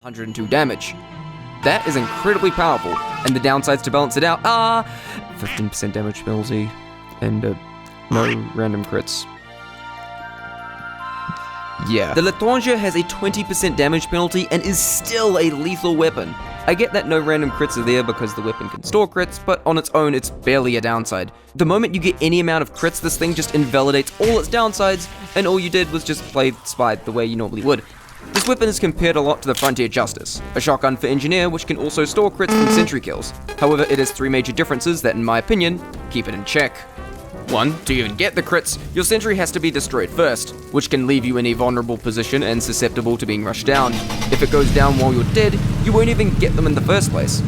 102 damage. That is incredibly powerful, and the downsides to balance it out are 15% damage penalty and no random crits. Yeah. The Letonja has a 20% damage penalty and is still a lethal weapon. I get that no random crits are there because the weapon can store crits, but on its own it's barely a downside. The moment you get any amount of crits, this thing just invalidates all its downsides, and all you did was just play Spy the way you normally would. This weapon is compared a lot to the Frontier Justice, a shotgun for Engineer which can also store crits from sentry kills. However, it has three major differences that, in my opinion, keep it in check. 1. To even get the crits, your sentry has to be destroyed first, which can leave you in a vulnerable position and susceptible to being rushed down. If it goes down while you're dead, you won't even get them in the first place.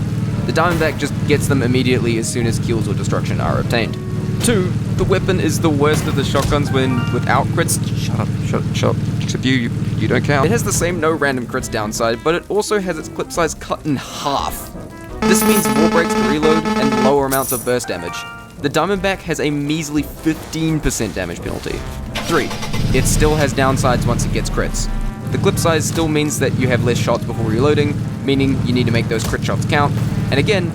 The Diamondback just gets them immediately as soon as kills or destruction are obtained. 2. The weapon is the worst of the shotguns when without crits. Shut up. Except you don't count. It has the same no random crits downside, but it also has its clip size cut in half. This means more breaks to reload and lower amounts of burst damage. The Diamondback has a measly 15% damage penalty. 3. It still has downsides once it gets crits. The clip size still means that you have less shots before reloading, meaning you need to make those crit shots count, and again,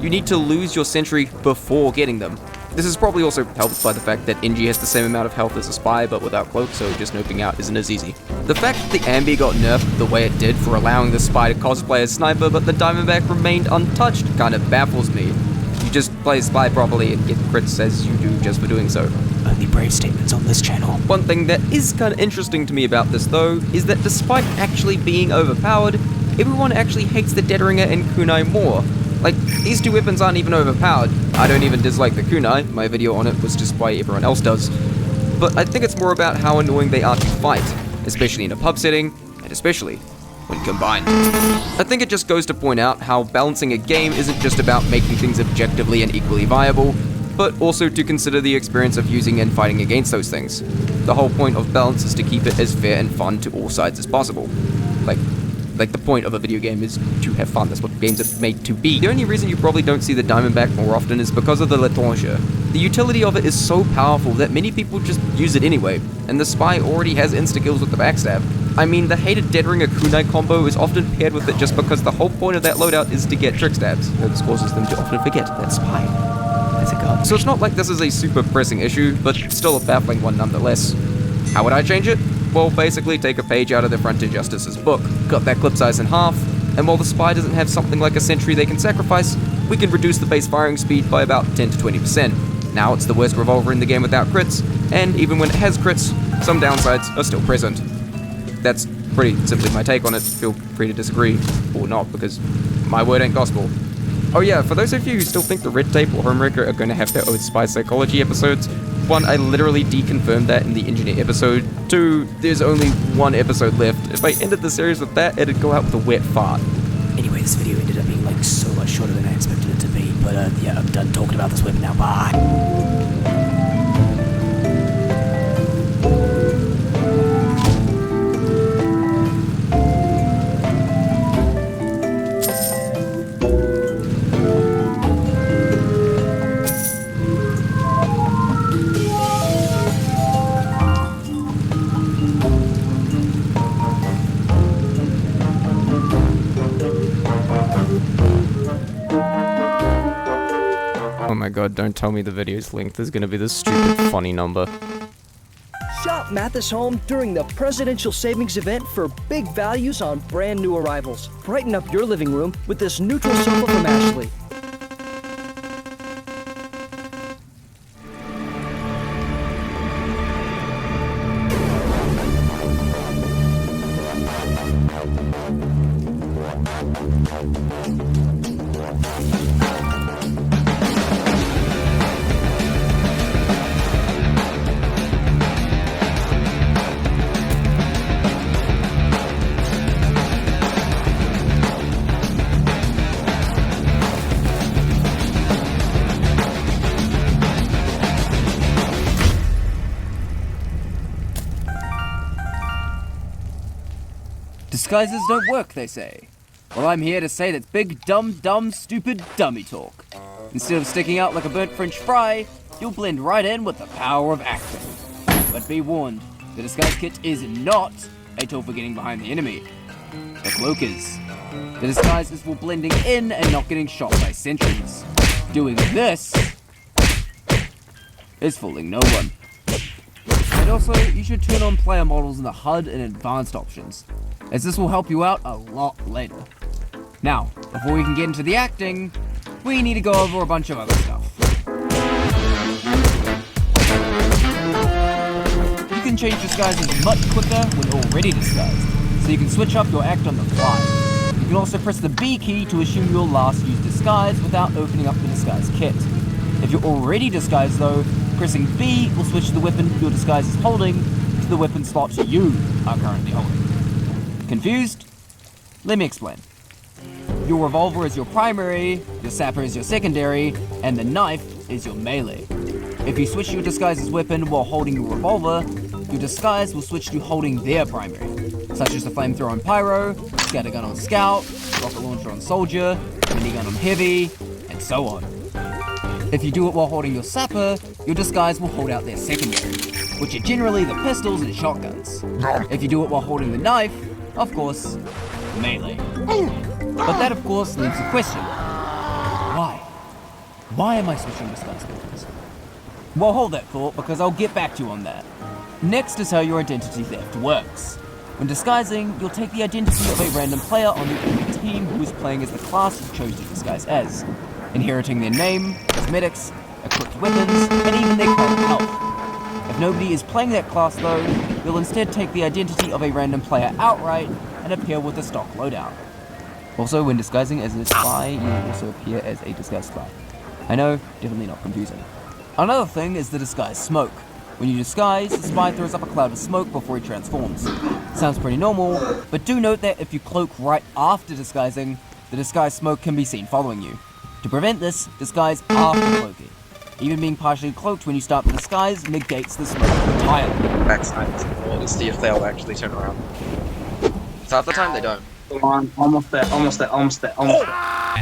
you need to lose your sentry before getting them. This is probably also helped by the fact that NG has the same amount of health as a Spy, but without cloak, so just noping out isn't as easy. The fact that the Ambi got nerfed the way it did for allowing the Spy to cosplay as Sniper, but the Diamondback remained untouched, kind of baffles me. You just play Spy properly and get crits as you do just for doing so. Only brave statements on this channel. One thing that is kind of interesting to me about this though, is that despite actually being overpowered, everyone actually hates the Deadringer and Kunai more. Like, these two weapons aren't even overpowered. I don't even dislike the Kunai, my video on it was just why everyone else does. But I think it's more about how annoying they are to fight, especially in a pub setting, and especially when combined. I think it just goes to point out how balancing a game isn't just about making things objectively and equally viable, but also to consider the experience of using and fighting against those things. The whole point of balance is to keep it as fair and fun to all sides as possible. Like the point of a video game is to have fun, that's what games are made to be. The only reason you probably don't see the Diamondback more often is because of the Letonja. The utility of it is so powerful that many people just use it anyway, and the Spy already has insta-kills with the backstab. I mean, the hated Deadringer Kunai combo is often paired with it just because the whole point of that loadout is to get trick stabs. This causes them to often forget that Spy has a gun. So it's not like this is a super pressing issue, but still a baffling one nonetheless. How would I change it? Well, basically take a page out of the Frontier Justice's book, cut that clip size in half, and while the Spy doesn't have something like a sentry they can sacrifice, we can reduce the base firing speed by about 10 to 20%. Now it's the worst revolver in the game without crits, and even when it has crits, some downsides are still present. That's pretty simply my take on it. Feel free to disagree, or not, because my word ain't gospel. Oh yeah, for those of you who still think the Red Tape or Homewrecker are going to have their own Spy Psychology episodes, 1, I literally deconfirmed that in the Engineer episode. 2, there's only 1 episode left. If I ended the series with that, it'd go out with a wet fart. Anyway, this video ended up being like so much shorter than I expected it to be, but yeah, I'm done talking about this weapon now, bye! Oh my god, don't tell me the video's length is gonna be this stupid funny number. Shop Mathis Home during the Presidential Savings Event for big values on brand new arrivals. Brighten up your living room with this neutral sofa from Ashley. Disguises don't work, they say. Well, I'm here to say that's big, dumb, stupid dummy talk. Instead of sticking out like a burnt French fry, you'll blend right in with the power of acting. But be warned, the disguise kit is not a tool for getting behind the enemy. the cloak is. The disguise is for blending in and not getting shot by sentries. Doing this is fooling no one. And also, you should turn on player models in the HUD and advanced options, as this will help you out a lot later. Now, before we can get into the acting, we need to go over a bunch of other stuff. You can change disguises much quicker when already disguised, so you can switch up your act on the fly. You can also press the B key to assume your last used disguise without opening up the disguise kit. If you're already disguised though, pressing B will switch the weapon your disguise is holding to the weapon slot you are currently holding. Confused? Let me explain. Your revolver is your primary, your sapper is your secondary, and the knife is your melee. If you switch your disguise's weapon while holding your revolver, your disguise will switch to holding their primary, such as the flamethrower on pyro, scattergun on scout, rocket launcher on soldier, minigun on heavy, and so on. If you do it while holding your sapper, your disguise will hold out their secondary, which are generally the pistols and shotguns. If you do it while holding the knife, of course, melee. But that of course leaves the question, why? Why am I switching disguise weapons? Well, hold that thought, because I'll get back to you on that. Next is how your identity theft works. When disguising, you'll take the identity of a random player on the enemy team who is playing as the class you chose to disguise as, inheriting their name, cosmetics, equipped weapons, and even their current health. If nobody is playing that class though, you'll instead take the identity of a random player outright and appear with a stock loadout. Also, when disguising as a spy, you will also appear as a disguised spy. I know, definitely not confusing. Another thing is the disguise smoke. When you disguise, the spy throws up a cloud of smoke before he transforms. Sounds pretty normal, but do note that if you cloak right after disguising, the disguise smoke can be seen following you. To prevent this, disguise after cloaking. Even being partially cloaked when you start the disguise negates the smoke entirely. Backside to see if they'll actually turn around. So half the time they don't. Come on, almost there. And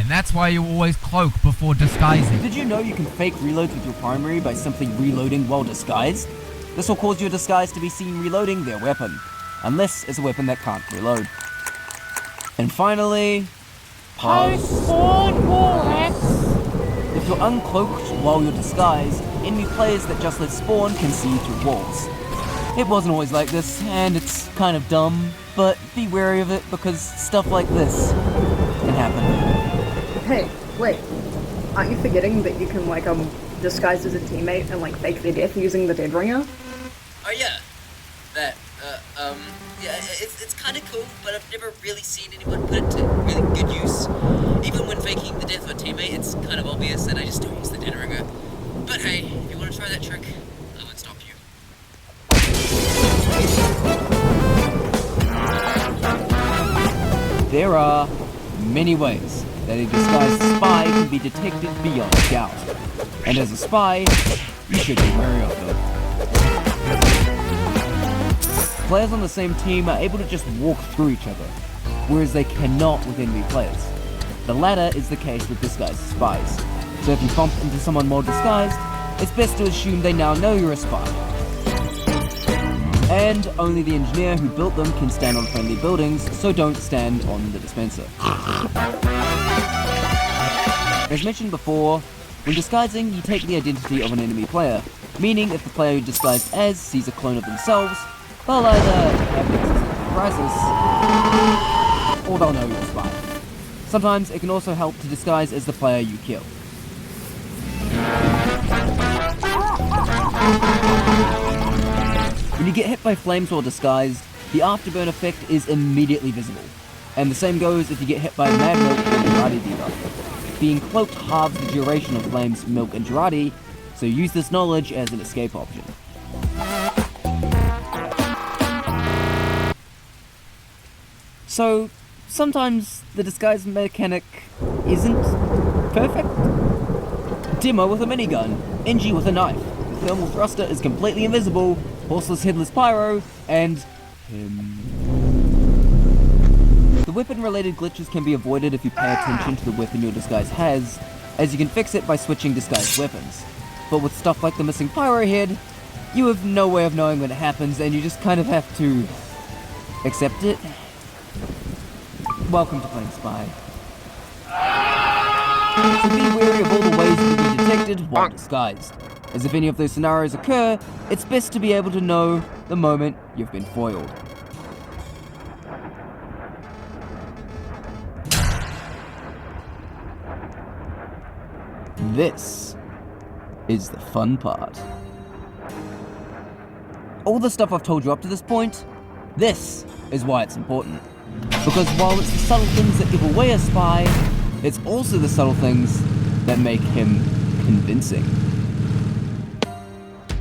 that's why you always cloak before disguising. Did you know you can fake reloads with your primary by simply reloading while disguised? This will cause your disguise to be seen reloading their weapon, unless it's a weapon that can't reload. And finally, post-spawn X. If you're uncloaked while you're disguised, enemy players that just let spawn can see through walls. It wasn't always like this, and it's kind of dumb, but be wary of it because stuff like this can happen. Hey, wait. Aren't you forgetting that you can, disguise as a teammate and, fake their death using the dead ringer? Oh yeah, that, yeah, it's kind of cool, but I've never really seen anyone put it to really good use. Even when faking the death of a teammate, it's kind of obvious, and I just don't use the dead ringer. But hey, if you want to try that trick, I won't stop you. There are many ways that a disguised spy can be detected beyond doubt. And as a spy, you should be wary of them. Players on the same team are able to just walk through each other, whereas they cannot with enemy players. The latter is the case with disguised spies. So if you bump into someone more disguised, it's best to assume they now know you're a spy. And only the engineer who built them can stand on friendly buildings, so don't stand on the dispenser. As mentioned before, when disguising, you take the identity of an enemy player, meaning if the player you disguised as sees a clone of themselves, they'll either have access to crisis, or they'll know you're a spy. Sometimes it can also help to disguise as the player you kill. When you get hit by flames while disguised, the afterburn effect is immediately visible. And the same goes if you get hit by Mad Milk or Girardi debuff. Being cloaked halves the duration of Flame's Milk and Girardi, so use this knowledge as an escape option. So, sometimes the disguise mechanic isn't perfect. Demo with a minigun, Engie with a knife, the thermal thruster is completely invisible, horseless headless pyro, and him. The weapon-related glitches can be avoided if you pay attention to the weapon your disguise has, as you can fix it by switching disguised weapons. But with stuff like the missing pyro head, you have no way of knowing when it happens, and you just kind of have to accept it. welcome to playing Spy. So be wary of all the ways you can be detected while disguised, as if any of those scenarios occur, it's best to be able to know the moment you've been foiled. This is the fun part. All the stuff I've told you up to this point, this is why it's important. Because while it's the subtle things that give away a spy, it's also the subtle things that make him convincing.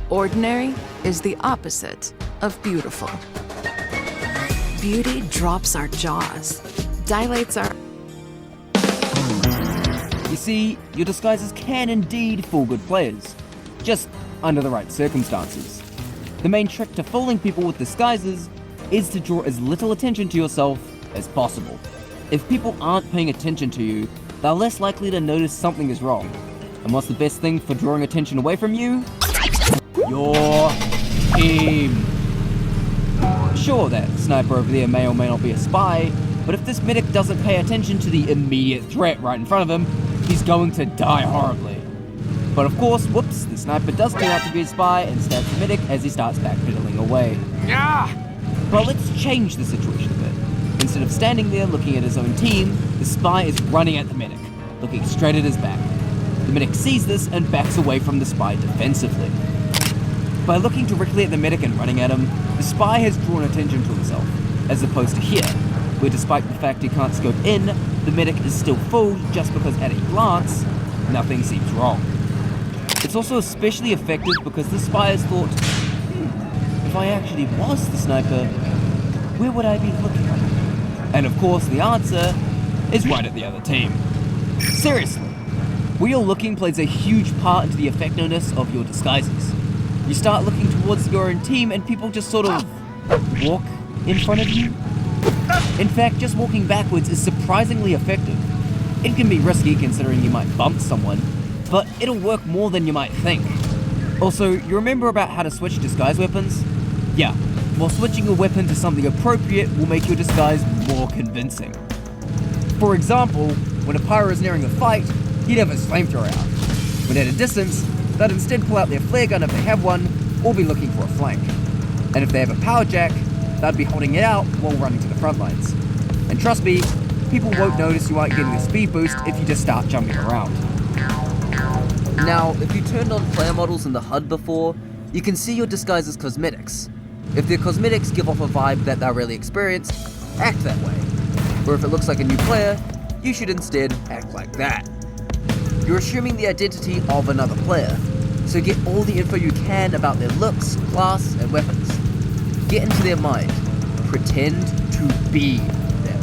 Ordinary is the opposite of beautiful. Beauty drops our jaws, dilates our... You see, your disguises can indeed fool good players, just under the right circumstances. The main trick to fooling people with disguises is to draw as little attention to yourself as possible. If people aren't paying attention to you, they're less likely to notice something is wrong. And what's the best thing for drawing attention away from you? Your team. Sure, that sniper over there may or may not be a spy, but if this medic doesn't pay attention to the immediate threat right in front of him, he's going to die horribly. But of course, whoops, the sniper does turn out to be a spy and stabs the medic as he starts backpedaling away. But let's change the situation a bit. Instead of standing there looking at his own team, the spy is running at the medic, looking straight at his back. The medic sees this and backs away from the spy defensively. By looking directly at the medic and running at him, the spy has drawn attention to himself, as opposed to here, where despite the fact he can't scope in, the medic is still fooled just because at a glance, nothing seems wrong. It's also especially effective because the spy has thought, if I actually was the sniper, where would I be looking? And of course the answer is right at the other team. Seriously, where you're looking plays a huge part into the effectiveness of your disguises. You start looking towards your own team and people just sort of walk in front of you. In fact, just walking backwards is surprisingly effective. It can be risky considering you might bump someone, but it'll work more than you might think. Also, you remember about how to switch disguise weapons? Yeah, well, switching your weapon to something appropriate will make your disguise more convincing. For example, when a pyro is nearing a fight, he'd have his flamethrower out. When at a distance, they'd instead pull out their flare gun if they have one, or be looking for a flank. And if they have a power jack, they'd be holding it out while running to the front lines. And trust me, people won't notice you aren't getting a speed boost if you just start jumping around. Now, if you turned on player models in the HUD before, you can see your disguise's cosmetics. If their cosmetics give off a vibe that they're really experienced, act that way. Or if it looks like a new player, you should instead act like that. You're assuming the identity of another player, so get all the info you can about their looks, class, and weapons. Get into their mind. Pretend to be them.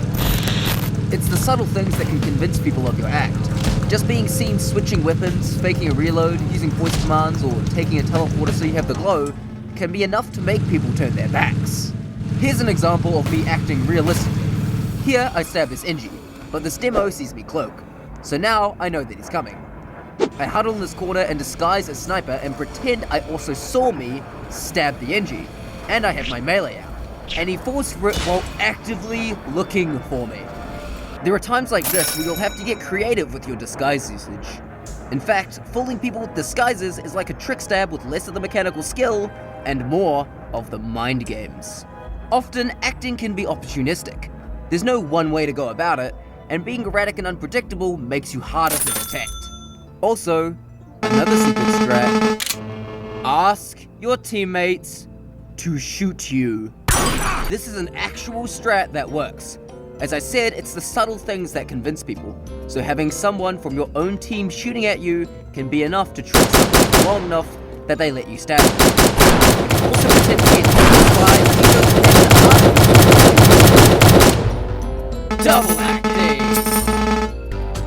It's the subtle things that can convince people of your act. Just being seen switching weapons, faking a reload, using voice commands, or taking a teleporter so you have the glow can be enough to make people turn their backs. Here's an example of me acting realistically. Here I stab this Engie, but this demo sees me cloak, so now I know that he's coming. I huddle in this corner and disguise as sniper and pretend I also saw me stab the Engie, and I have my melee out, and he falls for it while actively looking for me. There are times like this where you'll have to get creative with your disguise usage. In fact, fooling people with disguises is like a trick stab with less of the mechanical skill and more of the mind games. Often, acting can be opportunistic. There's no one way to go about it, and being erratic and unpredictable makes you harder to detect. Also, another secret strat: ask your teammates to shoot you. This is an actual strat that works. As I said, it's the subtle things that convince people, so having someone from your own team shooting at you can be enough to trick someone long enough that they let you stab them. Also pretend to get double acting!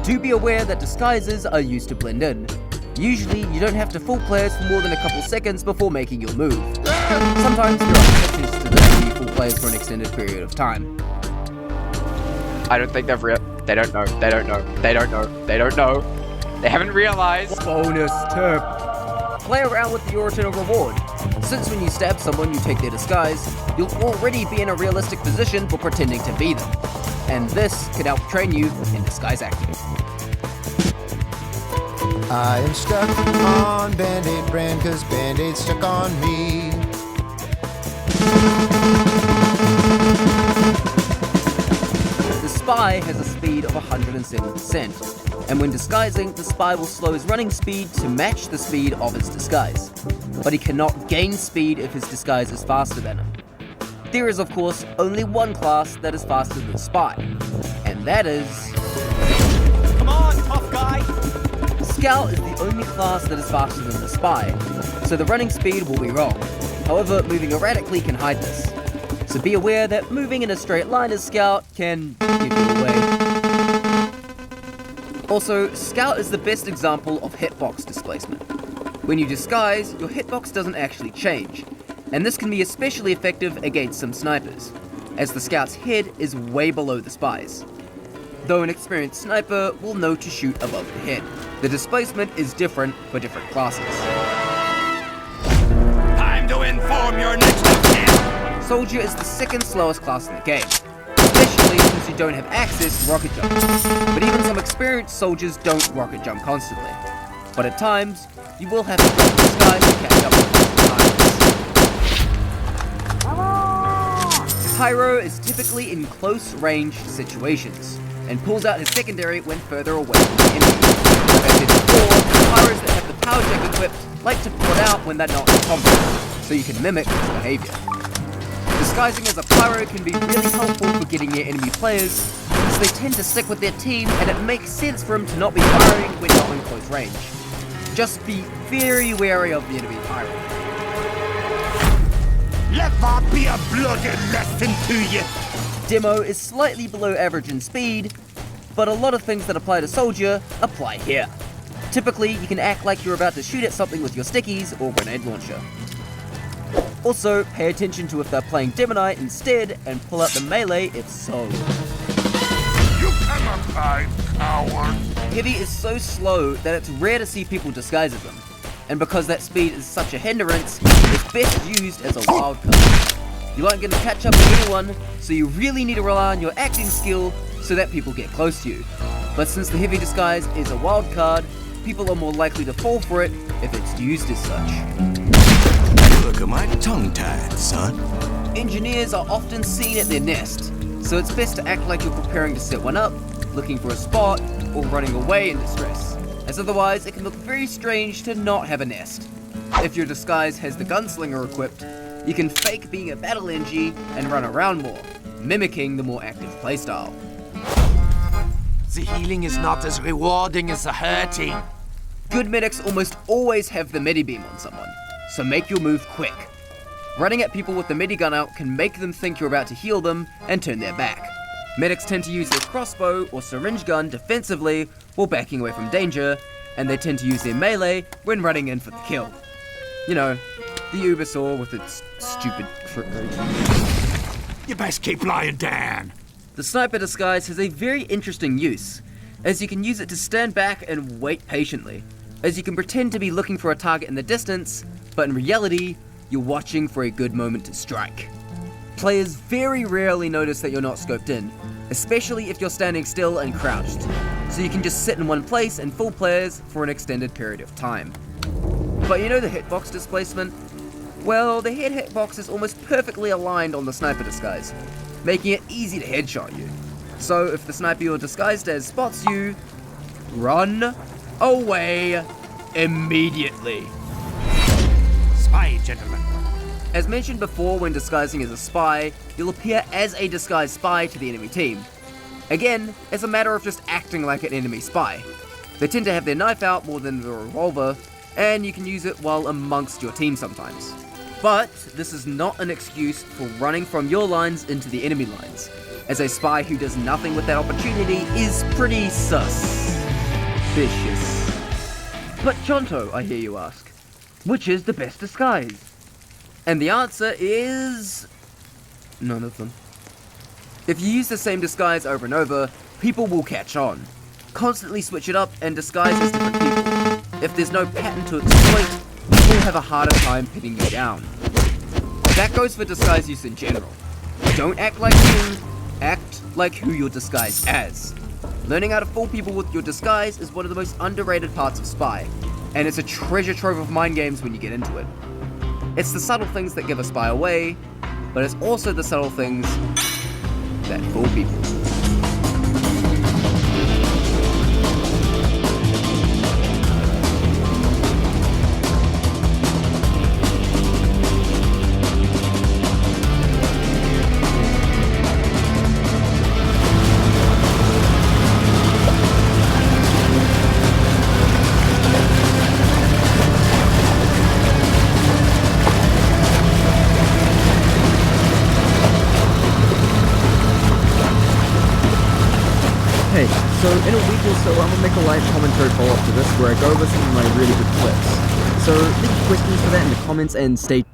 Do be aware that disguises are used to blend in. Usually, you don't have to fool players for more than a couple seconds before making your move. Sometimes there are exceptions to this where you fool players for an extended period of time. I don't think they've they don't know. They don't know. They don't know. They don't know. They haven't realized. Bonus tip. Play around with your eternal reward. Since when you stab someone you take their disguise, you'll already be in a realistic position for pretending to be them. and this could help train you in disguise acting. I am stuck on Band-Aid brand cause Band-Aid stuck on me. The spy has a speed of 107%, and when disguising, the spy will slow his running speed to match the speed of his disguise. But he cannot gain speed if his disguise is faster than him. There is, of course, only one class that is faster than the spy, and that is... Come on, tough guy! Scout is the only class that is faster than the spy, so the running speed will be wrong. However, moving erratically can hide this. So be aware that moving in a straight line as Scout can give you away. Also, Scout is the best example of hitbox displacement. When you disguise, your hitbox doesn't actually change, and this can be especially effective against some snipers, as the Scout's head is way below the spy's. Though an experienced sniper will know to shoot above the head. The displacement is different for different classes. Time to inform your next lieutenant! Soldier is the second slowest class in the game, especially since you don't have access to rocket jump. But even some experienced soldiers don't rocket jump constantly. But at times, you will have to drop disguise to catch up with the Pyro is typically in close range situations, and pulls out his secondary when further away from the enemy. Like I said before, Pyros that have the power jack equipped like to pull it out when they're not in combat, so you can mimic his behavior. Disguising as a Pyro can be really helpful for getting near enemy players, since they tend to stick with their team and it makes sense for him to not be firing when not in close range. Just be very wary of the enemy Pyro. Let that be a bloody lesson to you! Demo is slightly below average in speed, but a lot of things that apply to Soldier apply here. Typically, you can act like you're about to shoot at something with your stickies or grenade launcher. Also, pay attention to if they're playing Demonite instead and pull out the melee if so. You cannot hide, coward! Heavy is so slow that it's rare to see people disguise as them, and because that speed is such a hindrance, it's best used as a wild card. You aren't going to catch up with anyone, so you really need to rely on your acting skill so that people get close to you. But since the heavy disguise is a wild card, people are more likely to fall for it if it's used as such. Look at my tongue-tied, son. Engineers are often seen at their nest, so it's best to act like you're preparing to set one up, looking for a spot, or running away in distress, as otherwise it can look very strange to not have a nest. If your disguise has the gunslinger equipped, you can fake being a battle NG and run around more, mimicking the more active playstyle. The healing is not as rewarding as the hurting. Good medics almost always have the medibeam on someone, so make your move quick. Running at people with the medigun out can make them think you're about to heal them and turn their back. Medics tend to use their crossbow or syringe gun defensively while backing away from danger, and they tend to use their melee when running in for the kill. You know, the Ubersaw with its stupid crit rate. You best keep lying down. The sniper disguise has a very interesting use, as you can use it to stand back and wait patiently, as you can pretend to be looking for a target in the distance, but in reality, you're watching for a good moment to strike. Players very rarely notice that you're not scoped in, especially if you're standing still and crouched, so you can just sit in one place and fool players for an extended period of time. But you know the hitbox displacement? Well, the head hitbox is almost perfectly aligned on the sniper disguise, making it easy to headshot you. So if the sniper you're disguised as spots you, run away immediately. Spy, gentlemen. As mentioned before, when disguising as a spy, you'll appear as a disguised spy to the enemy team. Again, it's a matter of just acting like an enemy spy. They tend to have their knife out more than the revolver, and you can use it while amongst your team sometimes. But this is not an excuse for running from your lines into the enemy lines, as a spy who does nothing with that opportunity is pretty sus. Vicious. But Chonto, I hear you ask, which is the best disguise? And the answer is... none of them. If you use the same disguise over and over, people will catch on. Constantly switch it up and disguise as different people. If there's no pattern to exploit, people have a harder time pinning you down. That goes for disguise use in general. Don't act like you, act like who you're disguised as. Learning how to fool people with your disguise is one of the most underrated parts of Spy, and it's a treasure trove of mind games when you get into it. It's the subtle things that give a spy away, but it's also the subtle things that fool people. Hey, so in a week or so, I'm gonna make a live commentary follow-up to this where I go over some of my really good clips. So leave questions for that in the comments and stay.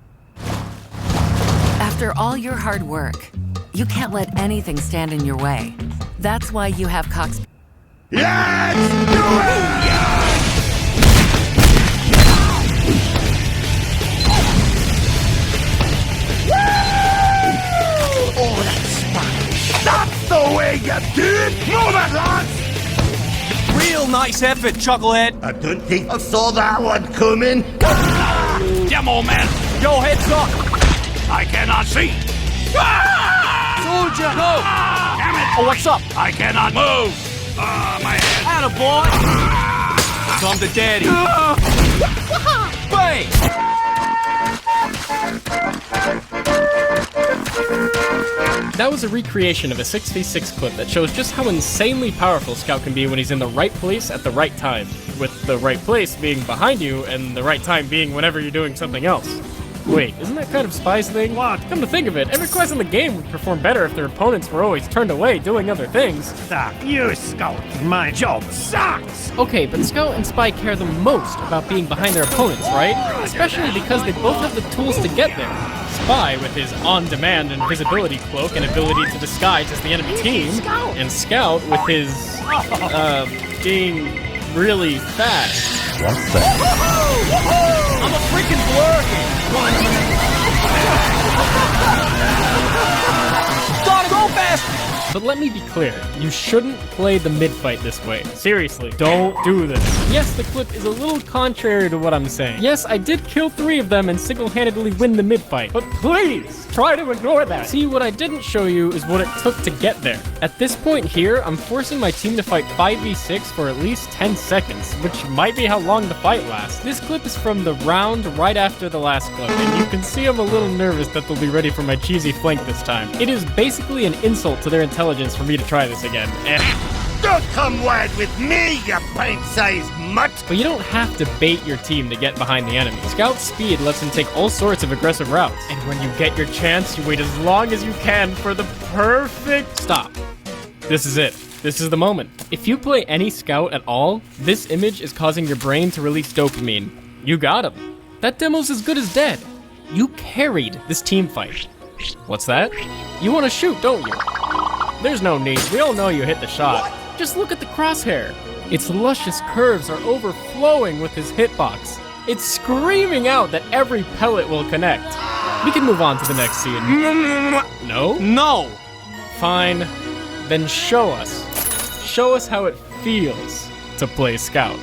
After all your hard work, you can't let anything stand in your way. That's why you have Cox. Let's do it! Oh, that's fine. That's the way you do it! Move it, lads! Real nice effort, Chucklehead. I don't think I saw that one coming. Come on, man. Yo, heads up. I cannot see. Soldier, go! Damn it! Oh, what's up? I cannot move. My head. Attaboy! Come to daddy. Bang! That was a recreation of a 6v6 clip that shows just how insanely powerful Scout can be when he's in the right place at the right time, with the right place being behind you and the right time being whenever you're doing something else. Wait, isn't that kind of Spy's thing? What? Come to think of it, every class in the game would perform better if their opponents were always turned away doing other things. Stop. You, Scout. My job sucks. Okay, but Scout and Spy care the most about being behind their opponents, right? Especially because they both have the tools to get there. Spy with his on-demand invisibility cloak and ability to disguise as the enemy team, and Scout with his, being really fast. What's that? I'm a freaking blur! Gotta go fast! But let me be clear, you shouldn't play the mid-fight this way. Seriously, don't do this. Yes, the clip is a little contrary to what I'm saying. Yes, I did kill 3 of them and single-handedly win the mid-fight, but please, try to ignore that. See, what I didn't show you is what it took to get there. At this point here, I'm forcing my team to fight 5v6 for at least 10 seconds, which might be how long the fight lasts. This clip is from the round right after the last clip, and you can see I'm a little nervous that they'll be ready for my cheesy flank this time. It is basically an insult to their intelligence for me to try this again, and don't come wide with me, you pint-sized mutt! But you don't have to bait your team to get behind the enemy. Scout's speed lets him take all sorts of aggressive routes, and when you get your chance, you wait as long as you can for the perfect stop. This is it. This is the moment. If you play any Scout at all, this image is causing your brain to release dopamine. You got him. That demo's as good as dead. You carried this team fight. What's that? You want to shoot, don't you? There's no need, we all know you hit the shot. Just look at the crosshair. Its luscious curves are overflowing with his hitbox. It's screaming out that every pellet will connect. We can move on to the next scene. No? No! Fine, then show us. Show us how it feels to play Scout.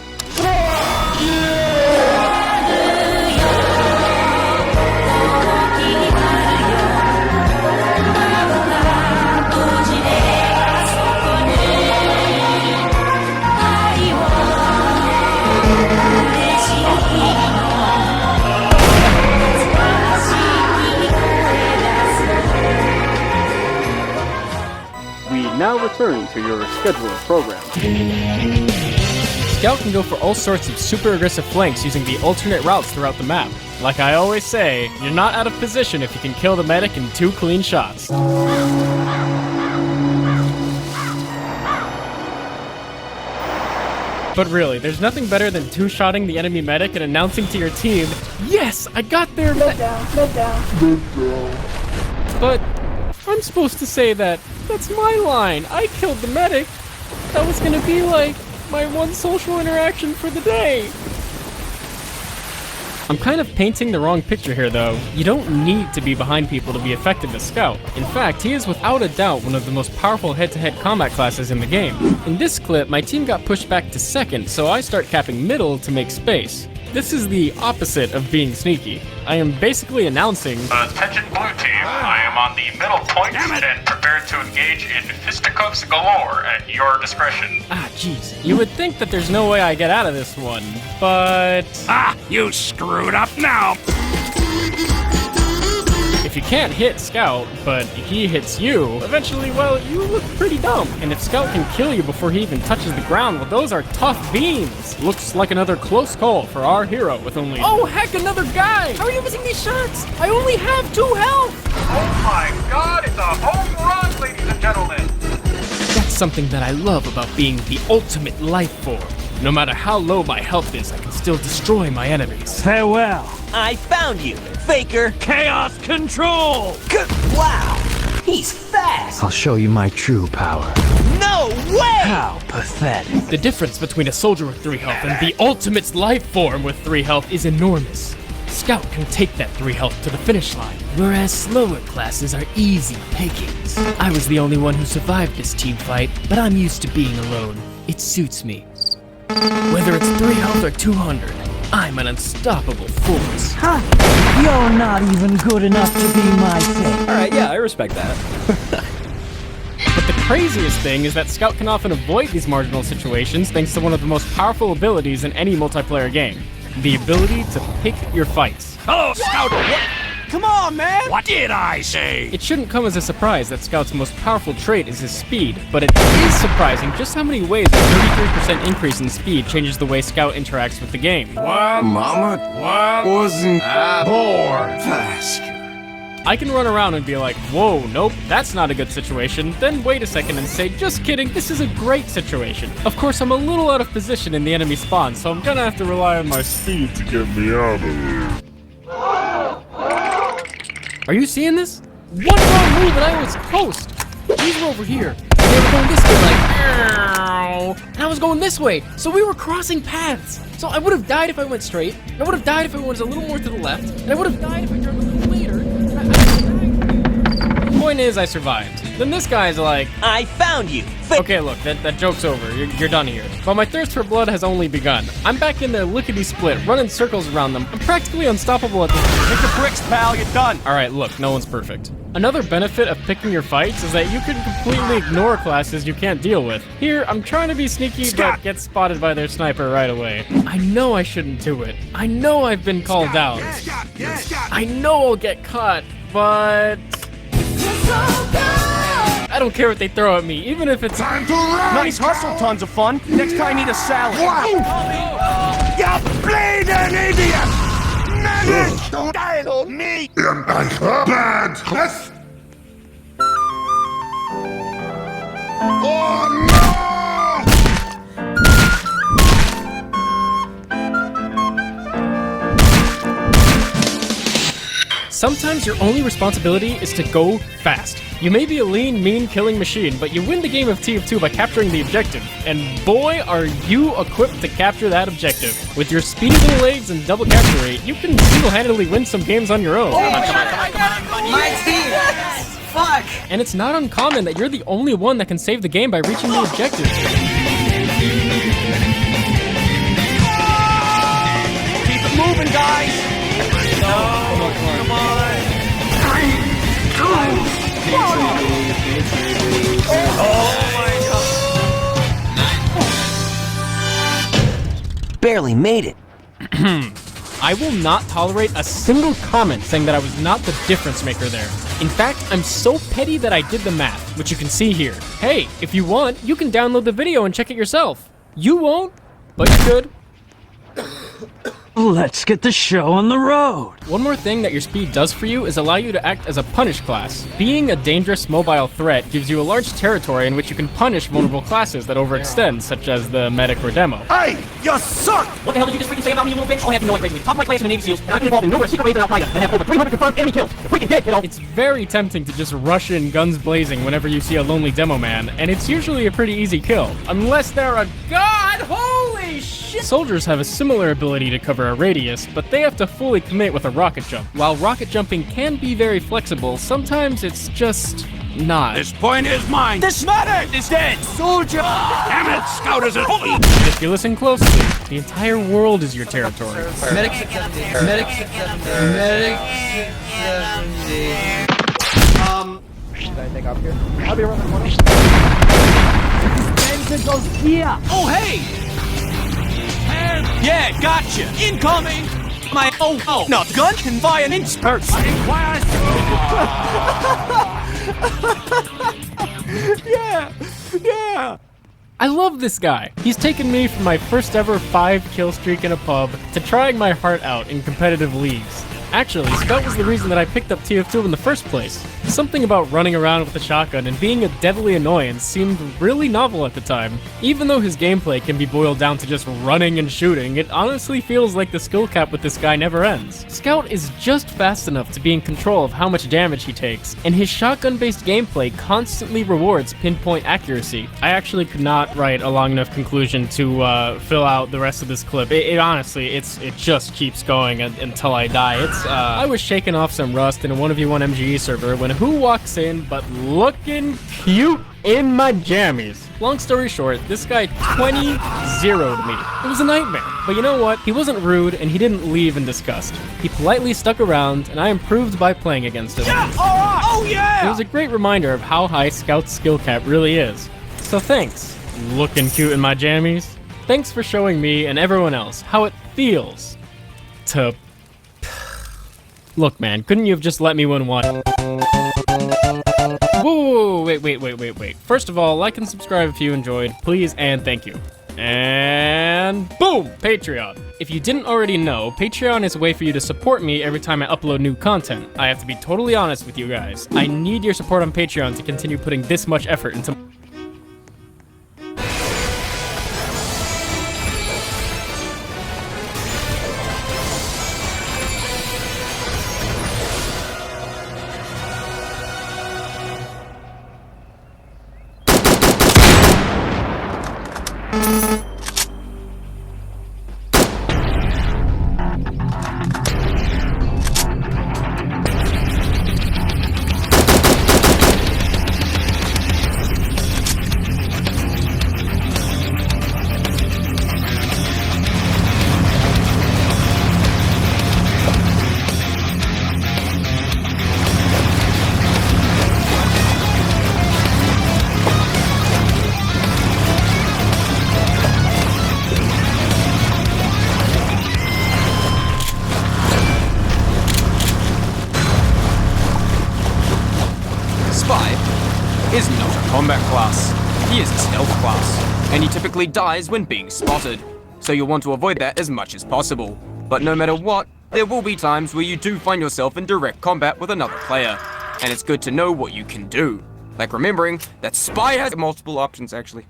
Now return to your scheduled program. Scout can go for all sorts of super aggressive flanks using the alternate routes throughout the map. Like I always say, you're not out of position if you can kill the medic in 2 clean shots. But really, there's nothing better than 2-shotting the enemy medic and announcing to your team, "Yes, I got their Mid down. But I'm supposed to say that. That's my line. I killed the medic. That was gonna be like my one social interaction for the day. I'm kind of painting the wrong picture here though. You don't need to be behind people to be effective as Scout. In fact, he is without a doubt one of the most powerful head-to-head combat classes in the game. In this clip, my team got pushed back to second, so I start capping middle to make space. This is the opposite of being sneaky. I am basically announcing, Attention blue team, I am on the middle point and prepared to engage in fisticuffs galore at your discretion. Ah, jeez. You would think that there's no way I get out of this one, but... Ah, you screwed up now! If you can't hit Scout, but he hits you, eventually, well, you look pretty dumb. And if Scout can kill you before he even touches the ground, well, those are tough beans. Looks like another close call for our hero with only... Oh, heck, another guy! How are you missing these shots? I only have 2 health! Oh my god, it's a home run, ladies and gentlemen! That's something that I love about being the ultimate life form. No matter how low my health is, I can still destroy my enemies. Farewell. I found you, Faker. Chaos control! Wow, he's fast. I'll show you my true power. No way! How pathetic. The difference between a soldier with 3 health and the ultimate life form with 3 health is enormous. Scout can take that 3 health to the finish line, whereas slower classes are easy pickings. I was the only one who survived this team fight, but I'm used to being alone. It suits me. Whether it's 3 health or 200, I'm an unstoppable force. Huh? You're not even good enough to be my thing. Alright, yeah, I respect that. But the craziest thing is that Scout can often avoid these marginal situations thanks to one of the most powerful abilities in any multiplayer game. The ability to pick your fights. Hello, Scout! What? Come on, man! What did I say? It shouldn't come as a surprise that Scout's most powerful trait is his speed, but it is surprising just how many ways a 33% increase in speed changes the way Scout interacts with the game. What? Mama? What? Wasn't bored. Fast. I can run around and be like, whoa, nope, that's not a good situation, then wait a second and say, just kidding, this is a great situation. Of course, I'm a little out of position in the enemy spawn, so I'm gonna have to rely on my speed to get me out of here. Are you seeing this? One wrong move and I was toast. These were over here. They were going this way like, ow. And I was going this way. So we were crossing paths. So I would have died if I went straight. And I would have died if I went a little more to the left. And I would have died if I turned a little later. Point is, I survived. Then this guy's like, I found you. Okay, look, that joke's over. You're done here. But my thirst for blood has only begun. I'm back in there lickety-split, running circles around them. I'm practically unstoppable at this point. Take the bricks, pal. You're done. All right, look, no one's perfect. Another benefit of picking your fights is that you can completely ignore classes you can't deal with. Here, I'm trying to be sneaky, but get spotted by their sniper right away. I know I shouldn't do it. I know I've been called out. I know I'll get caught, but... I don't care what they throw at me, even if it's time to run. Nice hustle, tons of fun. Next time, need a salad. You bleeding idiot! Manage to dial me. Bad! Oh no! Sometimes your only responsibility is to go fast. You may be a lean, mean killing machine, but you win the game of T of 2 by capturing the objective. And boy, are you equipped to capture that objective. With your speedy little legs and double capture rate, you can single-handedly win some games on your own. Oh, come on. My team! Yes! Fuck! And it's not uncommon that you're the only one that can save the game by reaching the objective. Keep it moving, guys! No, come on. 3, 2, 1. Oh my god. Barely made it. I will not tolerate a single comment saying that I was not the difference maker there. In fact, I'm so petty that I did the math, which you can see here. Hey, if you want, you can download the video and check it yourself. You won't, but you could. Let's get the show on the road. One more thing that your speed does for you is allow you to act as a punish class. Being a dangerous mobile threat gives you a large territory in which you can punish vulnerable classes that overextend, such as the medic or demo. Hey, you suck! What the hell did you just freaking say about me, you little bitch? All I have to know is raising me top flight class in the Navy SEALs, and I've been involved in numerous secret raids at Al-Qaeda, and have over 300 confirmed enemy kills. You're freaking dead, kiddo. It's very tempting to just rush in guns blazing whenever you see a lonely demo man, and it's usually a pretty easy kill. Unless they're a god holy Holy shit! Soldiers have a similar ability to cover a radius, but they have to fully commit with a rocket jump. While rocket jumping can be very flexible, sometimes it's just not. This point is mine. This medic is dead. Soldier. Damn it, Scout is a holy. And if you listen closely, the entire world is your territory. Medic 670. Medic 670. Medic 670. Should I take off here? I'll be around the corner. Benson goes here. Oh, hey. Yeah, gotcha. Incoming. My no gun can fire an inch burst. Yeah. I love this guy. He's taken me from my first ever 5-kill streak in a pub to trying my heart out in competitive leagues. Actually, Scout was the reason that I picked up TF2 in the first place. Something about running around with a shotgun and being a deadly annoyance seemed really novel at the time. Even though his gameplay can be boiled down to just running and shooting, it honestly feels like the skill cap with this guy never ends. Scout is just fast enough to be in control of how much damage he takes, and his shotgun-based gameplay constantly rewards pinpoint accuracy. I actually could not write a long enough conclusion to fill out the rest of this clip. It honestly, it just keeps going until I die. I was shaking off some rust in a 1v1 MGE server when who walks in but looking cute in my jammies. Long story short, this guy 20-0'd me. It was a nightmare, but you know what? He wasn't rude and he didn't leave in disgust. He politely stuck around and I improved by playing against him. Yeah, all right. Oh yeah! It was a great reminder of how high Scout's skill cap really is. So thanks, looking cute in my jammies. Thanks for showing me and everyone else how it feels to... Look, man, couldn't you have just let me win one? Whoa, wait. First of all, like and subscribe if you enjoyed, please and thank you. And boom, Patreon. If you didn't already know, Patreon is a way for you to support me every time I upload new content. I have to be totally honest with you guys. I need your support on Patreon to continue putting this much effort into... is not a combat class. He is a stealth class, and he typically dies when being spotted, so you'll want to avoid that as much as possible. But no matter what, there will be times where you do find yourself in direct combat with another player, and it's good to know what you can do. Like remembering that Spy has multiple options actually.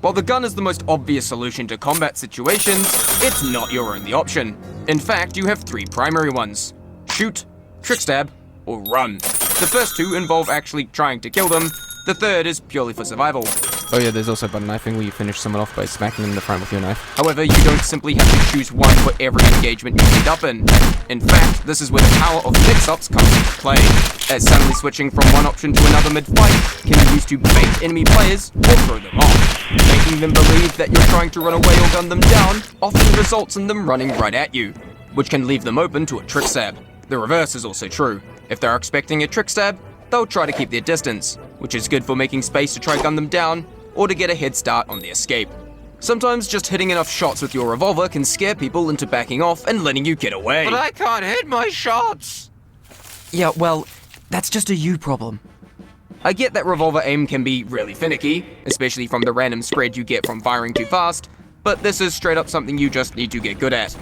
While the gun is the most obvious solution to combat situations, it's not your only option. In fact, you have 3 primary ones: shoot, trick stab, or run. The first 2 involve actually trying to kill them, the third is purely for survival. Oh yeah, there's also button knifing where you finish someone off by smacking them in the front with your knife. However, you don't simply have to choose one for every engagement you end up in. In fact, this is where the power of mix-ups comes into play, as suddenly switching from one option to another mid-fight can be used to bait enemy players or throw them off. Making them believe that you're trying to run away or gun them down often results in them running right at you, which can leave them open to a trick stab. The reverse is also true. If they're expecting a trick stab, they'll try to keep their distance, which is good for making space to try gun them down or to get a head start on the escape. Sometimes just hitting enough shots with your revolver can scare people into backing off and letting you get away. But I can't hit my shots! Yeah, well, that's just a you problem. I get that revolver aim can be really finicky, especially from the random spread you get from firing too fast, but this is straight up something you just need to get good at.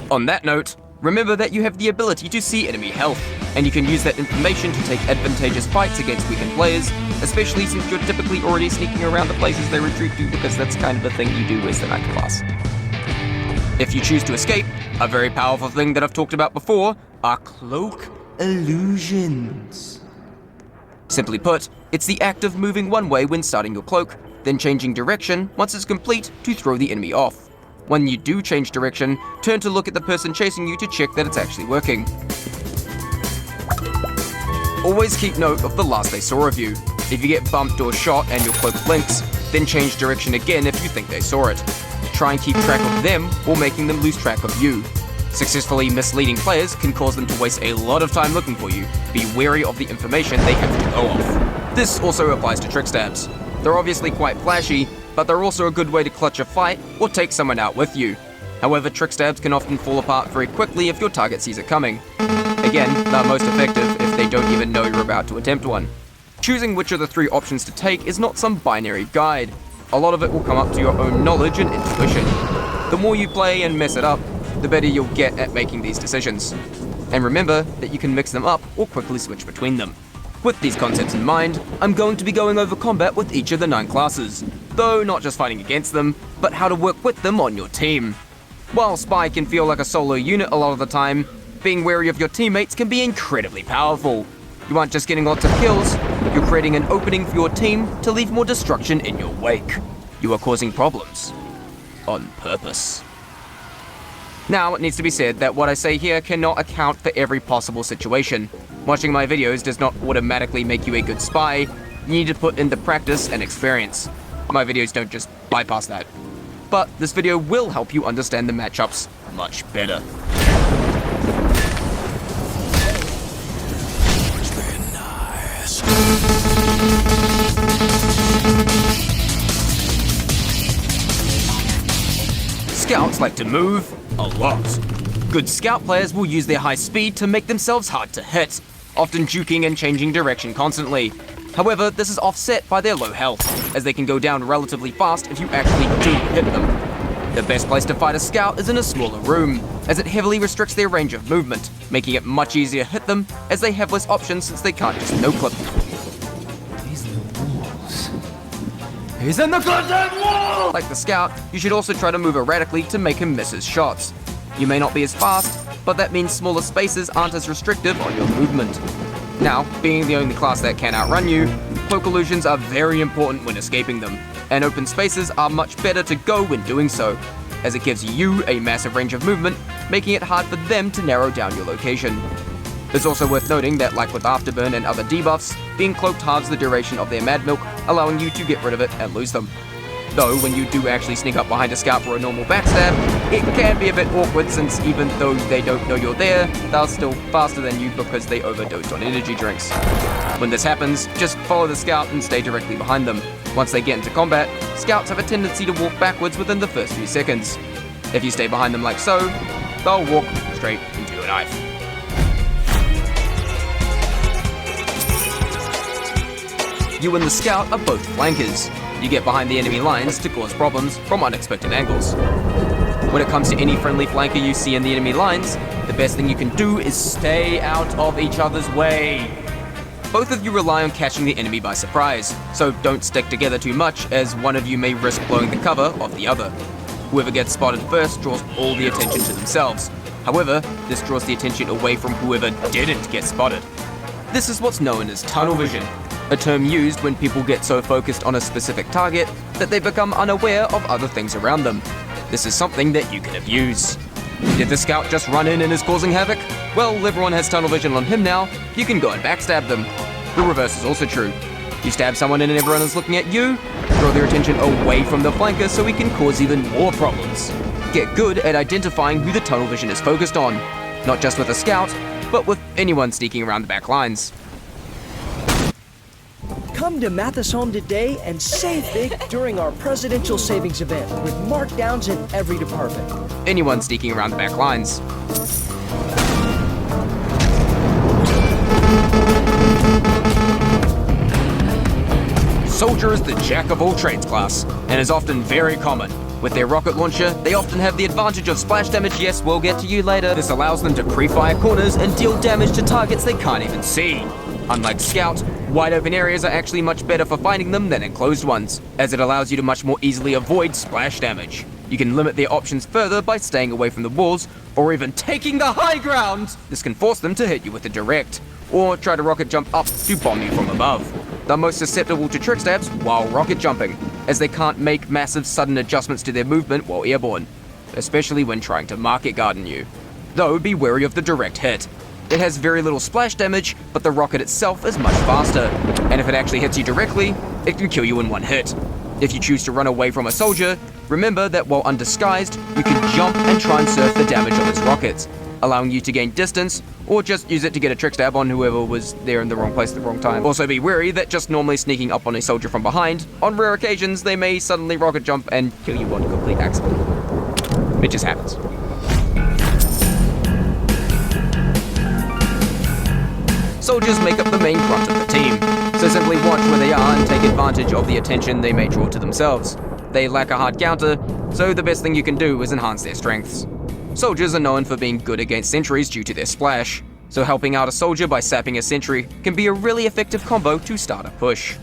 On that note, remember that you have the ability to see enemy health, and you can use that information to take advantageous fights against weakened players, especially since you're typically already sneaking around the places they retreat to, because that's kind of the thing you do as the knight class. If you choose to escape, a very powerful thing that I've talked about before are cloak illusions. Simply put, it's the act of moving one way when starting your cloak, then changing direction once it's complete to throw the enemy off. When you do change direction, turn to look at the person chasing you to check that it's actually working. Always keep note of the last they saw of you. If you get bumped or shot and your cloak blinks, then change direction again if you think they saw it. Try and keep track of them while making them lose track of you. Successfully misleading players can cause them to waste a lot of time looking for you. Be wary of the information they have to go off. This also applies to trick stabs. They're obviously quite flashy, but they're also a good way to clutch a fight or take someone out with you. However, trick stabs can often fall apart very quickly if your target sees it coming. Again, they're most effective if they don't even know you're about to attempt one. Choosing which of the 3 options to take is not some binary guide. A lot of it will come up to your own knowledge and intuition. The more you play and mess it up, the better you'll get at making these decisions. And remember that you can mix them up or quickly switch between them. With these concepts in mind, I'm going to be going over combat with each of the 9 classes, though not just fighting against them, but how to work with them on your team. While Spy can feel like a solo unit a lot of the time, being wary of your teammates can be incredibly powerful. You aren't just getting lots of kills, you're creating an opening for your team to leave more destruction in your wake. You are causing problems. On purpose. Now, it needs to be said that what I say here cannot account for every possible situation. Watching my videos does not automatically make you a good spy. You need to put in the practice and experience. My videos don't just bypass that. But this video will help you understand the matchups much better. Scouts like to move a lot. Good scout players will use their high speed to make themselves hard to hit, often juking and changing direction constantly. However, this is offset by their low health, as they can go down relatively fast if you actually do hit them. The best place to fight a scout is in a smaller room, as it heavily restricts their range of movement, making it much easier to hit them as they have less options since they can't just no-clip. These little wolves. He's in the goddamn wall! Like the scout, you should also try to move erratically to make him miss his shots. You may not be as fast, but that means smaller spaces aren't as restrictive on your movement. Now, being the only class that can outrun you, cloak illusions are very important when escaping them, and open spaces are much better to go when doing so, as it gives you a massive range of movement, making it hard for them to narrow down your location. It's also worth noting that, like with Afterburn and other debuffs, being cloaked halves the duration of their Mad Milk, allowing you to get rid of it and lose them. Though, when you do actually sneak up behind a scout for a normal backstab, it can be a bit awkward since even though they don't know you're there, they're still faster than you because they overdosed on energy drinks. When this happens, just follow the scout and stay directly behind them. Once they get into combat, scouts have a tendency to walk backwards within the first few seconds. If you stay behind them like so, they'll walk straight into your knife. You and the scout are both flankers. You get behind the enemy lines to cause problems from unexpected angles. When it comes to any friendly flanker you see in the enemy lines, the best thing you can do is stay out of each other's way. Both of you rely on catching the enemy by surprise, so don't stick together too much as one of you may risk blowing the cover of the other. Whoever gets spotted first draws all the attention to themselves. However, this draws the attention away from whoever didn't get spotted. This is what's known as tunnel vision, a term used when people get so focused on a specific target that they become unaware of other things around them. This is something that you can abuse. Did the scout just run in and is causing havoc? Well, everyone has tunnel vision on him now, you can go and backstab them. The reverse is also true. You stab someone and everyone is looking at you, draw their attention away from the flanker so he can cause even more problems. Get good at identifying who the tunnel vision is focused on, not just with a scout, but with anyone sneaking around the back lines. Come to Mathis Home today and save big during our presidential savings event with markdowns in every department. Anyone sneaking around the back lines. Soldier is the jack of all trades class, and is often very common. With their rocket launcher, they often have the advantage of splash damage. Yes, we'll get to you later. This allows them to pre-fire corners and deal damage to targets they can't even see. Unlike Scout, wide open areas are actually much better for finding them than enclosed ones, as it allows you to much more easily avoid splash damage. You can limit their options further by staying away from the walls, or even taking the high ground! This can force them to hit you with a direct, or try to rocket jump up to bomb you from above. They're most susceptible to trick stabs while rocket jumping, as they can't make massive sudden adjustments to their movement while airborne. especially when trying to market garden you. Though be wary of the direct hit. It has very little splash damage, but the rocket itself is much faster, and if it actually hits you directly, it can kill you in one hit. If you choose to run away from a soldier, remember that while undisguised, you can jump and try and surf the damage of its rockets, allowing you to gain distance, or just use it to get a trick stab on whoever was there in the wrong place at the wrong time. Also be wary that just normally sneaking up on a soldier from behind, on rare occasions they may suddenly rocket jump and kill you on complete accident. It just happens. Soldiers make up the main grunt of the team, so simply watch where they are and take advantage of the attention they may draw to themselves. They lack a hard counter, so the best thing you can do is enhance their strengths. Soldiers are known for being good against sentries due to their splash, so helping out a soldier by sapping a sentry can be a really effective combo to start a push.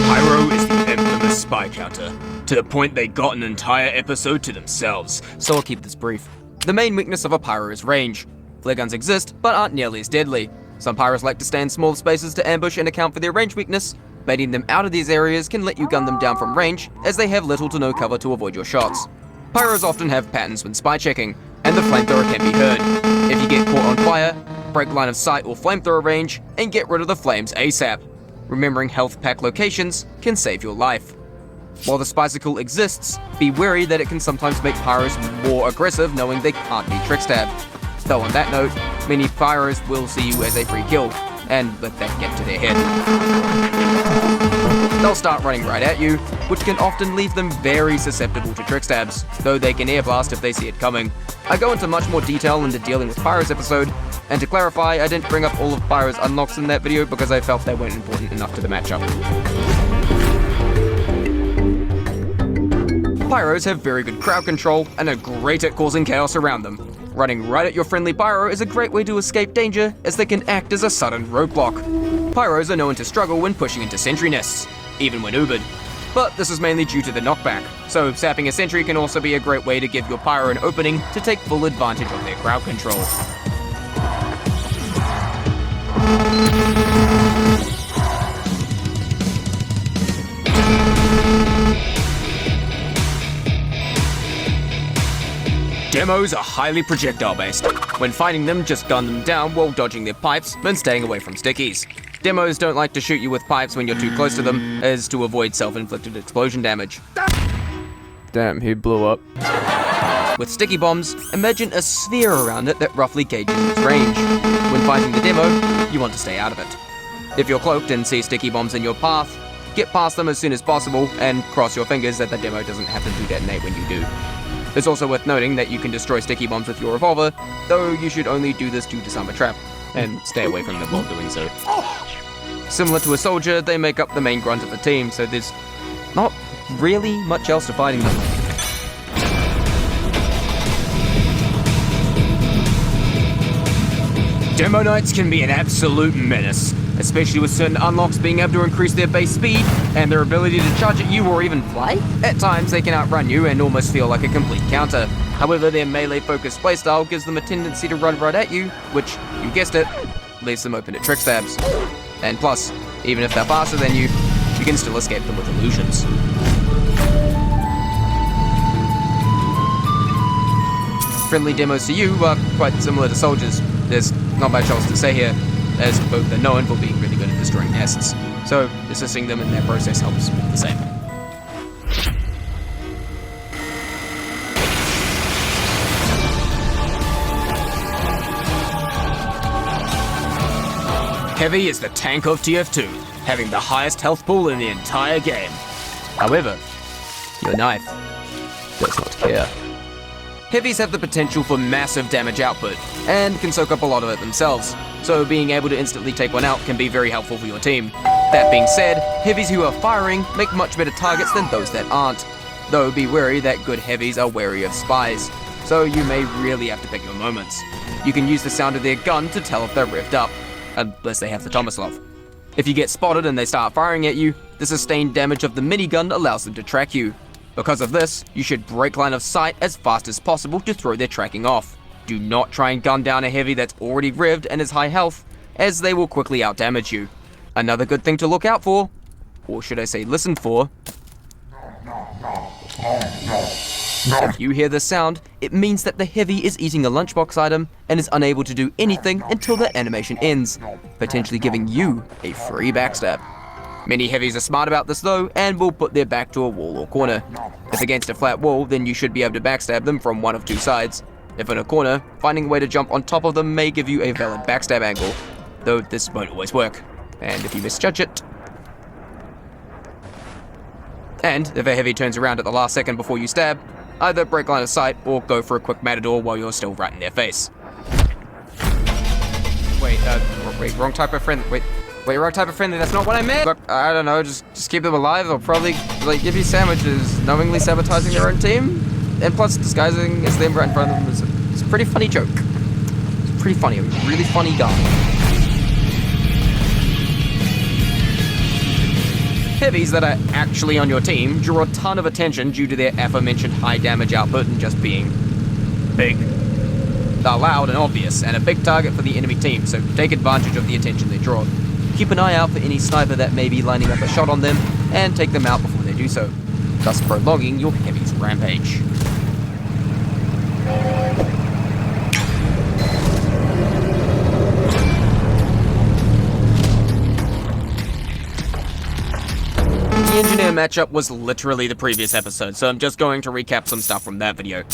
Pyro is the infamous spy counter, to the point they got an entire episode to themselves, so I'll keep this brief. The main weakness of a pyro is range. Flare guns exist, but aren't nearly as deadly. Some pyros like to stay in small spaces to ambush and account for their range weakness. Baiting them out of these areas can let you gun them down from range, as they have little to no cover to avoid your shots. Pyros often have patterns when spy checking, and the flamethrower can be heard. If you get caught on fire, break line of sight or flamethrower range, and get rid of the flames ASAP. Remembering health pack locations can save your life. While the Spicicle exists, be wary that it can sometimes make pyros more aggressive knowing they can't be trick stabbed. Though on that note, many pyros will see you as a free kill, and let that get to their head. They'll start running right at you, which can often leave them very susceptible to trick stabs, though they can air blast if they see it coming. I go into much more detail in the Dealing with Pyros episode, and to clarify, I didn't bring up all of Pyro's unlocks in that video because I felt they weren't important enough to the matchup. Pyros have very good crowd control and are great at causing chaos around them. Running right at your friendly pyro is a great way to escape danger, as they can act as a sudden roadblock. Pyros are known to struggle when pushing into sentry nests, even when Ubered. But this is mainly due to the knockback, so sapping a sentry can also be a great way to give your pyro an opening to take full advantage of their crowd control. Demos are highly projectile based. When fighting them, just gun them down while dodging their pipes and staying away from stickies. Demos don't like to shoot you with pipes when you're too close to them, as to avoid self-inflicted explosion damage. Damn, he blew up. With sticky bombs, imagine a sphere around it that roughly gauges its range. When fighting the demo, you want to stay out of it. If you're cloaked and see sticky bombs in your path, get past them as soon as possible and cross your fingers that the demo doesn't happen to detonate when you do. It's also worth noting that you can destroy sticky bombs with your revolver, though you should only do this to disarm a trap, and stay away from them while doing so. Similar to a soldier, they make up the main grunt of the team, so there's not really much else to fighting them. Demo Knights can be an absolute menace, especially with certain unlocks being able to increase their base speed and their ability to charge at you or even fly. At times they can outrun you and almost feel like a complete counter. However, their melee-focused playstyle gives them a tendency to run right at you, which, you guessed it, leaves them open to trick stabs. And plus, even if they're faster than you can still escape them with illusions. Friendly demos to you are quite similar to soldiers. There's not much else to say here, as both are known for being really good at destroying nests, so assisting them in that process helps the same. Heavy is the tank of TF2, having the highest health pool in the entire game. However, your knife does not care. Heavies have the potential for massive damage output, and can soak up a lot of it themselves, so being able to instantly take one out can be very helpful for your team. That being said, heavies who are firing make much better targets than those that aren't, though be wary that good heavies are wary of spies, so you may really have to pick your moments. You can use the sound of their gun to tell if they're revved up, unless they have the Tomislav. If you get spotted and they start firing at you, the sustained damage of the minigun allows them to track you. Because of this, you should break line of sight as fast as possible to throw their tracking off. Do not try and gun down a heavy that's already revved and is high health, as they will quickly outdamage you. Another good thing to look out for, or should I say listen for, if you hear this sound, it means that the heavy is eating a lunchbox item and is unable to do anything until the animation ends, potentially giving you a free backstab. Many heavies are smart about this though, and will put their back to a wall or corner. If against a flat wall, then you should be able to backstab them from one of two sides. If in a corner, finding a way to jump on top of them may give you a valid backstab angle, though this won't always work, and if you misjudge it. And if a heavy turns around at the last second before you stab, either break line of sight or go for a quick matador while you're still right in their face. Wait, wrong type of friendly. Wait, wrong type of friendly, that's not what I meant! Look, I don't know, just keep them alive. They'll probably, give you sandwiches, knowingly sabotaging their own team. And plus, disguising as them right in front of them is a pretty funny joke. It's pretty funny, a really funny guy. Heavies that are actually on your team draw a ton of attention due to their aforementioned high damage output and just being big. They're loud and obvious, and a big target for the enemy team, so take advantage of the attention they draw. Keep an eye out for any sniper that may be lining up a shot on them, and take them out before they do so, thus prolonging your heavy's rampage. The engineer matchup was literally the previous episode, so I'm just going to recap some stuff from that video.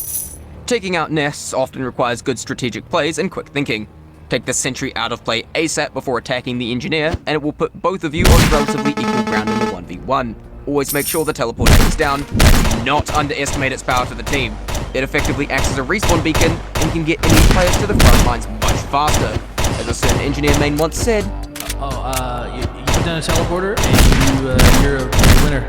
Taking out nests often requires good strategic plays and quick thinking. Take the sentry out of play ASAP before attacking the engineer, and it will put both of you on relatively equal ground in the 1v1. Always make sure the teleporter is down, and do not underestimate its power to the team. It effectively acts as a respawn beacon, and can get enemy players to the front lines much faster. As a certain engineer main once said, you put down a teleporter, and you're a winner.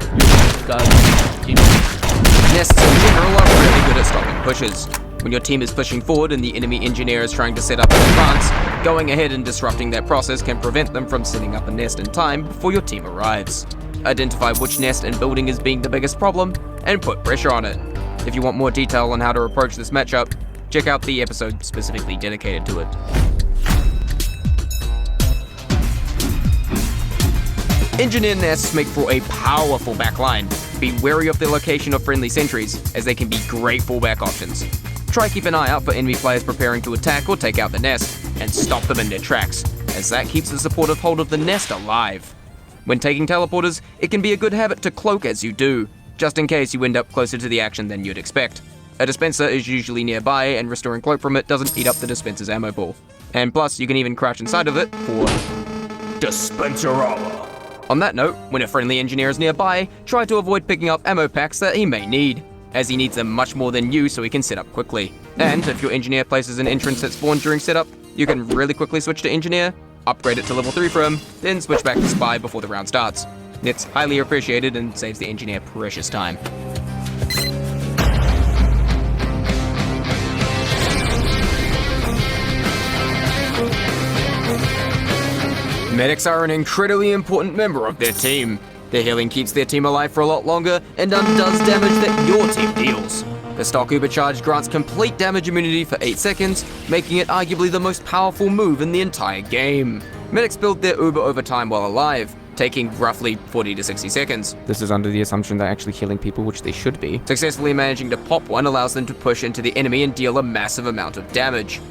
Nests in general are really good at stopping pushes. When your team is pushing forward and the enemy engineer is trying to set up in advance, going ahead and disrupting that process can prevent them from setting up a nest in time before your team arrives. Identify which nest and building is being the biggest problem, and put pressure on it. If you want more detail on how to approach this matchup, check out the episode specifically dedicated to it. Engineer nests make for a powerful backline. Be wary of the location of friendly sentries, as they can be great fallback options. Try keep an eye out for enemy players preparing to attack or take out the nest, and stop them in their tracks, as that keeps the supportive hold of the nest alive. When taking teleporters, it can be a good habit to cloak as you do, just in case you end up closer to the action than you'd expect. A dispenser is usually nearby, and restoring cloak from it doesn't eat up the dispenser's ammo pool. And plus, you can even crouch inside of it for dispenser armor. On that note, when a friendly engineer is nearby, try to avoid picking up ammo packs that he may need, as he needs them much more than you so he can set up quickly. And if your engineer places an entrance at spawn during setup, you can really quickly switch to engineer, upgrade it to level 3 for him, then switch back to spy before the round starts. It's highly appreciated and saves the engineer precious time. Medics are an incredibly important member of their team. Their healing keeps their team alive for a lot longer and undoes damage that your team deals. The stock Uber charge grants complete damage immunity for 8 seconds, making it arguably the most powerful move in the entire game. Medics build their Uber over time while alive, taking roughly 40 to 60 seconds. This is under the assumption they're actually healing people, which they should be. Successfully managing to pop one allows them to push into the enemy and deal a massive amount of damage.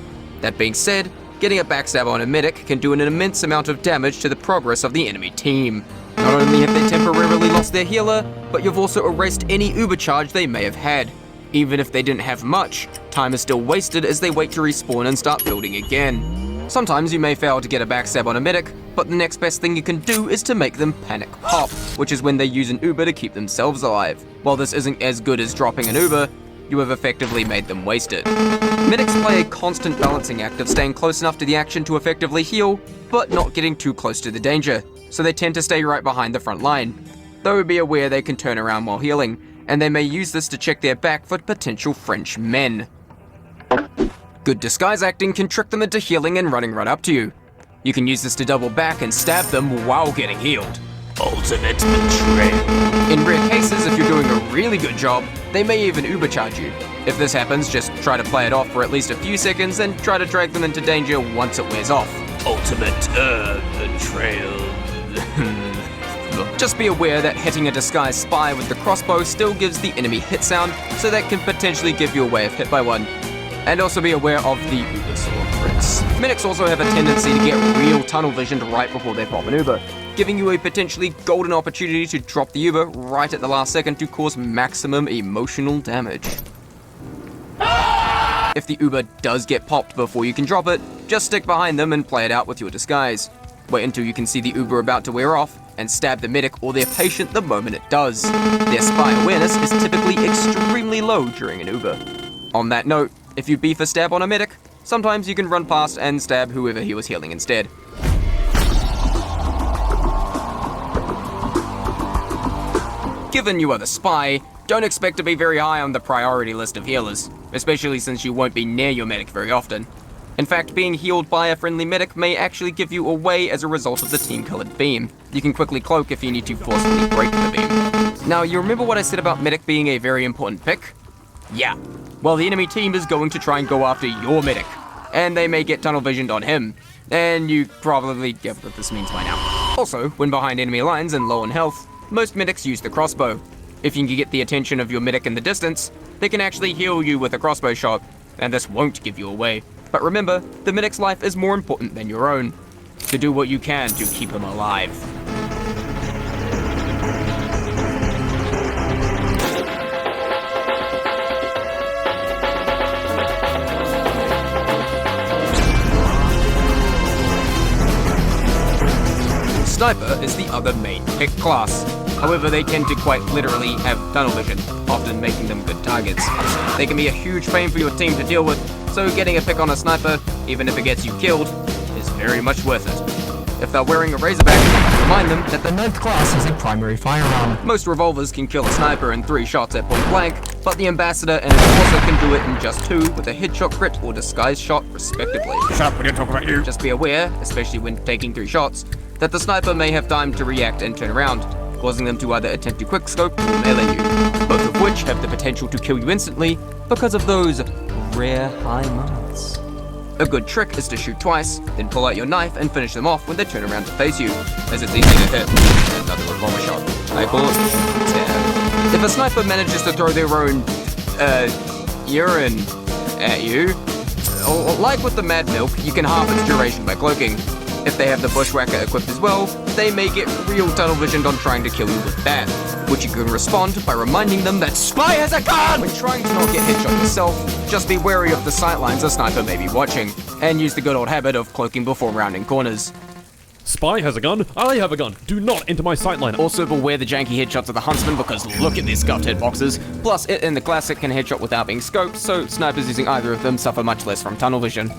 That being said, getting a backstab on a medic can do an immense amount of damage to the progress of the enemy team. Not only have they temporarily lost their healer, but you've also erased any Uber charge they may have had. Even if they didn't have much, time is still wasted as they wait to respawn and start building again. Sometimes you may fail to get a backstab on a medic, but the next best thing you can do is to make them panic pop, which is when they use an Uber to keep themselves alive. While this isn't as good as dropping an Uber, you have effectively made them waste it. Medics play a constant balancing act of staying close enough to the action to effectively heal, but not getting too close to the danger, so they tend to stay right behind the front line. Though be aware they can turn around while healing, and they may use this to check their back for potential French men. Good disguise acting can trick them into healing and running right up to you. You can use this to double back and stab them while getting healed. Ultimate betrayal. In rare cases, if you're doing a really good job, they may even Uber charge you. If this happens, just try to play it off for at least a few seconds and try to drag them into danger once it wears off. ultimate, trail. Look, just be aware that hitting a disguised spy with the crossbow still gives the enemy hit sound, so that can potentially give you away if hit by one. And also be aware of the Uber sword crits. Medics also have a tendency to get real tunnel visioned right before they pop an Uber, giving you a potentially golden opportunity to drop the Uber right at the last second to cause maximum emotional damage. If the Uber does get popped before you can drop it, just stick behind them and play it out with your disguise. Wait until you can see the Uber about to wear off, and stab the medic or their patient the moment it does. Their spy awareness is typically extremely low during an Uber. On that note, if you beef a stab on a medic, sometimes you can run past and stab whoever he was healing instead. Given you are the spy, don't expect to be very high on the priority list of healers, especially since you won't be near your medic very often. In fact, being healed by a friendly medic may actually give you away as a result of the team-colored beam. You can quickly cloak if you need to forcefully break the beam. Now, you remember what I said about medic being a very important pick? Yeah. Well, the enemy team is going to try and go after your medic, and they may get tunnel visioned on him. And you probably get what this means by now. Also, when behind enemy lines and low on health, most medics use the crossbow. If you can get the attention of your medic in the distance, they can actually heal you with a crossbow shot, and this won't give you away. But remember, the medic's life is more important than your own, so do what you can to keep him alive. Sniper is the other main pick class. However, they tend to quite literally have tunnel vision, often making them good targets. They can be a huge pain for your team to deal with, so getting a pick on a sniper, even if it gets you killed, is very much worth it. If they're wearing a razorback, remind them that the 9th class is a primary firearm. Most revolvers can kill a sniper in 3 shots at point blank, but the ambassador and enforcer can do it in just 2 with a headshot crit or disguise shot respectively. Shut up, we didn't talk about you. Just be aware, especially when taking 3 shots, that the sniper may have time to react and turn around, causing them to either attempt to quickscope or melee you, both of which have the potential to kill you instantly because of those rare high moments. A good trick is to shoot twice, then pull out your knife and finish them off when they turn around to face you, as it's easy to hit. Another revolver shot. I call it stab. If a sniper manages to throw their own, urine at you, like with the Mad Milk, you can half its duration by cloaking. If they have the Bushwhacker equipped as well, they may get real tunnel visioned on trying to kill you with that, which you can respond by reminding them that Spy has a gun! When trying to not get headshot yourself, just be wary of the sightlines a sniper may be watching, and use the good old habit of cloaking before rounding corners. Spy has a gun, I have a gun, do not enter my sightline. Also beware the janky headshots of the Huntsman because look at their scuffed hitboxes. Plus, it in the Classic can headshot without being scoped, so snipers using either of them suffer much less from tunnel vision.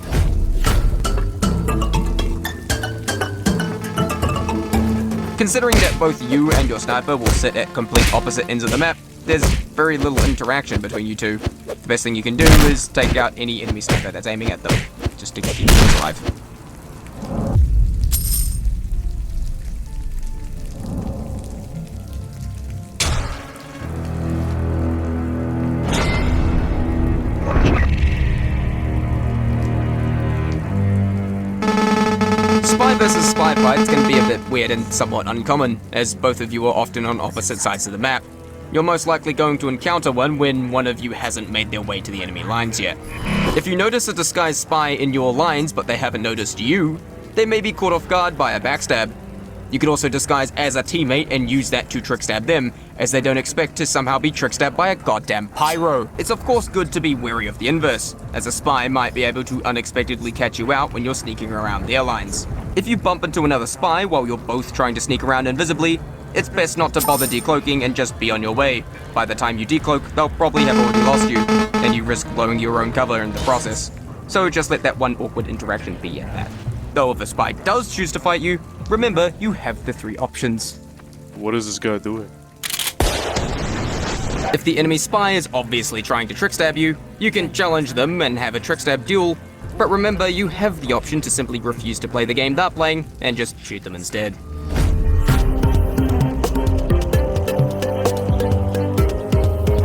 Considering that both you and your sniper will sit at complete opposite ends of the map, there's very little interaction between you two. The best thing you can do is take out any enemy sniper that's aiming at them, just to keep them alive. Spy versus spy fights can be a bit weird and somewhat uncommon, as both of you are often on opposite sides of the map. You're most likely going to encounter one when one of you hasn't made their way to the enemy lines yet. If you notice a disguised spy in your lines but they haven't noticed you, they may be caught off guard by a backstab. You could also disguise as a teammate and use that to trick stab them, as they don't expect to somehow be trick stabbed by a goddamn pyro. It's of course good to be wary of the inverse, as a spy might be able to unexpectedly catch you out when you're sneaking around their lines. If you bump into another spy while you're both trying to sneak around invisibly, it's best not to bother decloaking and just be on your way. By the time you decloak, they'll probably have already lost you, and you risk blowing your own cover in the process. So just let that one awkward interaction be at that. Though if a spy does choose to fight you, remember you have the 3 options. What is this guy doing? If the enemy spy is obviously trying to trick stab you, you can challenge them and have a trick stab duel, but remember you have the option to simply refuse to play the game they're playing and just shoot them instead.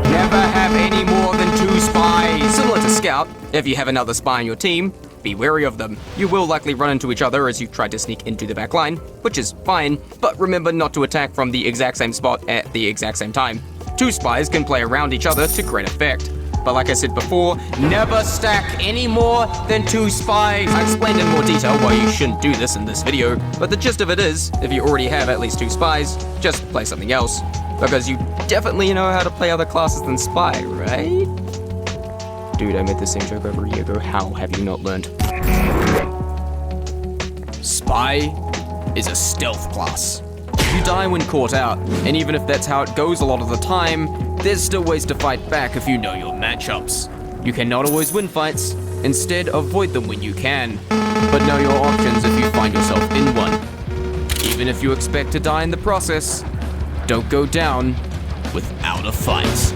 Never have any more than 2 spies. Similar to Scout, if you have another spy on your team, be wary of them. You will likely run into each other as you try to sneak into the back line, which is fine, but remember not to attack from the exact same spot at the exact same time. 2 spies can play around each other to great effect. But like I said before, never stack any more than 2 spies. I explained in more detail why you shouldn't do this in this video, but the gist of it is, if you already have at least 2 spies, just play something else. Because you definitely know how to play other classes than spy, right? Dude, I made the same joke over a year ago. How have you not learned? Spy is a stealth class. You die when caught out, and even if that's how it goes a lot of the time, there's still ways to fight back if you know your matchups. You cannot always win fights, instead avoid them when you can, but know your options if you find yourself in one. Even if you expect to die in the process, don't go down without a fight.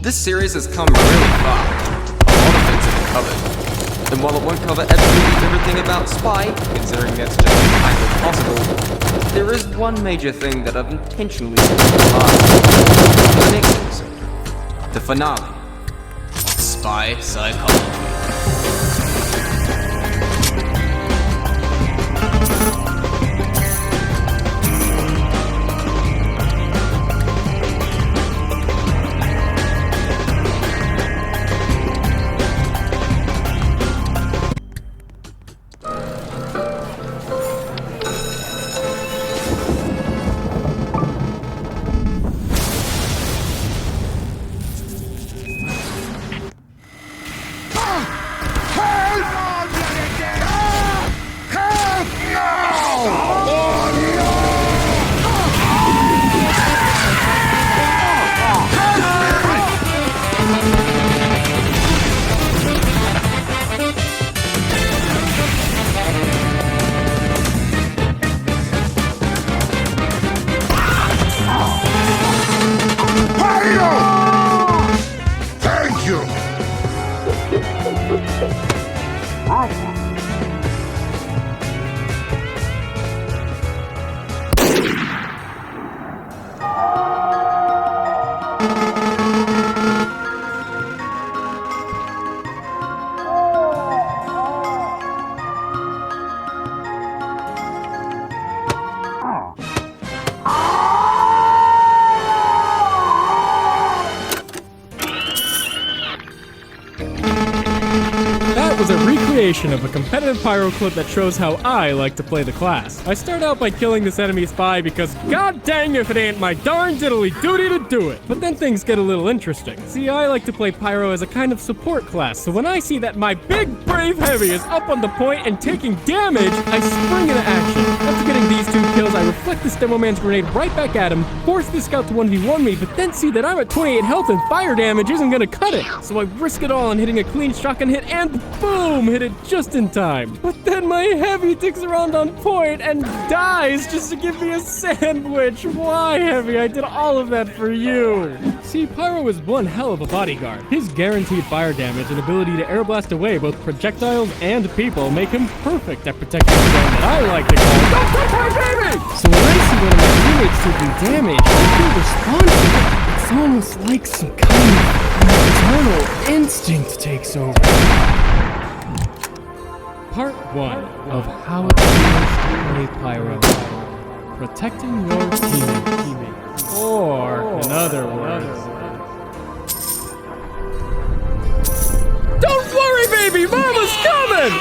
This series has come really far. A lot of things have been covered. And while it won't cover absolutely everything about Spy, considering that's just kind of possible, there is one major thing that I've intentionally put to the last the next episode. The finale of Spy Psychology. Was a recreation of a competitive pyro clip that shows how I like to play the class. I start out by killing this enemy spy because god dang if it ain't my darn diddly duty to do it. But then things get a little interesting. See, I like to play pyro as a kind of support class, so when I see that my big brave heavy is up on the point and taking damage, I spring into action. After getting these 2 kills, I reflect this demo man's grenade right back at him, force the scout to 1v1 me, but then see that I'm at 28 health and fire damage isn't gonna cut it. So I risk it all on hitting a clean shotgun hit and boom, hit it just in time. But then my heavy ticks around on point and dies just to give me a sandwich. Why, Heavy? I did all of that for you. See, Pyro is one hell of a bodyguard. His guaranteed fire damage and ability to air blast away both projectiles and people make him perfect at protecting the zone that I like to call "Don't touch my baby!" So when I see one of my teammates taking damage, I feel responsible. It's almost like some kind of maternal instinct takes over. Part 1 of how it feels to play Pyro. Protecting your teammate. Or, in other words... Don't worry, baby! Mama's coming!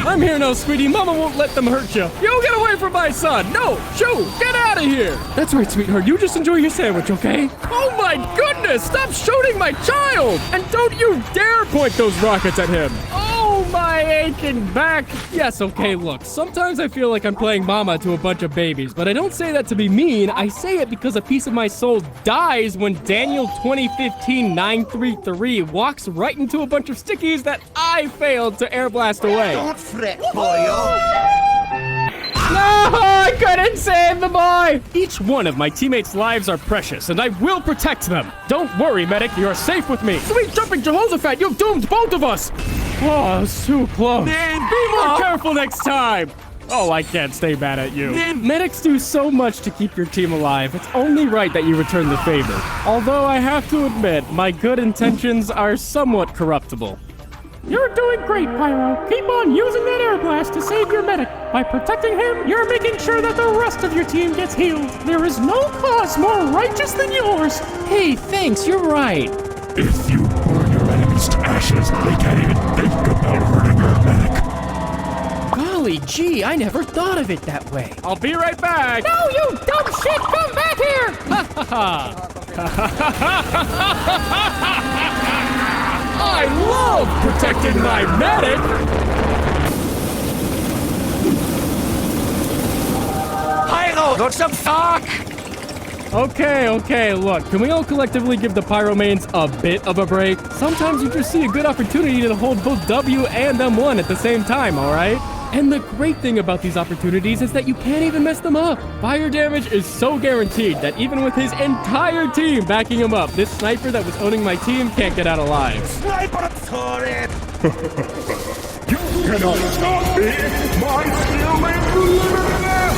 I'm here now, sweetie. Mama won't let them hurt you. You get away from my son! No! Shoo! Get out of here! That's right, sweetheart. You just enjoy your sandwich, okay? Oh my goodness! Stop shooting my child! And don't you dare point those rockets at him! Oh my taken back. Yes, okay, look, sometimes I feel like I'm playing mama to a bunch of babies, but I don't say that to be mean. I say it because a piece of my soul dies when Daniel 2015-933 walks right into a bunch of stickies that I failed to air blast away. Don't fret, boyo. No, I couldn't save the boy! Each one of my teammates' lives are precious, and I will protect them. Don't worry, medic, you are safe with me. Sweet jumping Jehoshaphat, you've doomed both of us! Oh, it's too close. Man, be more careful next time! Oh, I can't stay mad at you. Medics do so much to keep your team alive. It's only right that you return the favor. Although I have to admit, my good intentions are somewhat corruptible. You're doing great, Pyro. Keep on using that air blast to save your medic. By protecting him, you're making sure that the rest of your team gets healed. There is no cause more righteous than yours. Hey, thanks, you're right. If you burn your enemies to ashes, they can't even think about hurting your medic. Golly gee, I never thought of it that way. I'll be right back. No, you dumb shit, come back here! I love protecting my medic! Pyro, got some fuck! Okay, look, can we all collectively give the Pyro mains a bit of a break? Sometimes you just see a good opportunity to hold both W and M1 at the same time, alright? And the great thing about these opportunities is that you can't even mess them up. Fire damage is so guaranteed that even with his entire team backing him up, this sniper that was owning my team can't get out alive. Sniper for it! You cannot stop me! My skill makes you limitless!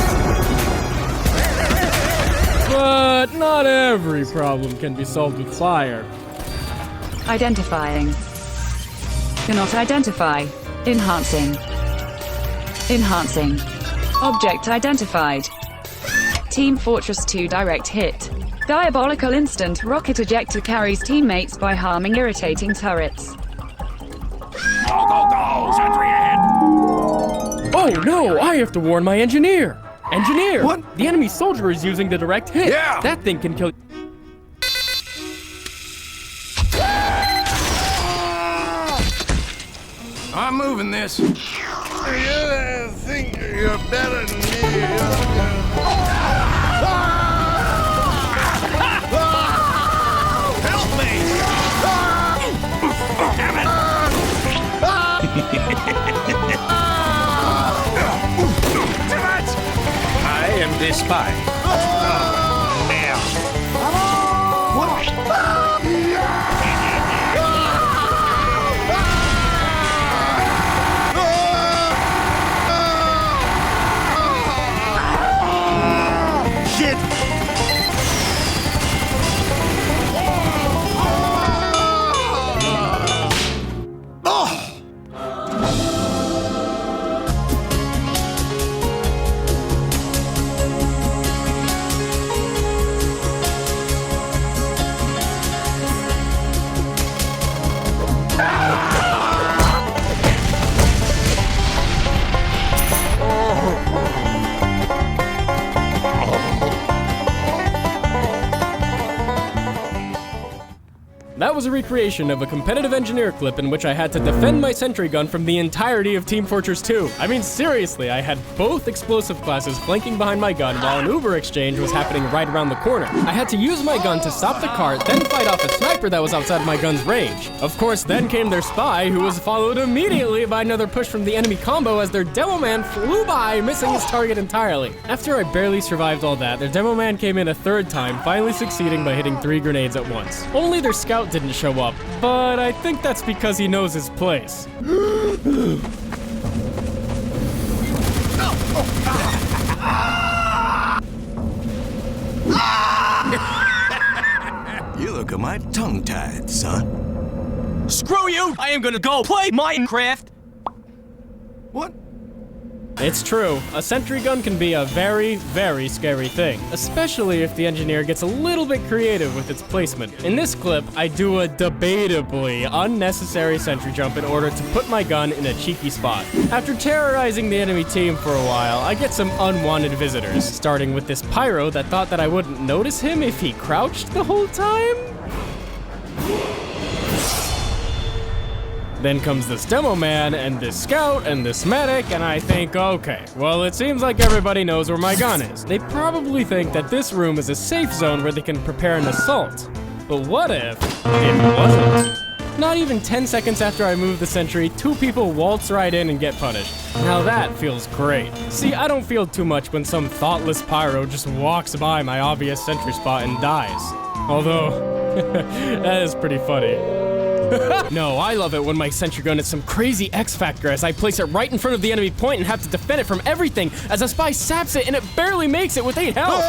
But not every problem can be solved with fire. Identifying. Cannot identify. Enhancing. Enhancing. Object identified. Team Fortress 2 direct hit. Diabolical instant rocket ejector carries teammates by harming irritating turrets. Go! Sentry ahead! Oh no, I have to warn my engineer! Engineer! What? The enemy soldier is using the direct hit. Yeah! That thing can kill... I'm moving this. You think you're better than me. Help me! Damn it! Too much! I am the spy. That was a recreation of a competitive engineer clip in which I had to defend my sentry gun from the entirety of Team Fortress 2. I mean, seriously, I had both explosive classes flanking behind my gun while an Uber exchange was happening right around the corner. I had to use my gun to stop the cart, then fight off a sniper that was outside my gun's range. Of course, then came their spy, who was followed immediately by another push from the enemy combo as their demo man flew by, missing his target entirely. After I barely survived all that, their demo man came in a third time, finally succeeding by hitting 3 grenades at once. Only their scout didn't show up, but I think that's because he knows his place. You look at my tongue-tied, son. Screw you! I am gonna go play Minecraft! What? It's true, a sentry gun can be a very, very scary thing, especially if the engineer gets a little bit creative with its placement. In this clip, I do a debatably unnecessary sentry jump in order to put my gun in a cheeky spot. After terrorizing the enemy team for a while, I get some unwanted visitors, starting with this pyro that thought that I wouldn't notice him if he crouched the whole time. Then comes this demo man, and this scout, and this medic, and I think, okay, well, it seems like everybody knows where my gun is. They probably think that this room is a safe zone where they can prepare an assault. But what if it wasn't? Not even 10 seconds after I move the sentry, 2 people waltz right in and get punished. Now that feels great. See, I don't feel too much when some thoughtless pyro just walks by my obvious sentry spot and dies. Although, that is pretty funny. No, I love it when my sentry gun is some crazy X factor as I place it right in front of the enemy point and have to defend it from everything as a spy saps it and it barely makes it with 8 health.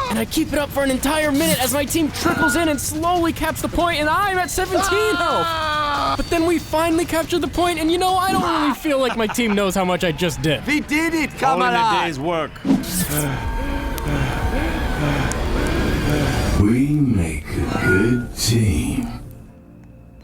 And I keep it up for an entire minute as my team trickles in and slowly caps the point and I'm at 17 health. But then we finally capture the point and you know, I don't really feel like my team knows how much I just did. We did it, come on! All in a day's work. We make a good team.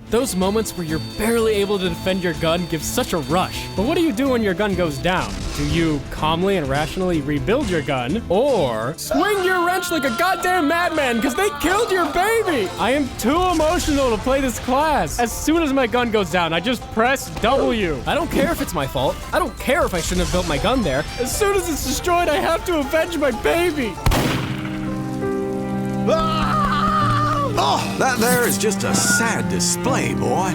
Those moments where you're barely able to defend your gun give such a rush. But what do you do when your gun goes down? Do you calmly and rationally rebuild your gun? Or swing your wrench like a goddamn madman because they killed your baby? I am too emotional to play this class. As soon as my gun goes down, I just press W. I don't care if it's my fault. I don't care if I shouldn't have built my gun there. As soon as it's destroyed, I have to avenge my baby. Oh, that there is just a sad display, boy.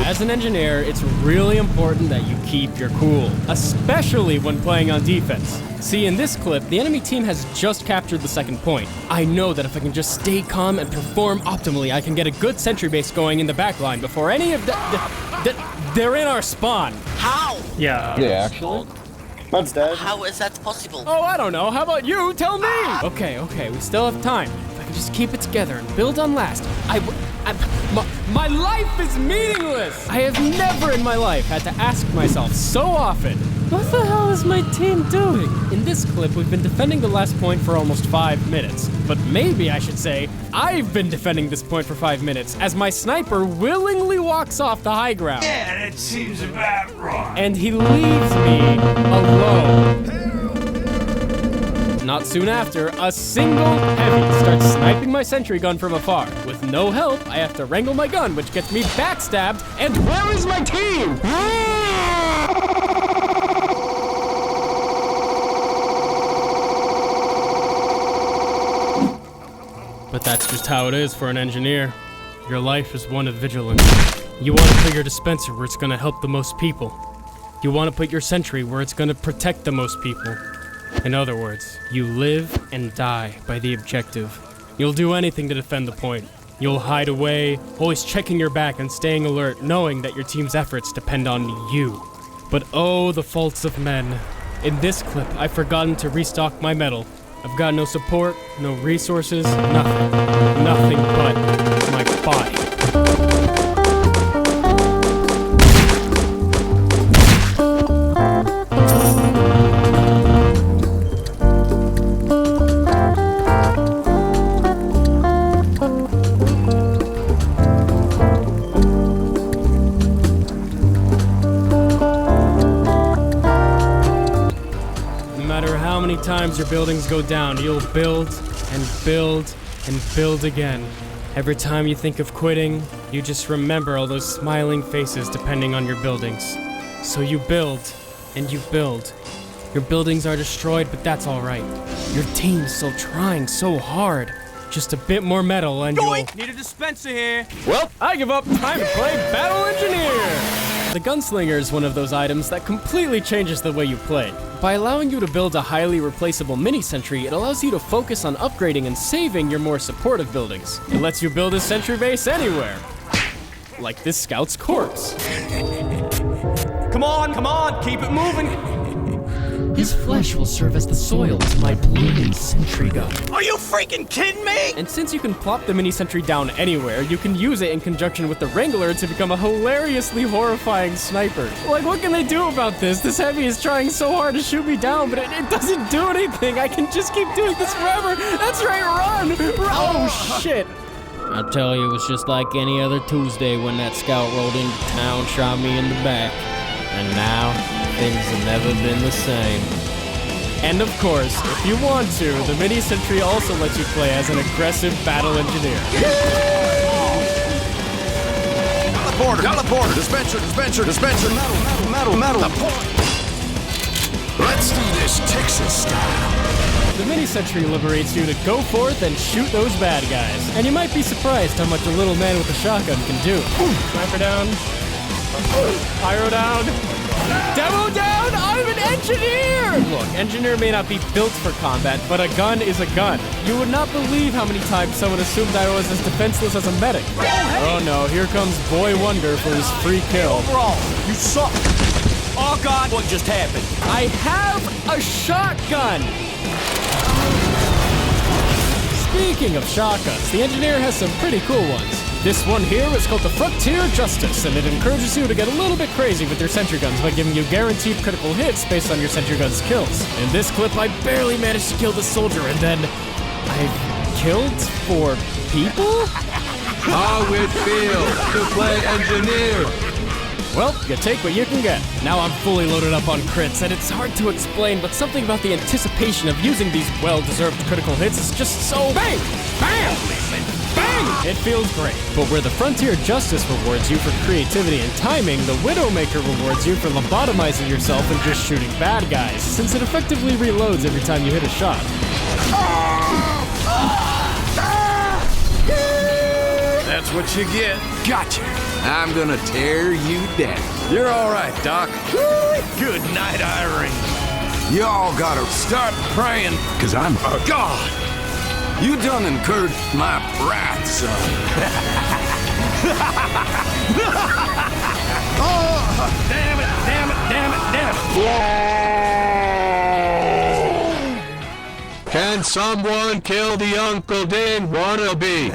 As an engineer, it's really important that you keep your cool, especially when playing on defense. See, in this clip, the enemy team has just captured the second point. I know that if I can just stay calm and perform optimally, I can get a good sentry base going in the back line before any of they're in our spawn. How? Yeah, actually. That's dead. How is that possible? Oh, I don't know. How about you? Tell me! Okay, we still have time. If I can just keep it together and build on last, my life is meaningless! I have never in my life had to ask myself so often, what the hell is my team doing? In this clip, we've been defending the last point for almost 5 minutes. But maybe I should say, I've been defending this point for 5 minutes as my sniper willingly walks off the high ground. Yeah, that seems about right. And he leaves me alone. Not soon after, a single heavy starts sniping my sentry gun from afar. With no help, I have to wrangle my gun, which gets me backstabbed, and where is my team? But that's just how it is for an engineer. Your life is one of vigilance. You want to put your dispenser where it's going to help the most people. You want to put your sentry where it's going to protect the most people. In other words, you live and die by the objective. You'll do anything to defend the point. You'll hide away, always checking your back and staying alert, knowing that your team's efforts depend on you. But oh, the faults of men. In this clip, I've forgotten to restock my metal. I've got no support, no resources, nothing. Nothing but my body. Times your buildings go down, you'll build and build and build again. Every time you think of quitting, you just remember all those smiling faces depending on your buildings. So you build and you build. Your buildings are destroyed, but that's all right. Your team's still trying so hard. Just a bit more metal and you'll... Need a dispenser here. Well, I give up. Time to play Battle Engineer! The Gunslinger is one of those items that completely changes the way you play. By allowing you to build a highly replaceable mini-sentry, it allows you to focus on upgrading and saving your more supportive buildings. It lets you build a sentry base anywhere. Like this scout's corpse. Come on, keep it moving. His flesh will serve as the soil to my blooming sentry gun. Are you freaking kidding me? And since you can plop the mini-sentry down anywhere, you can use it in conjunction with the Wrangler to become a hilariously horrifying sniper. Like, what can they do about this? This heavy is trying so hard to shoot me down, but it doesn't do anything. I can just keep doing this forever. That's right, run! Oh, shit. I'll tell you, it was just like any other Tuesday when that scout rolled into town, shot me in the back. And now, things have never been the same. And of course, if you want to, the mini-sentry also lets you play as an aggressive battle engineer. Teleporter. Dispenser. Metal. Let's do this Texas style. The mini-sentry liberates you to go forth and shoot those bad guys. And you might be surprised how much a little man with a shotgun can do. Sniper down. Pyro down. Demo down! I'm an engineer! Look, engineer may not be built for combat, but a gun is a gun. You would not believe how many times someone assumed I was as defenseless as a medic. Oh no, here comes Boy Wonder for his free kill. Overall, you suck. Oh God, what just happened? I have a shotgun! Speaking of shotguns, the engineer has some pretty cool ones. This one here is called the Frontier Justice, and it encourages you to get a little bit crazy with your sentry guns by giving you guaranteed critical hits based on your sentry gun's kills. In this clip, I barely managed to kill the soldier, and then I killed 4 people? How it feels to play engineer. Well, you take what you can get. Now I'm fully loaded up on crits, and it's hard to explain, but something about the anticipation of using these well-deserved critical hits is just so bang! Bam! Bang! It feels great. But where the Frontier Justice rewards you for creativity and timing, the Widowmaker rewards you for lobotomizing yourself and just shooting bad guys, since it effectively reloads every time you hit a shot. That's what you get. Gotcha. I'm gonna tear you down. You're all right, Doc. Good night, Irene. Y'all gotta start praying, cause I'm a god. You done incurred my wrath, son. Oh, damn it. Can someone kill the Uncle Dan wannabe?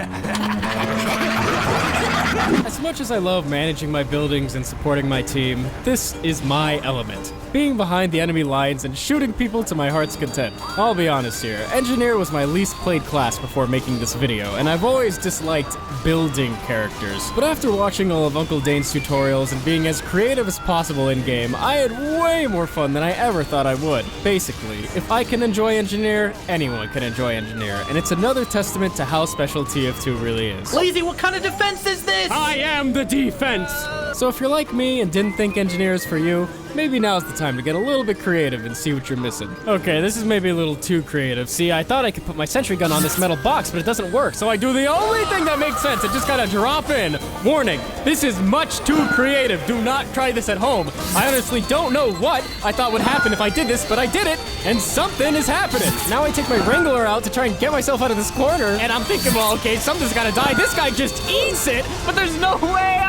As much as I love managing my buildings and supporting my team, this is my element. Being behind the enemy lines and shooting people to my heart's content. I'll be honest here, Engineer was my least played class before making this video, and I've always disliked building characters. But after watching all of Uncle Dane's tutorials and being as creative as possible in-game, I had way more fun than I ever thought I would. Basically, if I can enjoy Engineer, anyone can enjoy Engineer, and it's another testament to how special TF2 really is. Lazy, what kind of defense is this? I am the defense! So if you're like me and didn't think Engineer is for you, maybe now's the time to get a little bit creative and see what you're missing. Okay, this is maybe a little too creative. See, I thought I could put my sentry gun on this metal box, but it doesn't work, so I do the only thing that makes sense and just kind of drop in. Warning, this is much too creative. Do not try this at home. I honestly don't know what I thought would happen if I did this, but I did it, and something is happening. Now I take my Wrangler out to try and get myself out of this corner, and I'm thinking, well, okay, something's gotta die. This guy just eats it, but there's no way.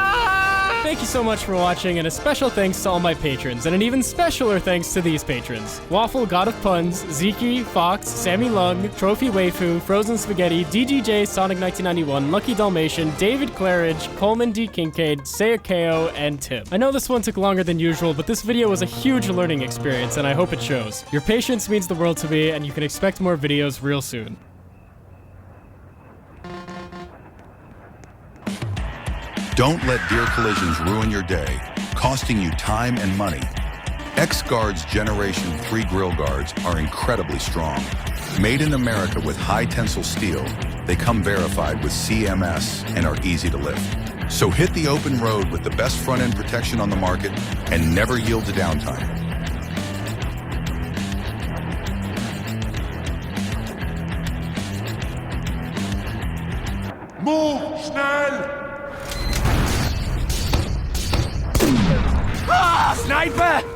Thank you so much for watching, and a special thanks to all my patrons, and an even specialer thanks to these patrons. Waffle, God of Puns, Zeke, Fox, Sammy Lung, Trophy Waifu, Frozen Spaghetti, DGJ, Sonic 1991, Lucky Dalmatian, David Claridge, Coleman D. Kincaid, Sayakeo, and Tim. I know this one took longer than usual, but this video was a huge learning experience, and I hope it shows. Your patience means the world to me, and you can expect more videos real soon. Don't let deer collisions ruin your day, costing you time and money. X-Guard's Generation 3 grill guards are incredibly strong. Made in America with high tensile steel, they come verified with CMS and are easy to lift. So hit the open road with the best front-end protection on the market and never yield to downtime. Move, schnell! Ah, Sniper!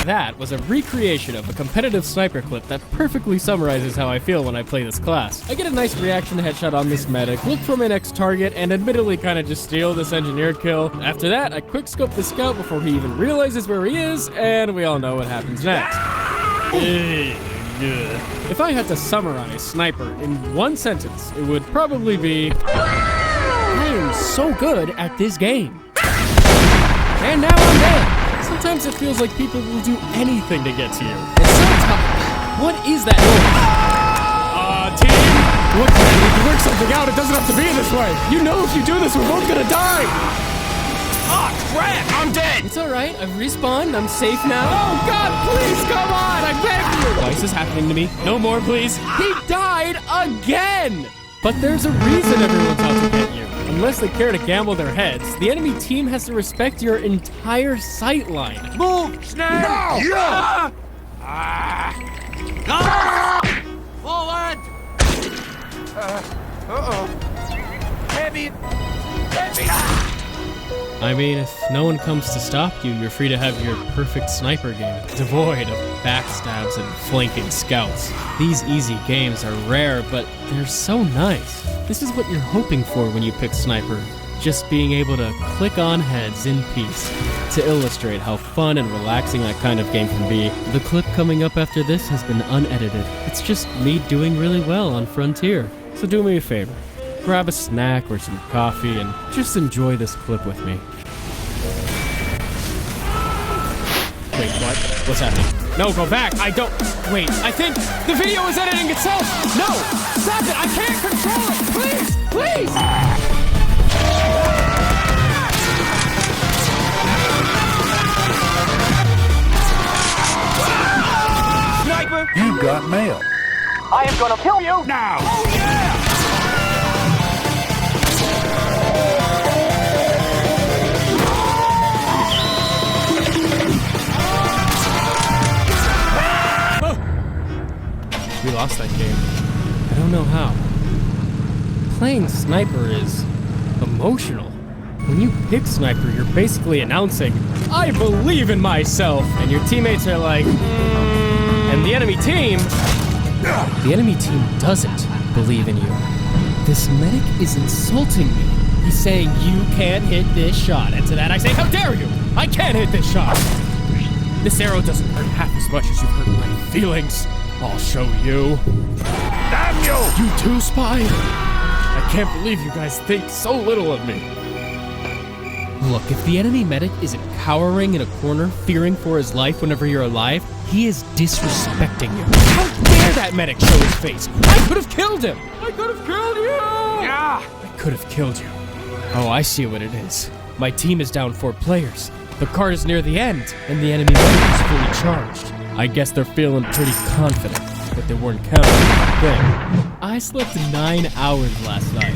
that was a recreation of a competitive sniper clip that perfectly summarizes how I feel when I play this class. I get a nice reaction headshot on this medic, look for my next target, and admittedly kind of just steal this engineered kill. After that, I quick scope the scout before he even realizes where he is, and we all know what happens next. If I had to summarize Sniper in one sentence, it would probably be, I am so good at this game. And now I'm dead. Sometimes it feels like people will do anything to get to you. And sometimes, what is that noise? Team, look, man, we can work something out. It doesn't have to be this way. You know if you do this, we're both gonna die. Oh, crap, I'm dead. It's all right. I've respawned. I'm safe now. Oh, God, please, come on. I beg you. Why is this happening to me? No more, please. He died again. But there's a reason everyone's out to get you. Unless they care to gamble their heads, the enemy team has to respect your entire sight line. Move, snap. No. Yeah. Forward. Uh-oh. Heavy. I mean, if no one comes to stop you, you're free to have your perfect sniper game, devoid of backstabs and flanking scouts. These easy games are rare, but they're so nice. This is what you're hoping for when you pick sniper, just being able to click on heads in peace. To illustrate how fun and relaxing that kind of game can be, the clip coming up after this has been unedited. It's just me doing really well on Frontier. So do me a favor. Grab a snack or some coffee and just enjoy this clip with me. Wait, what? What's happening? No, go back! I don't... Wait, I think the video is editing itself! No! Stop it! I can't control it! Please! Please! Sniper! You've got mail. I am gonna kill you now! Oh, yeah! We lost that game. I don't know how. Playing sniper is emotional. When you pick sniper, you're basically announcing, I believe in myself, and your teammates are like, and the enemy team doesn't believe in you. This medic is insulting me. He's saying, you can't hit this shot. And to that I say, how dare you? I can't hit this shot. This arrow doesn't hurt half as much as you've hurt my feelings. I'll show you. Damn you! You too, Spy? I can't believe you guys think so little of me. Look, if the enemy medic isn't cowering in a corner, fearing for his life whenever you're alive, he is disrespecting you. How dare that medic show his face? I could have killed him! I could have killed you! Yeah! I could have killed you. Oh, I see what it is. My team is down 4 players. The card is near the end, and the enemy medic is fully charged. I guess they're feeling pretty confident, but they weren't counting on the thing. I slept 9 hours last night.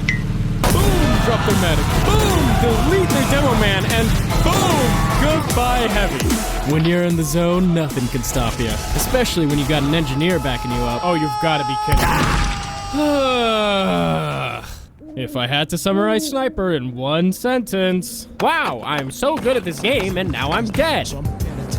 Boom! Drop their medic. Boom! Delete their demo man, and boom! Goodbye, heavy. When you're in the zone, nothing can stop you. Especially when you got an engineer backing you up. Oh, you've got to be kidding. If I had to summarize Sniper in one sentence, wow, I'm so good at this game, and now I'm dead.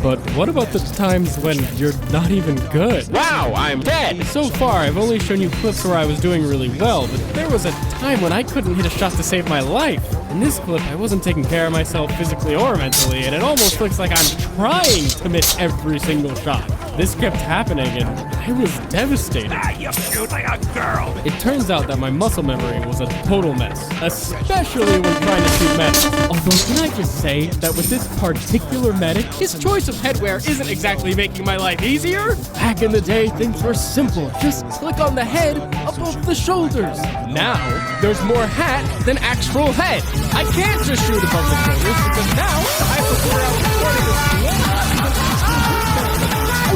But what about the times when you're not even good? Wow, I'm dead! So far, I've only shown you clips where I was doing really well, but there was a time when I couldn't hit a shot to save my life. In this clip, I wasn't taking care of myself physically or mentally, and it almost looks like I'm trying to miss every single shot. This kept happening, and I was devastated. You shoot like a girl! It turns out that my muscle memory was a total mess, especially when trying to shoot medics. Although, can I just say that with this particular medic, his choice of headwear isn't exactly making my life easier? Back in the day, things were simple. Just click on the head above the shoulders. Now, there's more hat than actual head. I can't just shoot above the shoulders because now I have to figure out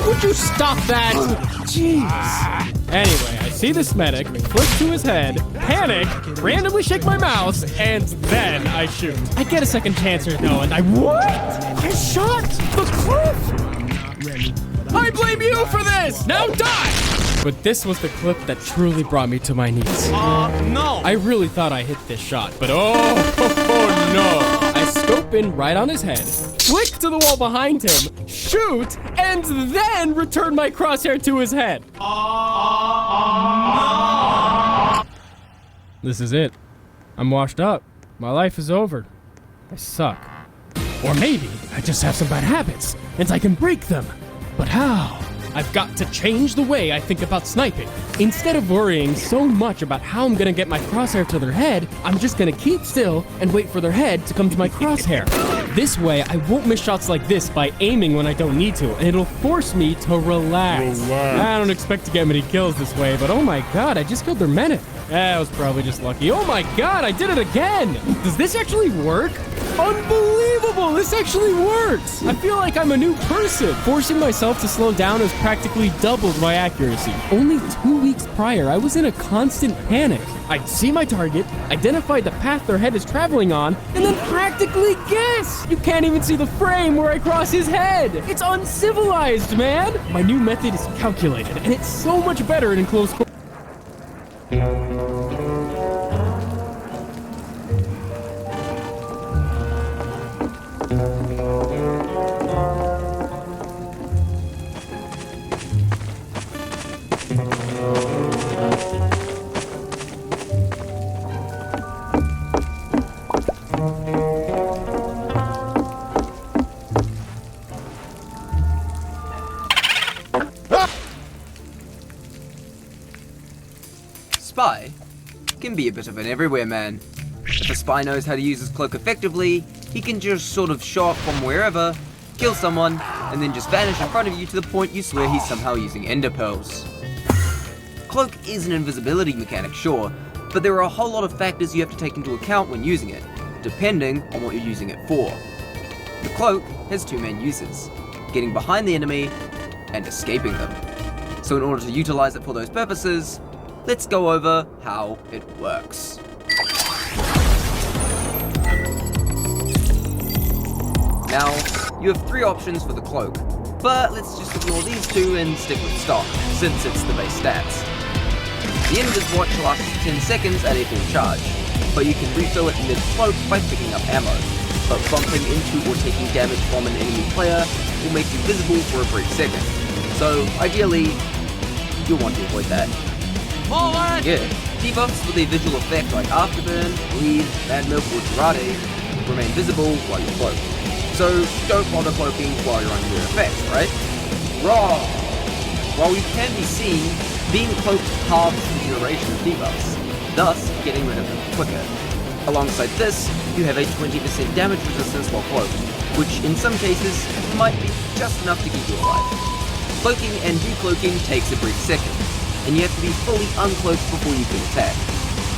would you stop that? Jeez. Anyway, I see this medic, flick to his head, panic, randomly shake my mouse, and then I shoot. I get a second chance here though, and I I shot the cliff! I blame you for this! Now die! But this was the clip that truly brought me to my knees. No! I really thought I hit this shot, but oh no! I scoped weapon right on his head, flick to the wall behind him, shoot, and then return my crosshair to his head. This is it. I'm washed up. My life is over. I suck. Or maybe I just have some bad habits, and I can break them. But how? I've got to change the way I think about sniping. Instead of worrying so much about how I'm gonna get my crosshair to their head, I'm just gonna keep still and wait for their head to come to my crosshair. This way, I won't miss shots like this by aiming when I don't need to, and it'll force me to relax. I don't expect to get many kills this way, but oh my god, I just killed their medic. That was probably just lucky. Oh my god, I did it again! Does this actually work? Unbelievable! This actually works! I feel like I'm a new person. Forcing myself to slow down has practically doubled my accuracy. Only 2 weeks prior, I was in a constant panic. I'd see my target, identify the path their head is traveling on, and then practically guess! You can't even see the frame where I cross his head! It's uncivilized, man! My new method is calculated, and it's so much better in close quarters. Spy can be a bit of an everywhere man. If a spy knows how to use his cloak effectively, he can just sort of show up from wherever, kill someone, and then just vanish in front of you to the point you swear he's somehow using ender pearls. Cloak is an invisibility mechanic, sure, but there are a whole lot of factors you have to take into account when using it, depending on what you're using it for. The cloak has two main uses: getting behind the enemy and escaping them. So in order to utilize it for those purposes, let's go over how it works. Now, you have three options for the cloak, but let's just ignore these two and stick with stock, since it's the base stats. The enemy's watch lasts 10 seconds at a full charge, but you can refill it mid-cloak by picking up ammo, but bumping into or taking damage from an enemy player will make you visible for a brief second, so ideally, you'll want to avoid that. Forward! Yeah, debuffs with a visual effect like Afterburn, Bleed, Bad Milk, or Girardi remain visible while you cloak. So don't bother cloaking while you're under their effects, right? Wrong! While you can be seen, being cloaked halves the duration of debuffs, thus getting rid of them quicker. Alongside this, you have a 20% damage resistance while cloaked, which in some cases might be just enough to keep you alive. Cloaking and decloaking takes a brief second, and you have to be fully uncloaked before you can attack.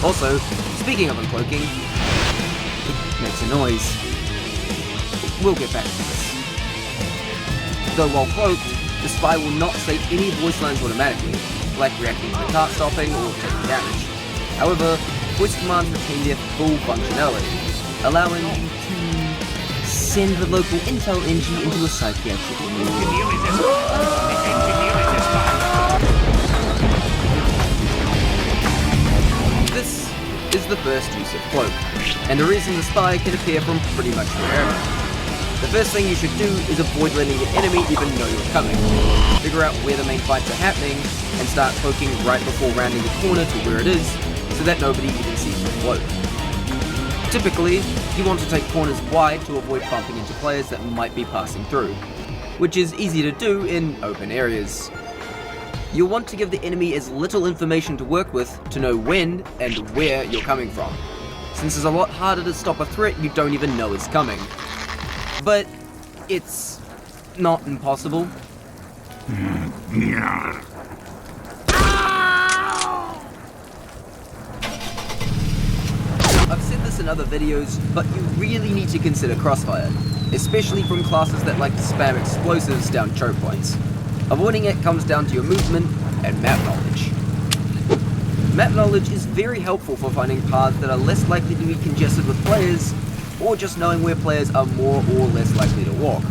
Also, speaking of uncloaking, it makes a noise. We'll get back to this. Though while cloaked, the spy will not say any voice lines automatically, like reacting to the cart stopping or taking damage. However, voice commands retain their full functionality, allowing you to send the local intel engine into a psychiatric ward. This is the first use of cloak, and the reason the spy can appear from pretty much wherever. The first thing you should do is avoid letting your enemy even know you're coming. Figure out where the main fights are happening, and start cloaking right before rounding the corner to where it is, so that nobody even sees your cloak. Typically, you want to take corners wide to avoid bumping into players that might be passing through, which is easy to do in open areas. You'll want to give the enemy as little information to work with to know when and where you're coming from, since it's a lot harder to stop a threat you don't even know is coming. But it's not impossible. I've said this in other videos, but you really need to consider crossfire, especially from classes that like to spam explosives down choke points. Avoiding it comes down to your movement and map knowledge. Map knowledge is very helpful for finding paths that are less likely to be congested with players, or just knowing where players are more or less likely to walk.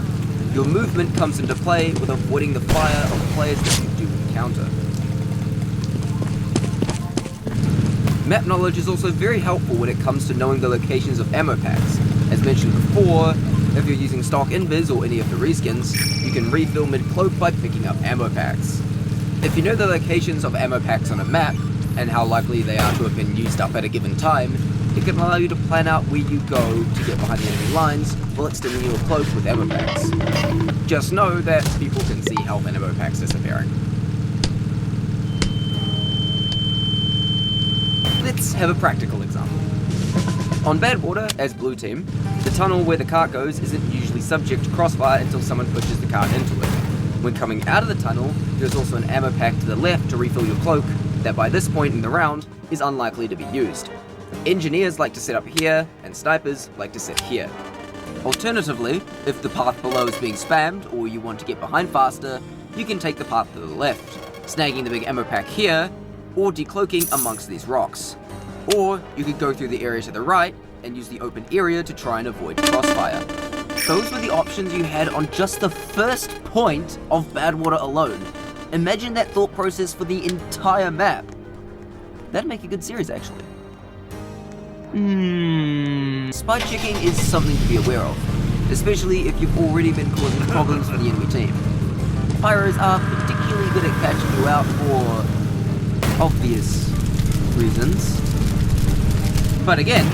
Your movement comes into play with avoiding the fire of players that you do encounter. Map knowledge is also very helpful when it comes to knowing the locations of ammo packs, As mentioned before, if you're using stock invis or any of the reskins, you can refill mid-cloak by picking up ammo packs. If you know the locations of ammo packs on a map, and how likely they are to have been used up at a given time, it can allow you to plan out where you go to get behind the enemy lines while extending your cloak with ammo packs. Just know that people can see health and ammo packs disappearing. Let's have a practical example. On Badwater, as blue team, the tunnel where the cart goes isn't usually subject to crossfire until someone pushes the cart into it. When coming out of the tunnel, there's also an ammo pack to the left to refill your cloak that by this point in the round is unlikely to be used. Engineers like to set up here, and snipers like to set here. Alternatively, if the path below is being spammed or you want to get behind faster, you can take the path to the left, snagging the big ammo pack here, or decloaking amongst these rocks. Or you could go through the area to the right and use the open area to try and avoid crossfire. Those were the options you had on just the first point of Badwater alone. Imagine that thought process for the entire map. That'd make a good series, actually. Spy checking is something to be aware of, especially if you've already been causing problems for the enemy team. Pyros are particularly good at catching you out for obvious reasons. But again,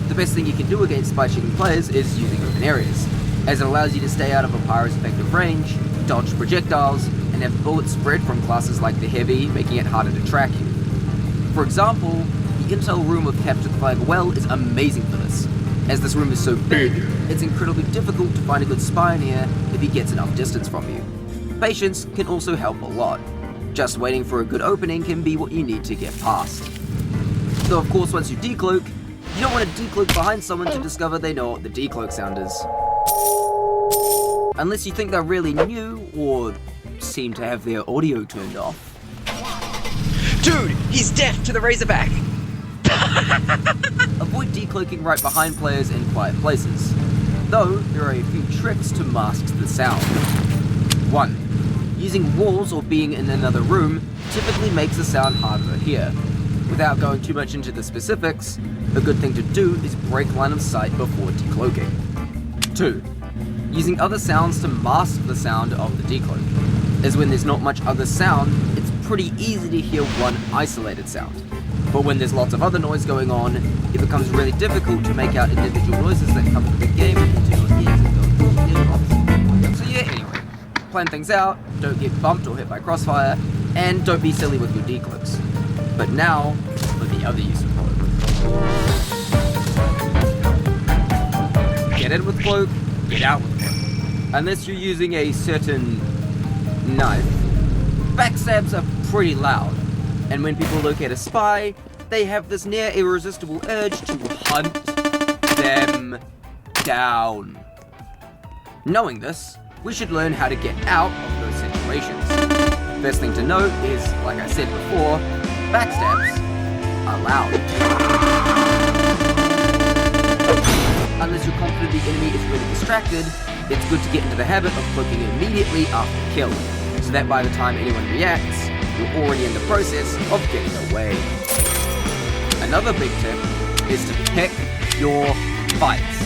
the best thing you can do against spy checking players is using open areas, as it allows you to stay out of a pyro's effective range, dodge projectiles, and have bullets spread from classes like the Heavy, making it harder to track you. For example, the intel room of Capture the Flag Well is amazing for this. As this room is so big, it's incredibly difficult to find a good spy in here if he gets enough distance from you. Patience can also help a lot. Just waiting for a good opening can be what you need to get past. Though of course once you decloak, you don't want to decloak behind someone to discover they know what the decloak sound is. Unless you think they're really new, or seem to have their audio turned off. Dude, he's deaf to the Razorback! Avoid decloaking right behind players in quiet places, though there are a few tricks to mask the sound. 1. Using walls or being in another room typically makes the sound harder to hear. Without going too much into the specifics, a good thing to do is break line of sight before decloaking. 2. Using other sounds to mask the sound of the decloak, as when there's not much other sound, it's pretty easy to hear one isolated sound. But when there's lots of other noise going on, it becomes really difficult to make out individual noises that come from the game into your ears and go through your eardrums. So yeah, anyway, plan things out, don't get bumped or hit by crossfire, and don't be silly with your decloaks. But now, for the other use of cloak. Get in with cloak, get out with cloak. Unless you're using a certain knife, backstabs are pretty loud, and when people locate a spy, they have this near irresistible urge to hunt them down. Knowing this, we should learn how to get out of those situations. First thing to note is, like I said before, backstabs are loud. Unless you're confident the enemy is really distracted, it's good to get into the habit of cloaking immediately after kill, so that by the time anyone reacts, you're already in the process of getting away. Another big tip is to pick your fights.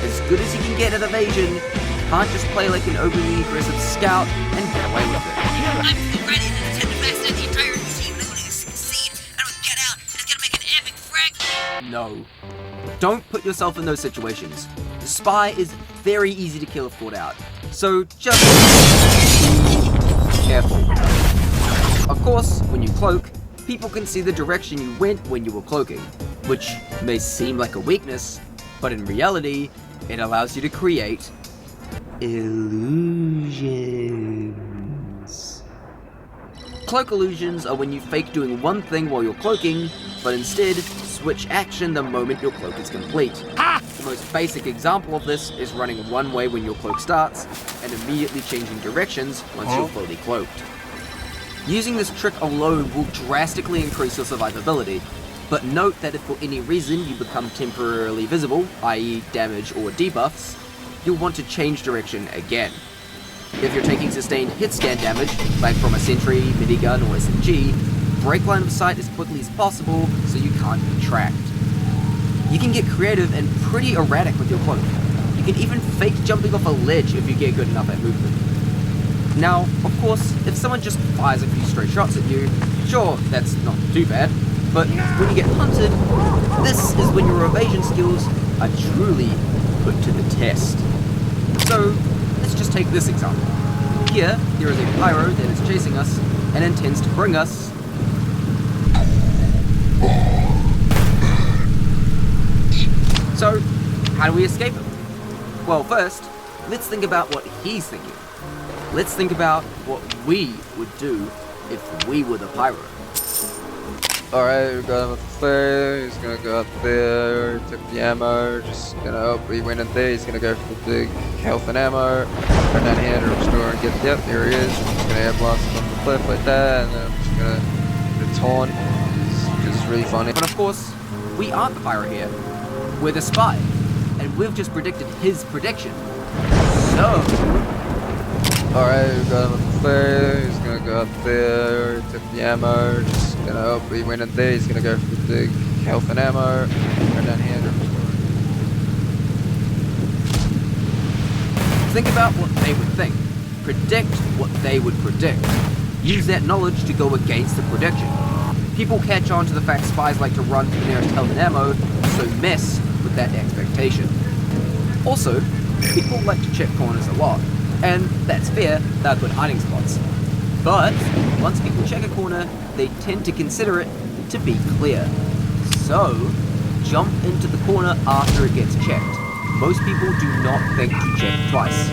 As good as you can get at evasion, you can't just play like an overly aggressive scout and get away with it. I'm ready to attempt to backstab the entire team, and I'm going to succeed. I don't get out, and it's going to make an epic frag. No. Don't put yourself in those situations. The spy is very easy to kill if caught out, so just be careful. Of course, when you cloak, people can see the direction you went when you were cloaking, which may seem like a weakness, but in reality, it allows you to create illusions. Cloak illusions are when you fake doing one thing while you're cloaking, but instead switch action the moment your cloak is complete. The most basic example of this is running one way when your cloak starts, and immediately changing directions once you're fully cloaked. Using this trick alone will drastically increase your survivability, but note that if for any reason you become temporarily visible, i.e. damage or debuffs, you'll want to change direction again. If you're taking sustained hit scan damage, like from a sentry, minigun, or SMG, break line of sight as quickly as possible so you can't be tracked. You can get creative and pretty erratic with your cloak. You can even fake jumping off a ledge if you get good enough at movement. Now, of course, if someone just fires a few straight shots at you, sure, that's not too bad, but when you get hunted, this is when your evasion skills are truly put to the test. So, let's just take this example. Here is a pyro that is chasing us and intends to bring us So, how do we escape him? Well, first, let's think about what he's thinking. Let's think about what we would do if we were the pyro. Alright, we got him up there, he's gonna go up there, took the ammo, just gonna hope he went in there, he's gonna go for the big health and ammo, turn down here to restore and get, yep, there he is, just gonna air blast him off the cliff like that, and then I'm just gonna do a taunt, because it's really funny. But of course, we aren't the pyro here, we're the spy, and we've just predicted his prediction. So, alright, we got him up there, he's gonna go up there, took the ammo, just gonna hope he went in there, he's gonna go for the big health and ammo, turn down here to restore. Think about what they would think. Predict what they would predict. Use that knowledge to go against the prediction. People catch on to the fact spies like to run to the nearest health and ammo, so mess with that expectation. Also, people like to check corners a lot, and that's fair, they're good hiding spots. But, once people check a corner, they tend to consider it to be clear. So, jump into the corner after it gets checked. Most people do not think to check twice.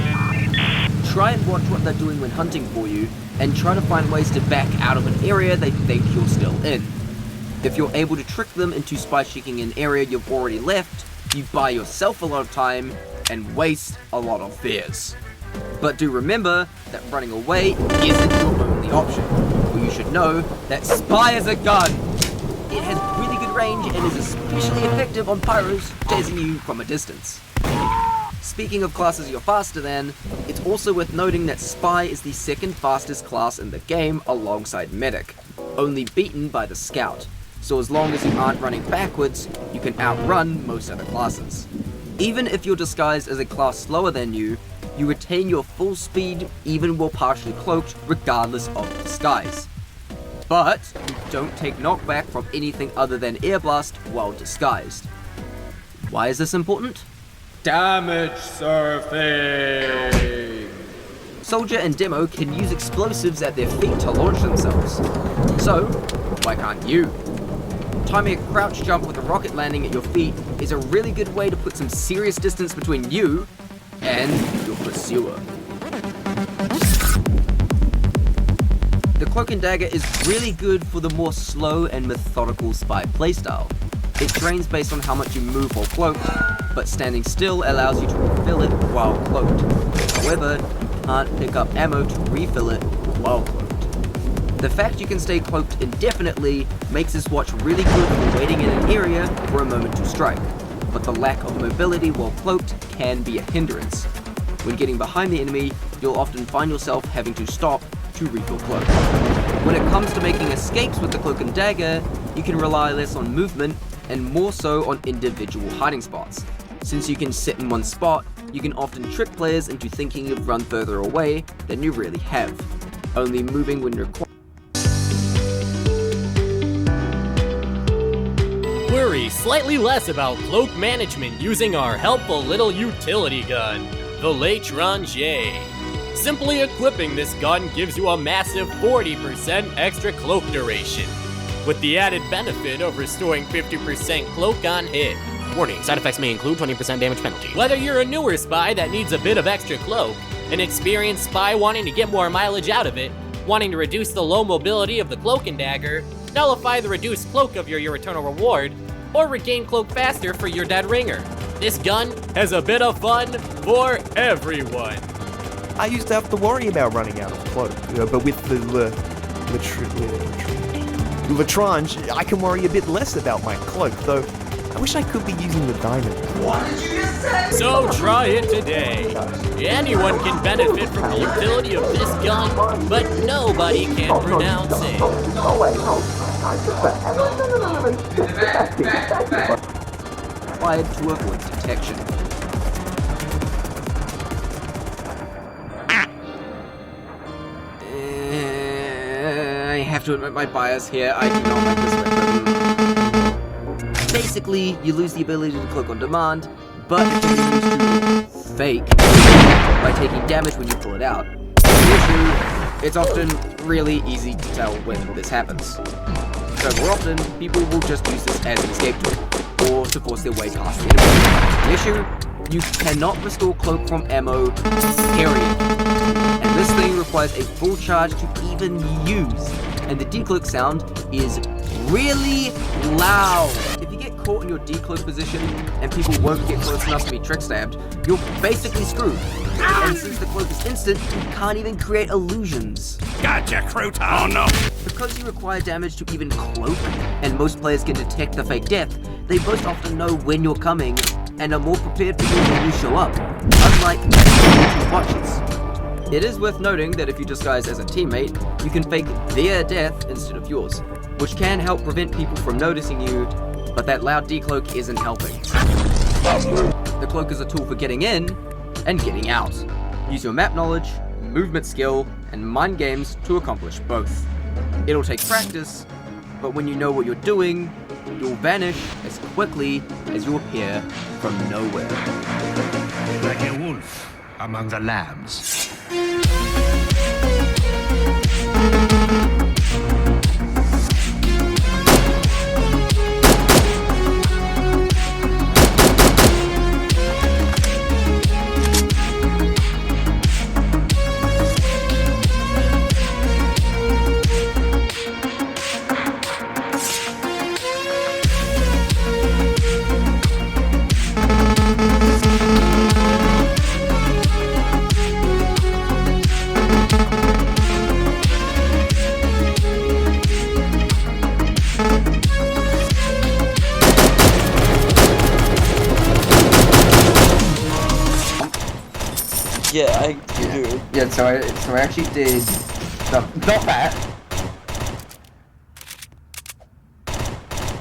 Try and watch what they're doing when hunting for you, and try to find ways to back out of an area they think you're still in. If you're able to trick them into spy checking an area you've already left, you buy yourself a lot of time and waste a lot of theirs. But do remember that running away isn't your only option. Well, you should know that spy is a gun. It has really good range and is especially effective on pyros chasing you from a distance. Speaking of classes you're faster than, it's also worth noting that Spy is the second fastest class in the game alongside Medic, only beaten by the Scout, so as long as you aren't running backwards, you can outrun most other classes. Even if you're disguised as a class slower than you, you retain your full speed even while partially cloaked regardless of disguise. But you don't take knockback from anything other than air blast while disguised. Why is this important? Damage surfing! Soldier and Demo can use explosives at their feet to launch themselves. So, why can't you? Timing a crouch jump with a rocket landing at your feet is a really good way to put some serious distance between you and your pursuer. The Cloak and Dagger is really good for the more slow and methodical spy playstyle. It drains based on how much you move while cloaked, but standing still allows you to refill it while cloaked. However, you can't pick up ammo to refill it while cloaked. The fact you can stay cloaked indefinitely makes this watch really good for waiting in an area for a moment to strike, but the lack of mobility while cloaked can be a hindrance. When getting behind the enemy, you'll often find yourself having to stop to refill cloak. When it comes to making escapes with the Cloak and Dagger, you can rely less on movement and more so on individual hiding spots. Since you can sit in one spot, you can often trick players into thinking you've run further away than you really have, only moving when required. Worry slightly less about cloak management using our helpful little utility gun, the L'Étranger. Simply equipping this gun gives you a massive 40% extra cloak duration, with the added benefit of restoring 50% cloak on hit. Warning, side effects may include 20% damage penalty. Whether you're a newer spy that needs a bit of extra cloak, an experienced spy wanting to get more mileage out of it, wanting to reduce the low mobility of the Cloak and Dagger, nullify the reduced cloak of your eternal reward, or regain cloak faster for your dead ringer, this gun has a bit of fun for everyone. I used to have to worry about running out of cloak, but with the L'Étranger, I can worry a bit less about my cloak, though I wish I could be using the diamond. What did you just say? So try it today. Anyone can benefit from the utility of this gun, but nobody can pronounce it. required to avoid detection. I have to admit my bias here, I do not like this weapon. Basically, you lose the ability to cloak on demand, but it can be used to fake by taking damage when you pull it out. The issue, it's often really easy to tell when this happens. So more often, people will just use this as an escape tool, or to force their way past the enemy. The issue, you cannot restore cloak from ammo, period. And this thing requires a full charge to even use, and the decloak sound is really loud. If you get caught in your decloak position, and people won't get close enough to be trick stabbed, you're basically screwed. And since the cloak is instant, you can't even create illusions. Gotcha, Crouton! Oh no! Because you require damage to even cloak, and most players can detect the fake death, they most often know when you're coming, and are more prepared for you when you show up, unlike YouTube watchers. It is worth noting that if you disguise as a teammate, you can fake their death instead of yours, which can help prevent people from noticing you, but that loud decloak isn't helping. The cloak is a tool for getting in and getting out. Use your map knowledge, movement skill, and mind games to accomplish both. It'll take practice, but when you know what you're doing, you'll vanish as quickly as you appear from nowhere. Like a wolf among the lambs. Yeah, I do. Yeah, so I actually did not that.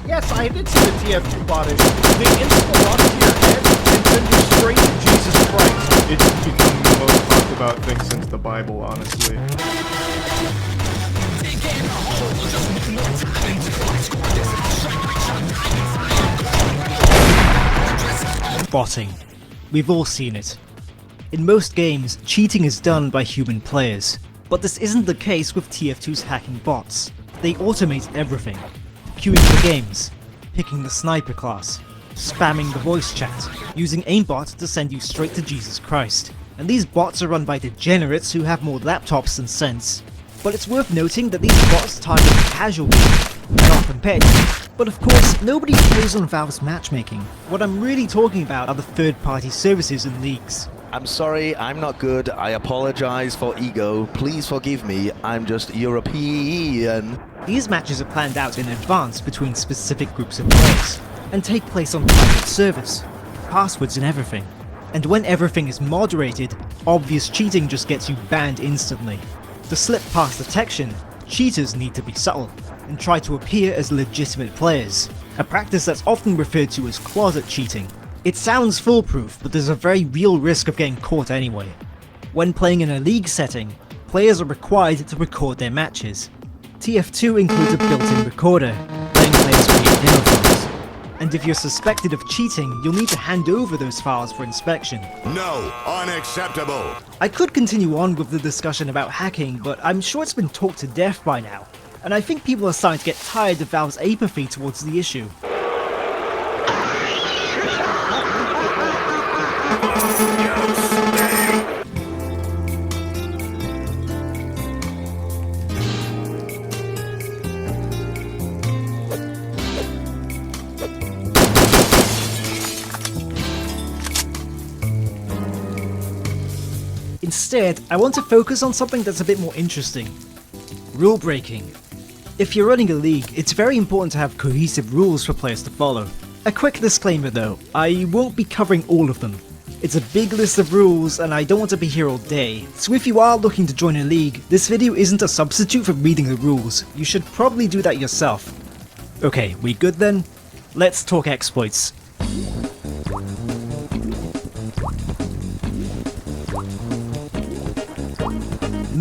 Yes, I did see the TF2 bot issue. They instantly lock to your head and send you straight to Jesus Christ. It's become the most talked about thing since the Bible, honestly. Botting. We've all seen it. In most games, cheating is done by human players, but this isn't the case with TF2's hacking bots. They automate everything. Queuing for games, picking the sniper class, spamming the voice chat, using aimbot to send you straight to Jesus Christ. And these bots are run by degenerates who have more laptops than sense. But it's worth noting that these bots target casual gamers, not competitive. But of course, nobody plays on Valve's matchmaking. What I'm really talking about are the third-party services and leagues. I'm sorry, I'm not good. I apologize for ego. Please forgive me. I'm just European. These matches are planned out in advance between specific groups of players, and take place on private servers, passwords and everything. And when everything is moderated, obvious cheating just gets you banned instantly. To slip past detection, cheaters need to be subtle, and try to appear as legitimate players, a practice that's often referred to as closet cheating. It sounds foolproof, but there's a very real risk of getting caught anyway. When playing in a league setting, players are required to record their matches. TF2 includes a built-in recorder, letting players create demo files. And if you're suspected of cheating, you'll need to hand over those files for inspection. No, unacceptable! I could continue on with the discussion about hacking, but I'm sure it's been talked to death by now, and I think people are starting to get tired of Valve's apathy towards the issue. Instead, I want to focus on something that's a bit more interesting. Rule breaking. If you're running a league, it's very important to have cohesive rules for players to follow. A quick disclaimer though, I won't be covering all of them. It's a big list of rules and I don't want to be here all day, so if you are looking to join a league, this video isn't a substitute for reading the rules. You should probably do that yourself. Okay, we good then? Let's talk exploits.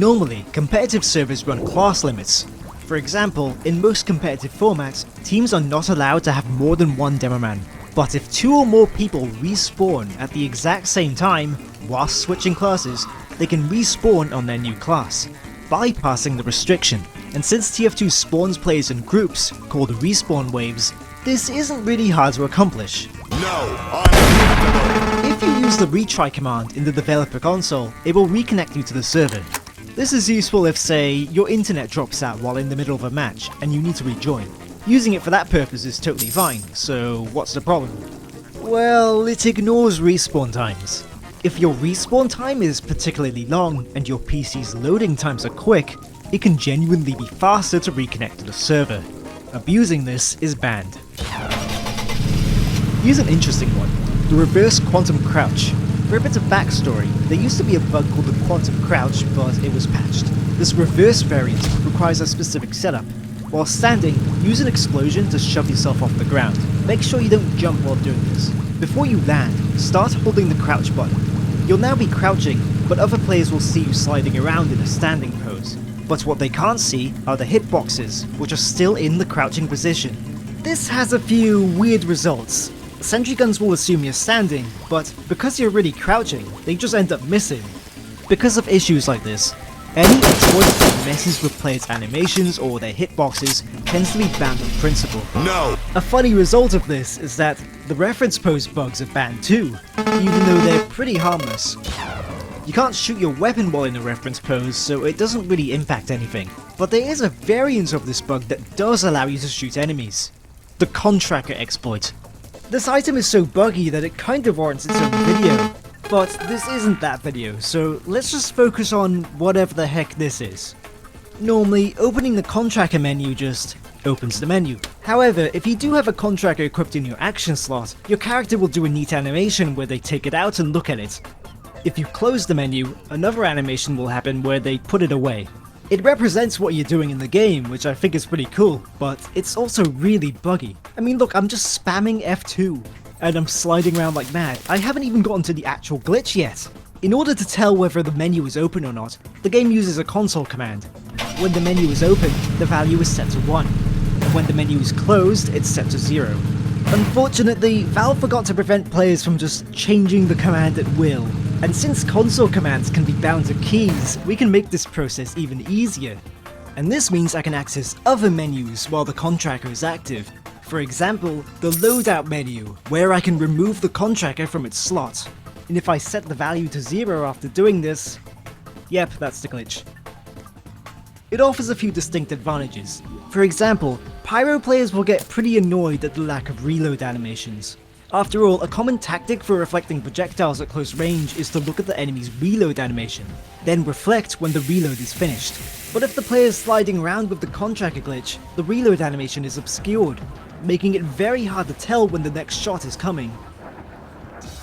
Normally, competitive servers run class limits. For example, in most competitive formats, teams are not allowed to have more than one demoman. But if 2 or more people respawn at the exact same time, whilst switching classes, they can respawn on their new class, bypassing the restriction. And since TF2 spawns players in groups, called respawn waves, this isn't really hard to accomplish. If you use the retry command in the developer console, it will reconnect you to the server. This is useful if, say, your internet drops out while in the middle of a match and you need to rejoin. Using it for that purpose is totally fine, so what's the problem? Well, it ignores respawn times. If your respawn time is particularly long and your PC's loading times are quick, it can genuinely be faster to reconnect to the server. Abusing this is banned. Here's an interesting one, the reverse quantum crouch. For a bit of backstory, there used to be a bug called the quantum crouch, but it was patched. This reverse variant requires a specific setup. While standing, use an explosion to shove yourself off the ground. Make sure you don't jump while doing this. Before you land, start holding the crouch button. You'll now be crouching, but other players will see you sliding around in a standing pose. But what they can't see are the hitboxes, which are still in the crouching position. This has a few weird results. Sentry guns will assume you're standing, but because you're really crouching, they just end up missing. Because of issues like this, any exploit that messes with players' animations or their hitboxes tends to be banned in principle. No! A funny result of this is that the reference pose bugs are banned too, even though they're pretty harmless. You can't shoot your weapon while in a reference pose, so it doesn't really impact anything. But there is a variant of this bug that does allow you to shoot enemies. The Contracker exploit. This item is so buggy that it kind of warrants its own video. But this isn't that video, so let's just focus on whatever the heck this is. Normally, opening the Contracker menu just opens the menu. However, if you do have a Contracker equipped in your action slot, your character will do a neat animation where they take it out and look at it. If you close the menu, another animation will happen where they put it away. It represents what you're doing in the game, which I think is pretty cool, but it's also really buggy. I mean, look, I'm just spamming F2, and I'm sliding around like mad. I haven't even gotten to the actual glitch yet. In order to tell whether the menu is open or not, the game uses a console command. When the menu is open, the value is set to 1. And when the menu is closed, it's set to 0. Unfortunately, Valve forgot to prevent players from just changing the command at will. And since console commands can be bound to keys, we can make this process even easier. And this means I can access other menus while the Contracker is active. For example, the loadout menu, where I can remove the Contracker from its slot. And if I set the value to 0 after doing this, yep, that's the glitch. It offers a few distinct advantages. For example, Pyro players will get pretty annoyed at the lack of reload animations. After all, a common tactic for reflecting projectiles at close range is to look at the enemy's reload animation, then reflect when the reload is finished. But if the player is sliding around with the Contracker glitch, the reload animation is obscured, making it very hard to tell when the next shot is coming.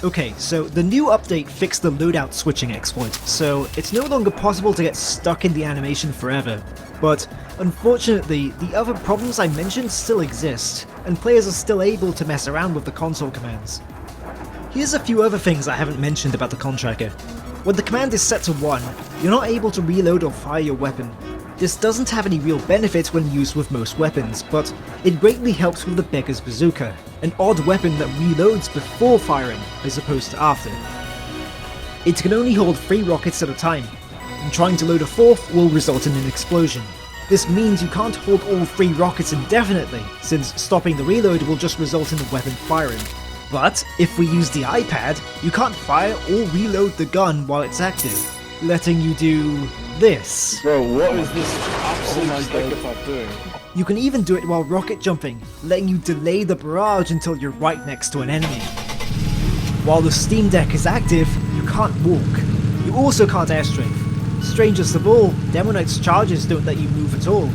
Okay, so the new update fixed the loadout switching exploit, so it's no longer possible to get stuck in the animation forever. But unfortunately, the other problems I mentioned still exist, and players are still able to mess around with the console commands. Here's a few other things I haven't mentioned about the Contracker. When the command is set to 1, you're not able to reload or fire your weapon. This doesn't have any real benefit when used with most weapons, but it greatly helps with the Beggar's Bazooka, an odd weapon that reloads before firing, as opposed to after. It can only hold 3 rockets at a time, and trying to load a 4th will result in an explosion. This means you can't hold all 3 rockets indefinitely, since stopping the reload will just result in the weapon firing. But if we use the iPad, you can't fire or reload the gun while it's active, letting you do this. Bro, what is this absolute psychopath doing? You can even do it while rocket jumping, letting you delay the barrage until you're right next to an enemy. While the Steam Deck is active, you can't walk. You also can't airstrafe. Strangest of all, Demo Knight's charges don't let you move at all,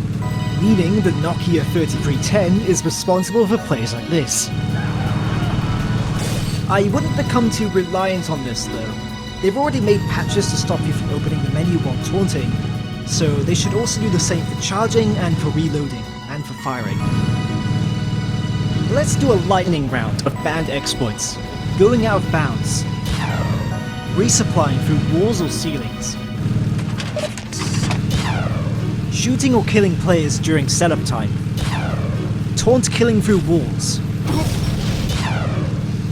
meaning the Nokia 3310 is responsible for plays like this. I wouldn't become too reliant on this though. They've already made patches to stop you from opening the menu while taunting, so they should also do the same for charging and for reloading, and for firing. Let's do a lightning round of banned exploits. Going out of bounds. Resupplying through walls or ceilings. Shooting or killing players during setup time. Taunt killing through walls.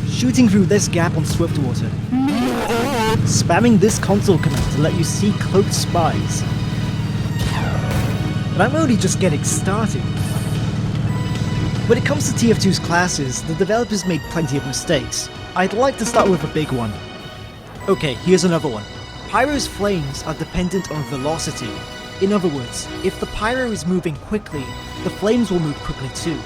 Shooting through this gap on Swiftwater. Spamming this console command to let you see cloaked spies. But I'm only just getting started. When it comes to TF2's classes, the developers made plenty of mistakes. I'd like to start with a big one. Okay, here's another one. Pyro's flames are dependent on velocity. In other words, if the pyro is moving quickly, the flames will move quickly too.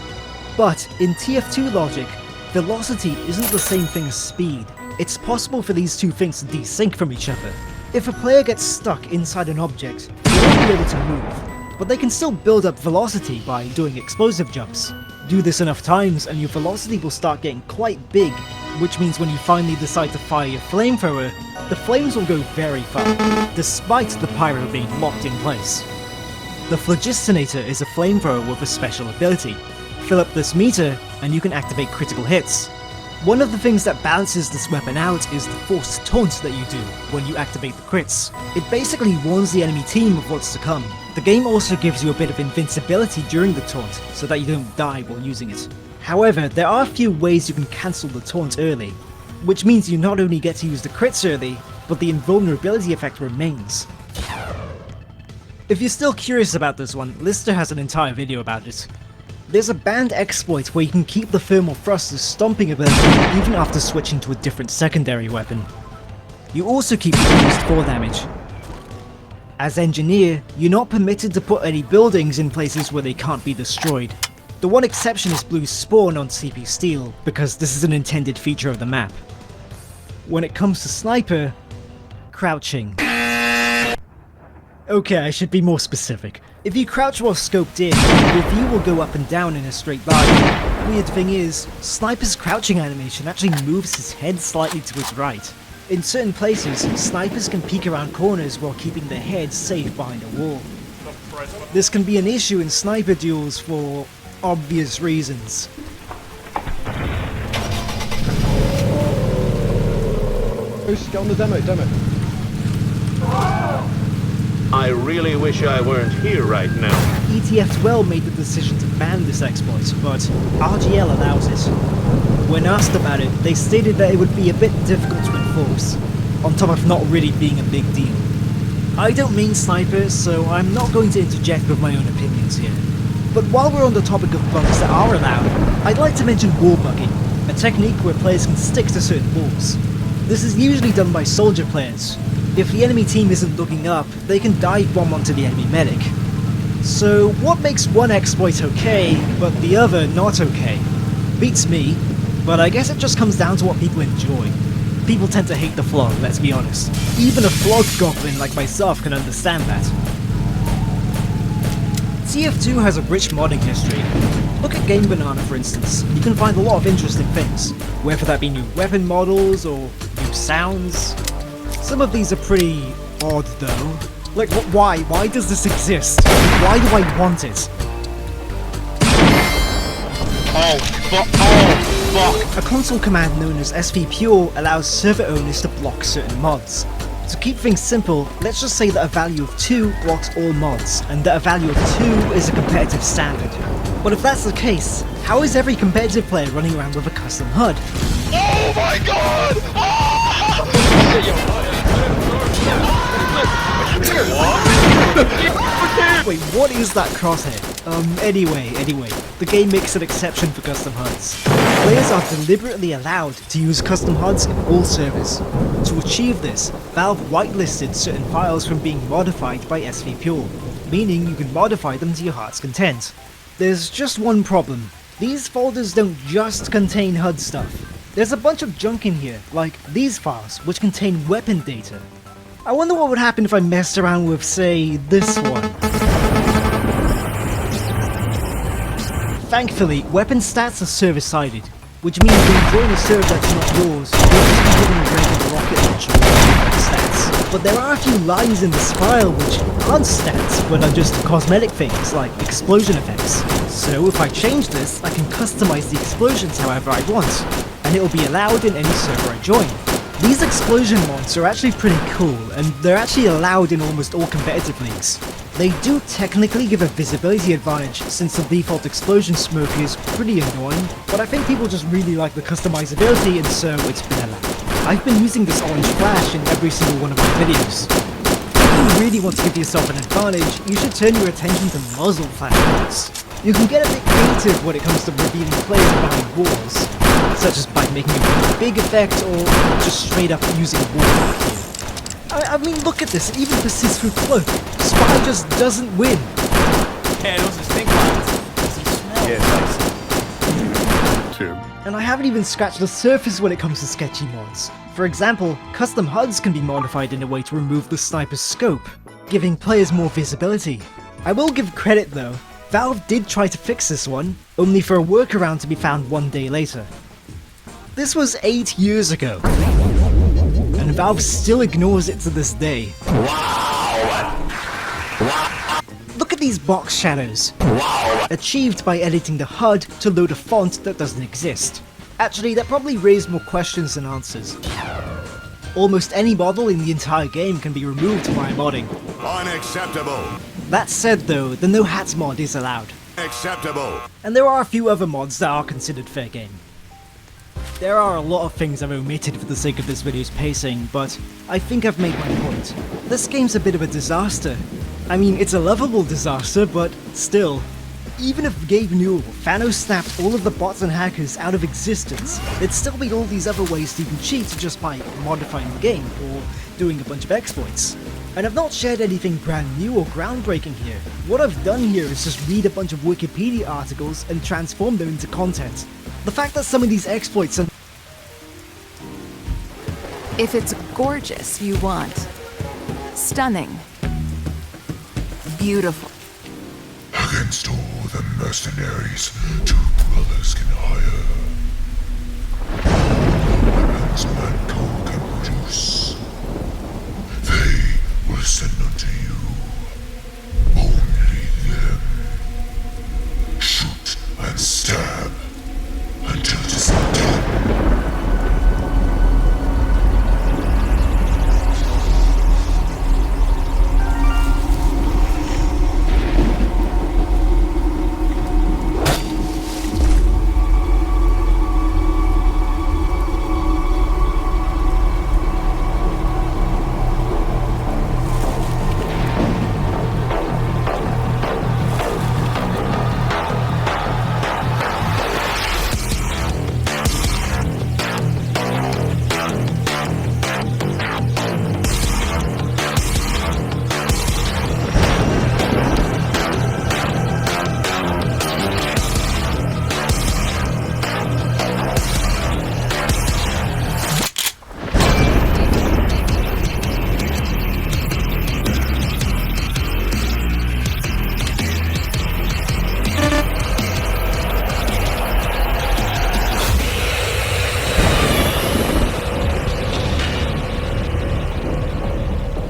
But in TF2 logic, velocity isn't the same thing as speed. It's possible for these two things to desync from each other. If a player gets stuck inside an object, they won't be able to move, but they can still build up velocity by doing explosive jumps. Do this enough times and your velocity will start getting quite big, which means when you finally decide to fire your flamethrower, the flames will go very far, despite the pyro being locked in place. The Phlogistinator is a flamethrower with a special ability. Fill up this meter and you can activate critical hits. One of the things that balances this weapon out is the forced taunt that you do when you activate the crits. It basically warns the enemy team of what's to come. The game also gives you a bit of invincibility during the taunt, so that you don't die while using it. However, there are a few ways you can cancel the taunt early, which means you not only get to use the crits early, but the invulnerability effect remains. If you're still curious about this one, Lister has an entire video about it. There's a banned exploit where you can keep the thermal thruster's stomping ability even after switching to a different secondary weapon. You also keep reduced fall damage. As engineer, you're not permitted to put any buildings in places where they can't be destroyed. The one exception is Blue's spawn on CP Steel, because this is an intended feature of the map. When it comes to sniper, crouching. Okay, I should be more specific. If you crouch while scoped in, your view will go up and down in a straight line. Weird thing is, Sniper's crouching animation actually moves his head slightly to his right. In certain places, snipers can peek around corners while keeping their heads safe behind a wall. This can be an issue in sniper duels for obvious reasons. Who's got on the demo? I really wish I weren't here right now. ETF12 made the decision to ban this exploit, but RGL allows it. When asked about it, they stated that it would be a bit difficult to enforce, on top of not really being a big deal. I don't mean snipers, so I'm not going to interject with my own opinions here. But while we're on the topic of bugs that are allowed, I'd like to mention wall bugging, a technique where players can stick to certain walls. This is usually done by soldier players. If the enemy team isn't looking up, they can dive bomb onto the enemy medic. So what makes one exploit okay, but the other not okay? Beats me, but I guess it just comes down to what people enjoy. People tend to hate the flog, let's be honest. Even a flog goblin like myself can understand that. TF2 has a rich modding history. Look at Game Banana for instance. You can find a lot of interesting things, whether that be new weapon models or new sounds. Some of these are pretty odd though. Like, why? Why does this exist? Why do I want it? Oh, fuck. A console command known as SV Pure allows server owners to block certain mods. To keep things simple, let's just say that a value of 2 blocks all mods, and that a value of 2 is a competitive standard. But if that's the case, how is every competitive player running around with a custom HUD? Oh my god! Wait, what is that crosshair? Anyway, the game makes an exception for custom HUDs. Players are deliberately allowed to use custom HUDs in all servers. To achieve this, Valve whitelisted certain files from being modified by SV Pure, meaning you can modify them to your heart's content. There's just one problem. These folders don't just contain HUD stuff. There's a bunch of junk in here, like these files, which contain weapon data. I wonder what would happen if I messed around with, say, this one. Thankfully, weapon stats are server-sided, which means when you join a server that's not yours, you'll just be given a regular rocket launcher with weapon stats. But there are a few lines in this file which aren't stats, but are just cosmetic things, like explosion effects. So if I change this, I can customize the explosions however I want, and it will be allowed in any server I join. These explosion mods are actually pretty cool, and they're actually allowed in almost all competitive leagues. They do technically give a visibility advantage since the default explosion smoke is pretty annoying, but I think people just really like the customizability and so it's been allowed. I've been using this orange flash in every single one of my videos. If you really want to give yourself an advantage, you should turn your attention to muzzle flashbangs. You can get a bit creative when it comes to revealing players behind walls, such as by making a really big effect or just straight up using wall gear. I mean, look at this, it even persists through cloak. Spy just doesn't win. Yeah, those are stink lines. Does he smell? Tim. And I haven't even scratched the surface when it comes to sketchy mods. For example, custom HUDs can be modified in a way to remove the sniper's scope, giving players more visibility. I will give credit though, Valve did try to fix this one, only for a workaround to be found one day later. This was 8 years ago, and Valve still ignores it to this day. Look at these box shadows, achieved by editing the HUD to load a font that doesn't exist. Actually, that probably raised more questions than answers. Almost any model in the entire game can be removed via modding. Unacceptable. That said though, the no hats mod is allowed. Acceptable. And there are a few other mods that are considered fair game. There are a lot of things I've omitted for the sake of this video's pacing, but I think I've made my point. This game's a bit of a disaster. I mean, it's a lovable disaster, but still. Even if Gabe Newell, Thanos snapped all of the bots and hackers out of existence, there'd still be all these other ways to even cheat just by modifying the game, or doing a bunch of exploits. And I've not shared anything brand new or groundbreaking here. What I've done here is just read a bunch of Wikipedia articles and transform them into content. The fact that some of these exploits are... If it's gorgeous you want, stunning, beautiful. Against all the mercenaries two brothers can hire. Weapons mankind can produce. They will send unto you. Only them. Shoot and stab until it is done.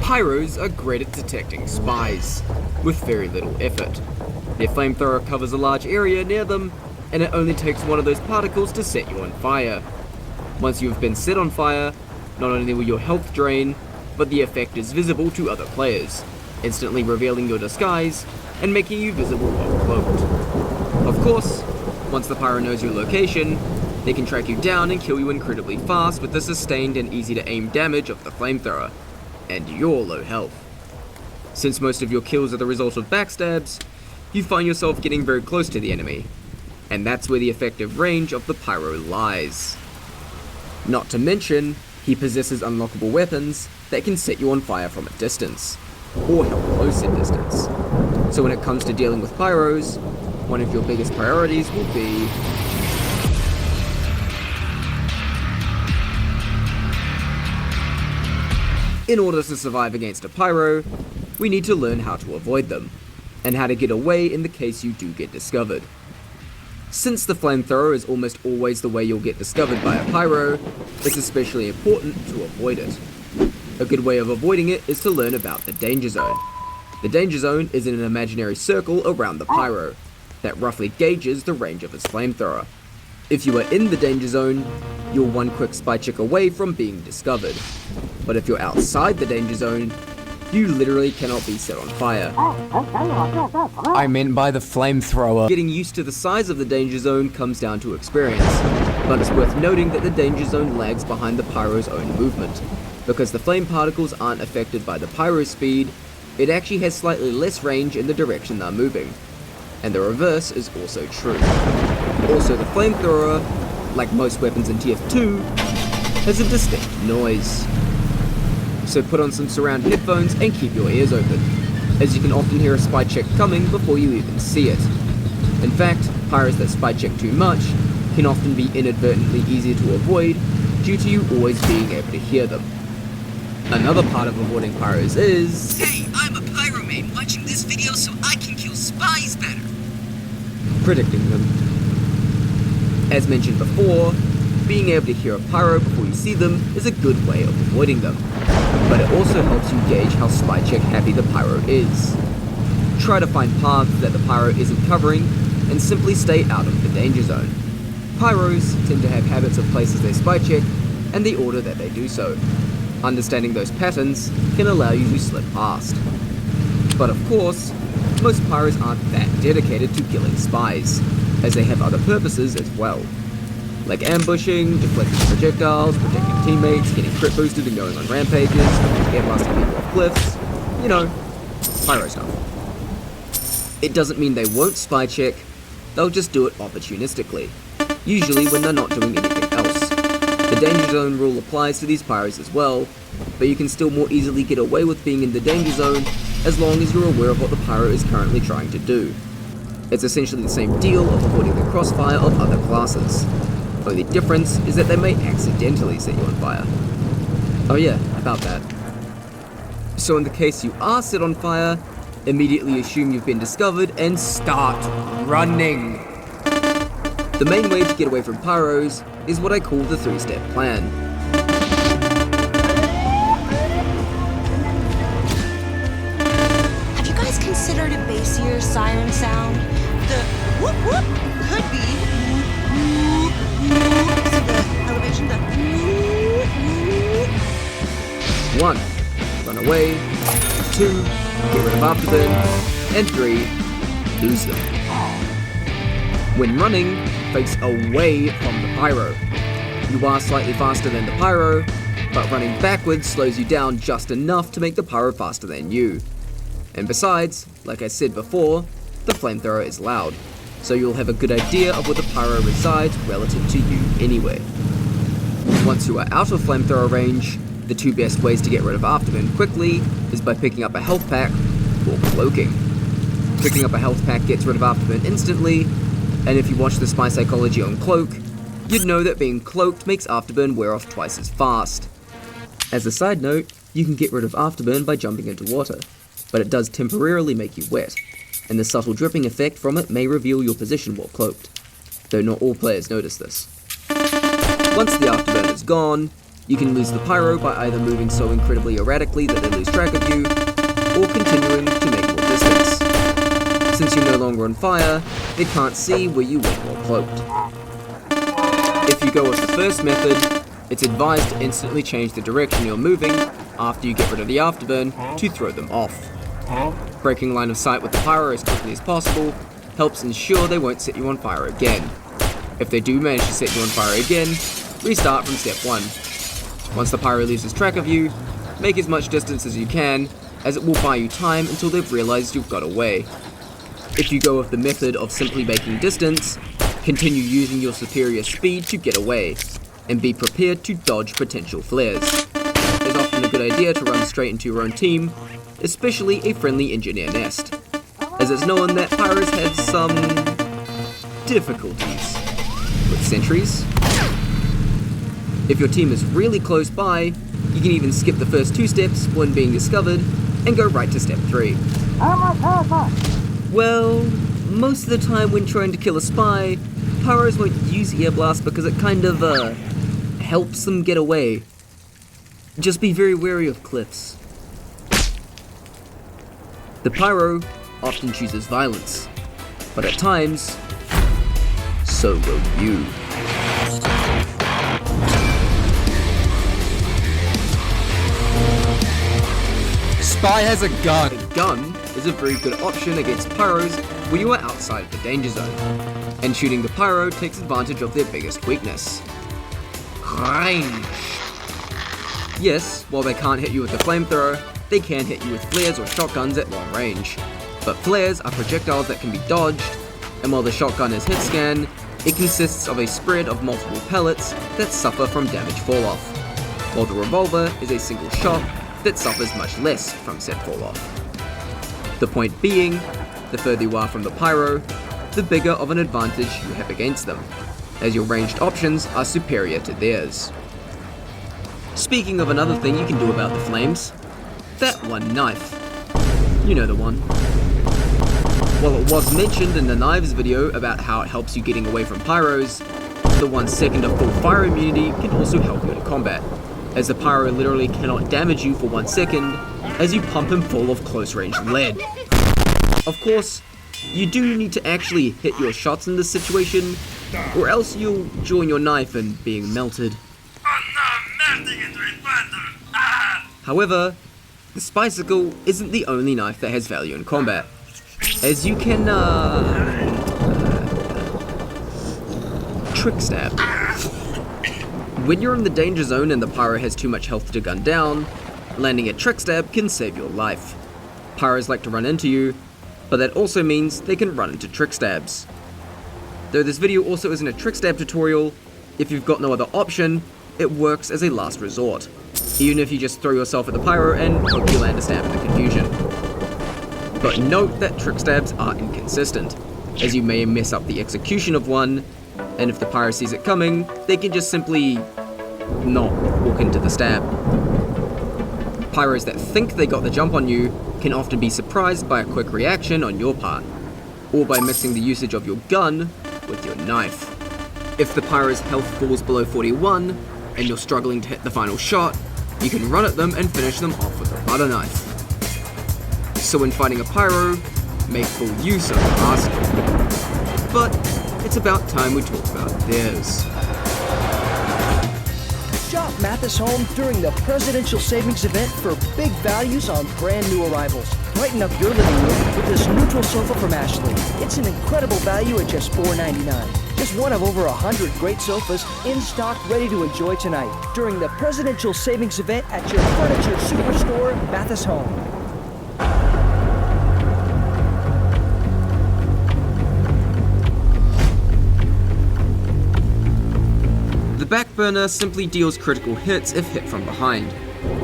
Pyros are great at detecting spies, with very little effort. Their flamethrower covers a large area near them, and it only takes one of those particles to set you on fire. Once you have been set on fire, not only will your health drain, but the effect is visible to other players, instantly revealing your disguise and making you visible while cloaked. Of course, once the pyro knows your location, they can track you down and kill you incredibly fast with the sustained and easy to aim damage of the flamethrower, and your low health. Since most of your kills are the result of backstabs, you find yourself getting very close to the enemy, and that's where the effective range of the pyro lies. Not to mention, he possesses unlockable weapons that can set you on fire from a distance, or help close in distance. So when it comes to dealing with pyros, one of your biggest priorities will be in order to survive against a pyro, we need to learn how to avoid them, and how to get away in the case you do get discovered. Since the flamethrower is almost always the way you'll get discovered by a pyro, it's especially important to avoid it. A good way of avoiding it is to learn about the danger zone. The danger zone is an imaginary circle around the pyro, that roughly gauges the range of his flamethrower. If you are in the danger zone, you're one quick spy check away from being discovered. But if you're outside the danger zone, You literally cannot be set on fire. I meant by the flamethrower. Getting used to the size of the danger zone comes down to experience, but it's worth noting that the danger zone lags behind the pyro's own movement. Because the flame particles aren't affected by the pyro's speed, it actually has slightly less range in the direction they're moving. And the reverse is also true. Also, the flamethrower, like most weapons in TF2, has a distinct noise. So put on some surround headphones and keep your ears open, as you can often hear a spy check coming before you even see it. In fact, pyros that spy check too much can often be inadvertently easier to avoid due to you always being able to hear them. Another part of avoiding pyros is... Hey, I'm a pyromane watching this video so I can kill spies better. predicting them. As mentioned before, being able to hear a pyro before you see them is a good way of avoiding them, but it also helps you gauge how spy check happy the pyro is. Try to find paths that the pyro isn't covering, and simply stay out of the danger zone. Pyros tend to have habits of places they spy check, and the order that they do so. Understanding those patterns can allow you to slip past. But of course, most pyros aren't that dedicated to killing spies, as they have other purposes as well. Like ambushing, deflecting projectiles, protecting teammates, getting crit boosted and going on rampages, air blasting people off cliffs, you know, pyro stuff. It doesn't mean they won't spy check, they'll just do it opportunistically, usually when they're not doing anything else. The danger zone rule applies to these pyros as well, but you can still more easily get away with being in the danger zone as long as you're aware of what the pyro is currently trying to do. It's essentially the same deal of avoiding the crossfire of other classes. Only difference is that they may accidentally set you on fire. Oh yeah, about that. So in the case you are set on fire, immediately assume you've been discovered and start running. The main way to get away from pyros is what I call the 3-step plan. Have you guys considered a bassier siren sound? The whoop whoop could be so the elevation, the 1. Run away. 2. Get rid of afterburn. And 3. Lose them. When running, face away from the pyro. You are slightly faster than the pyro, but running backwards slows you down just enough to make the pyro faster than you. And besides, like I said before, the flamethrower is loud, so you'll have a good idea of where the pyro resides relative to you anyway. Once you are out of flamethrower range, the 2 best ways to get rid of afterburn quickly is by picking up a health pack or cloaking. Picking up a health pack gets rid of afterburn instantly, and if you watch the spy psychology on Cloak, you'd know that being cloaked makes afterburn wear off twice as fast. As a side note, you can get rid of afterburn by jumping into water, but it does temporarily make you wet, and the subtle dripping effect from it may reveal your position while cloaked, though not all players notice this. Once the afterburn is gone, you can lose the pyro by either moving so incredibly erratically that they lose track of you, or continuing to make more distance. Since you're no longer on fire, they can't see where you went while cloaked. If you go with the first method, it's advised to instantly change the direction you're moving after you get rid of the afterburn to throw them off. Breaking line of sight with the pyro as quickly as possible helps ensure they won't set you on fire again. If they do manage to set you on fire again, restart from step 1. Once the pyro loses track of you, make as much distance as you can, as it will buy you time until they've realized you've got away. If you go with the method of simply making distance, continue using your superior speed to get away, and be prepared to dodge potential flares. It's often a good idea to run straight into your own team, especially a friendly engineer nest, as it's known that pyros have some difficulties with sentries. If your team is really close by, you can even skip the first 2 steps when being discovered and go right to step 3. Well, most of the time when trying to kill a spy, pyros won't use ear blast because it kind of helps them get away. Just be very wary of cliffs. The pyro often chooses violence, but at times, so will you. spy has a gun. A gun is a very good option against pyros when you are outside of the danger zone, and shooting the pyro takes advantage of their biggest weakness: range. Yes, while they can't hit you with the flamethrower, they can hit you with flares or shotguns at long range. But flares are projectiles that can be dodged, and while the shotgun is hit scan, it consists of a spread of multiple pellets that suffer from damage fall-off, while the revolver is a single shot that suffers much less from said fall-off. The point being, the further you are from the pyro, the bigger of an advantage you have against them, as your ranged options are superior to theirs. Speaking of another thing you can do about the flames, that one knife. You know the one. While it was mentioned in the knives video about how it helps you getting away from pyros, the 1 second of full fire immunity can also help you in combat, as the pyro literally cannot damage you for 1 second as you pump him full of close range lead. Of course, you do need to actually hit your shots in this situation, or else you'll join your knife in being melted. However, the Spicicle isn't the only knife that has value in combat, as you can, trick stab. When you're in the danger zone and the pyro has too much health to gun down, landing a trick stab can save your life. Pyros like to run into you, but that also means they can run into trick stabs. Though this video also isn't a trick stab tutorial, if you've got no other option, it works as a last resort, even if you just throw yourself at the pyro and hope you land a stab in the confusion. But note that trick stabs are inconsistent, as you may mess up the execution of one, and if the pyro sees it coming, they can just simply not walk into the stab. Pyros that think they got the jump on you can often be surprised by a quick reaction on your part, or by mixing the usage of your gun with your knife. If the pyro's health falls below 41, and you're struggling to hit the final shot, you can run at them and finish them off with a butter knife. So when fighting a pyro, make full use of the arsenal. But it's about time we talk about theirs. Shop Mathis Home during the Presidential Savings Event for big values on brand new arrivals. Brighten up your living room with this neutral sofa from Ashley. It's an incredible value at just $4.99. Just one of over 100 great sofas in stock ready to enjoy tonight during the Presidential Savings Event at your furniture superstore, Mathis Home. The back burner simply deals critical hits if hit from behind,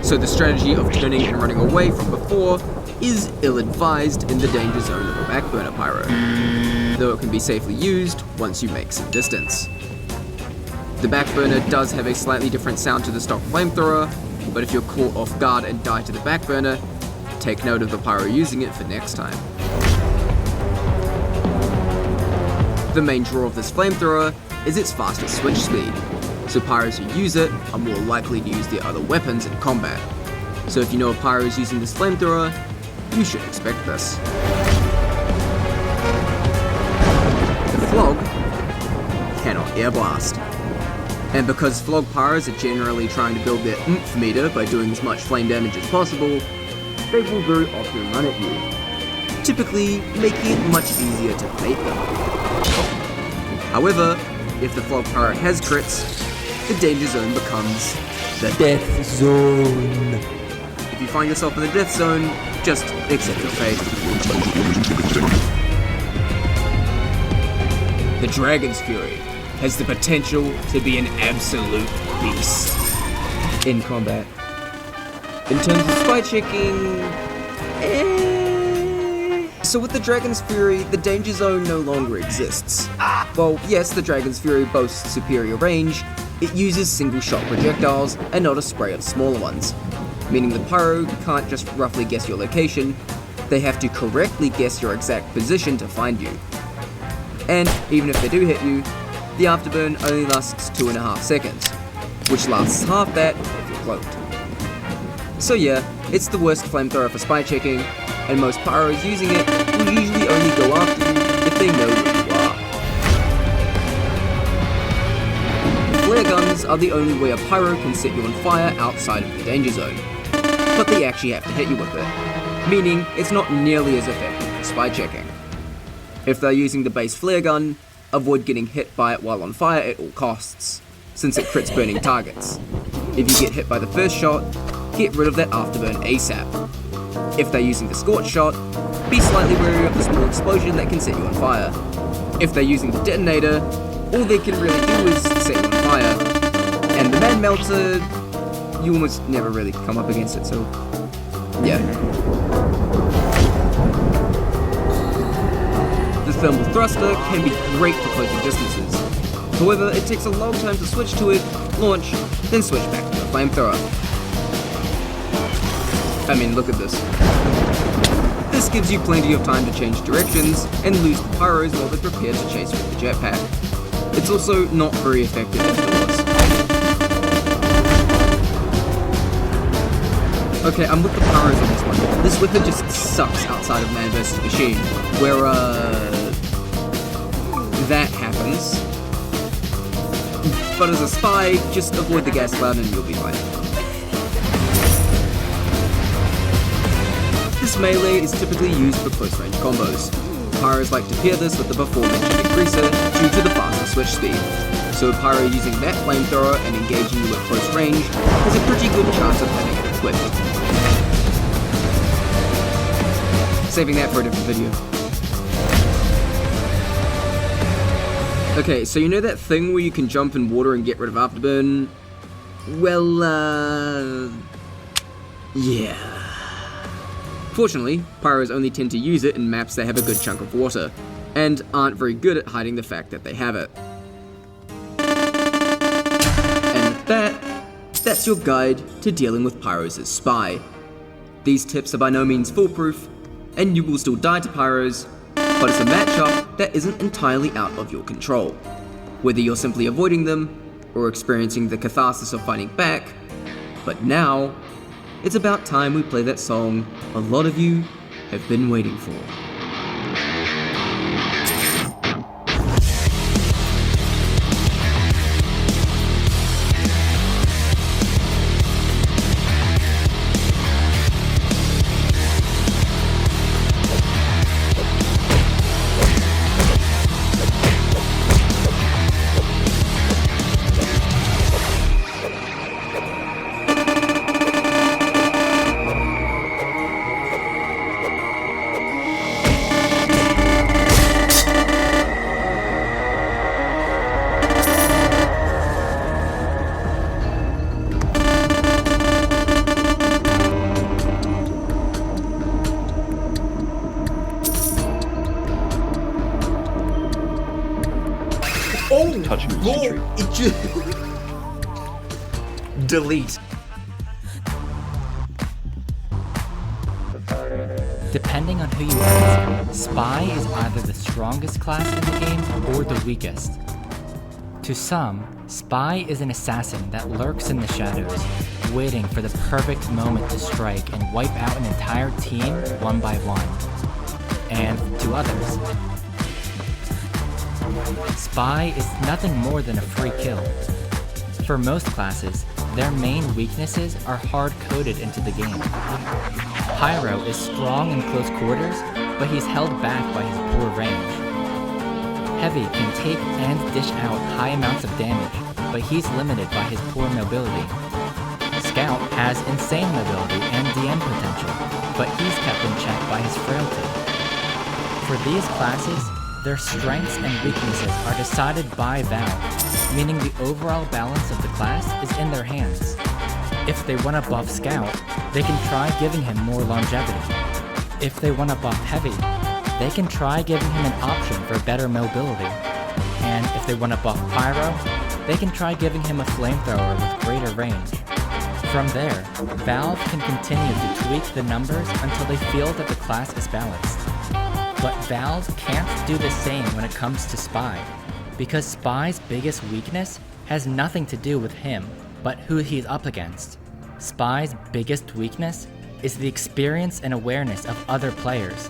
so the strategy of turning and running away from before is ill-advised in the danger zone of a back burner pyro, though it can be safely used once you make some distance. The back burner does have a slightly different sound to the stock flamethrower, but if you're caught off guard and die to the back burner, take note of the pyro using it for next time. The main draw of this flamethrower is its faster switch speed, so pyros who use it are more likely to use their other weapons in combat. So if you know a pyro is using this flamethrower, you should expect this. The Flog cannot air blast. And because Flog pyros are generally trying to build their oomph meter by doing as much flame damage as possible, they will very often run at you, typically making it much easier to bait them. However, if the Flog pyro has crits, the danger zone becomes the death zone. If you find yourself in the death zone, just accept your fate. The Dragon's Fury has the potential to be an absolute beast in combat. In terms of spy checking, So with the Dragon's Fury, the danger zone no longer exists. Well, yes, the Dragon's Fury boasts superior range, it uses single-shot projectiles and not a spray of smaller ones, meaning the pyro can't just roughly guess your location, they have to correctly guess your exact position to find you. And even if they do hit you, the afterburn only lasts 2.5 seconds, which lasts half that if you're cloaked. So yeah, it's the worst flamethrower for spy checking, and most pyros using it will usually only go after you if they know where you are. Flare guns are the only way a pyro can set you on fire outside of the danger zone, but they actually have to hit you with it. meaning it's not nearly as effective for spy checking. If they're using the base flare gun, avoid getting hit by it while on fire at all costs, since it crits burning targets. If you get hit by the first shot, get rid of that afterburn ASAP. If they're using the scorch shot, be slightly wary of the small explosion that can set you on fire. If they're using the detonator, all they can really do is set you on fire. And the man melter, you almost never really come up against it, so yeah. The thermal thruster can be great for closing distances. However, it takes a long time to switch to it, launch, then switch back to the flamethrower. I mean, look at this. This gives you plenty of time to change directions and lose the pyros while they're prepared to chase with the jetpack. It's also not very effective indoors. Okay, I'm with the pyros on this one. This weapon just sucks outside of man vs. machine, where that happens. But as a spy, just avoid the gas cloud and you'll be fine. This melee is typically used for close range combos. Pyros like to pair this with the before mentioned increaser due to the faster switch speed. So a pyro using that flamethrower and engaging you at close range has a pretty good chance of having it equipped. Saving that for a different video. Okay, so you know that thing where you can jump in water and get rid of afterburn? Well, yeah. Fortunately, pyros only tend to use it in maps that have a good chunk of water, and aren't very good at hiding the fact that they have it. And that's your guide to dealing with pyros as spy. These tips are by no means foolproof, and you will still die to pyros, but it's a matchup that isn't entirely out of your control. Whether you're simply avoiding them, or experiencing the catharsis of fighting back, but now, it's about time we play that song a lot of you have been waiting for. Oh, touch it just delete. Depending on who you ask, Spy is either the strongest class in the game or the weakest. To some, Spy is an assassin that lurks in the shadows, waiting for the perfect moment to strike and wipe out an entire team one by one. And to others, Spy is nothing more than a free kill. For most classes, their main weaknesses are hard-coded into the game. Pyro is strong in close quarters, but he's held back by his poor range. Heavy can take and dish out high amounts of damage, but he's limited by his poor mobility. Scout has insane mobility and DM potential, but he's kept in check by his frailty. For these classes, their strengths and weaknesses are decided by Valve, meaning the overall balance of the class is in their hands. If they want to buff Scout, they can try giving him more longevity. If they want to buff Heavy, they can try giving him an option for better mobility. And if they want to buff Pyro, they can try giving him a flamethrower with greater range. From there, Valve can continue to tweak the numbers until they feel that the class is balanced. But Valve can't do the same when it comes to Spy, because Spy's biggest weakness has nothing to do with him, but who he's up against. Spy's biggest weakness is the experience and awareness of other players.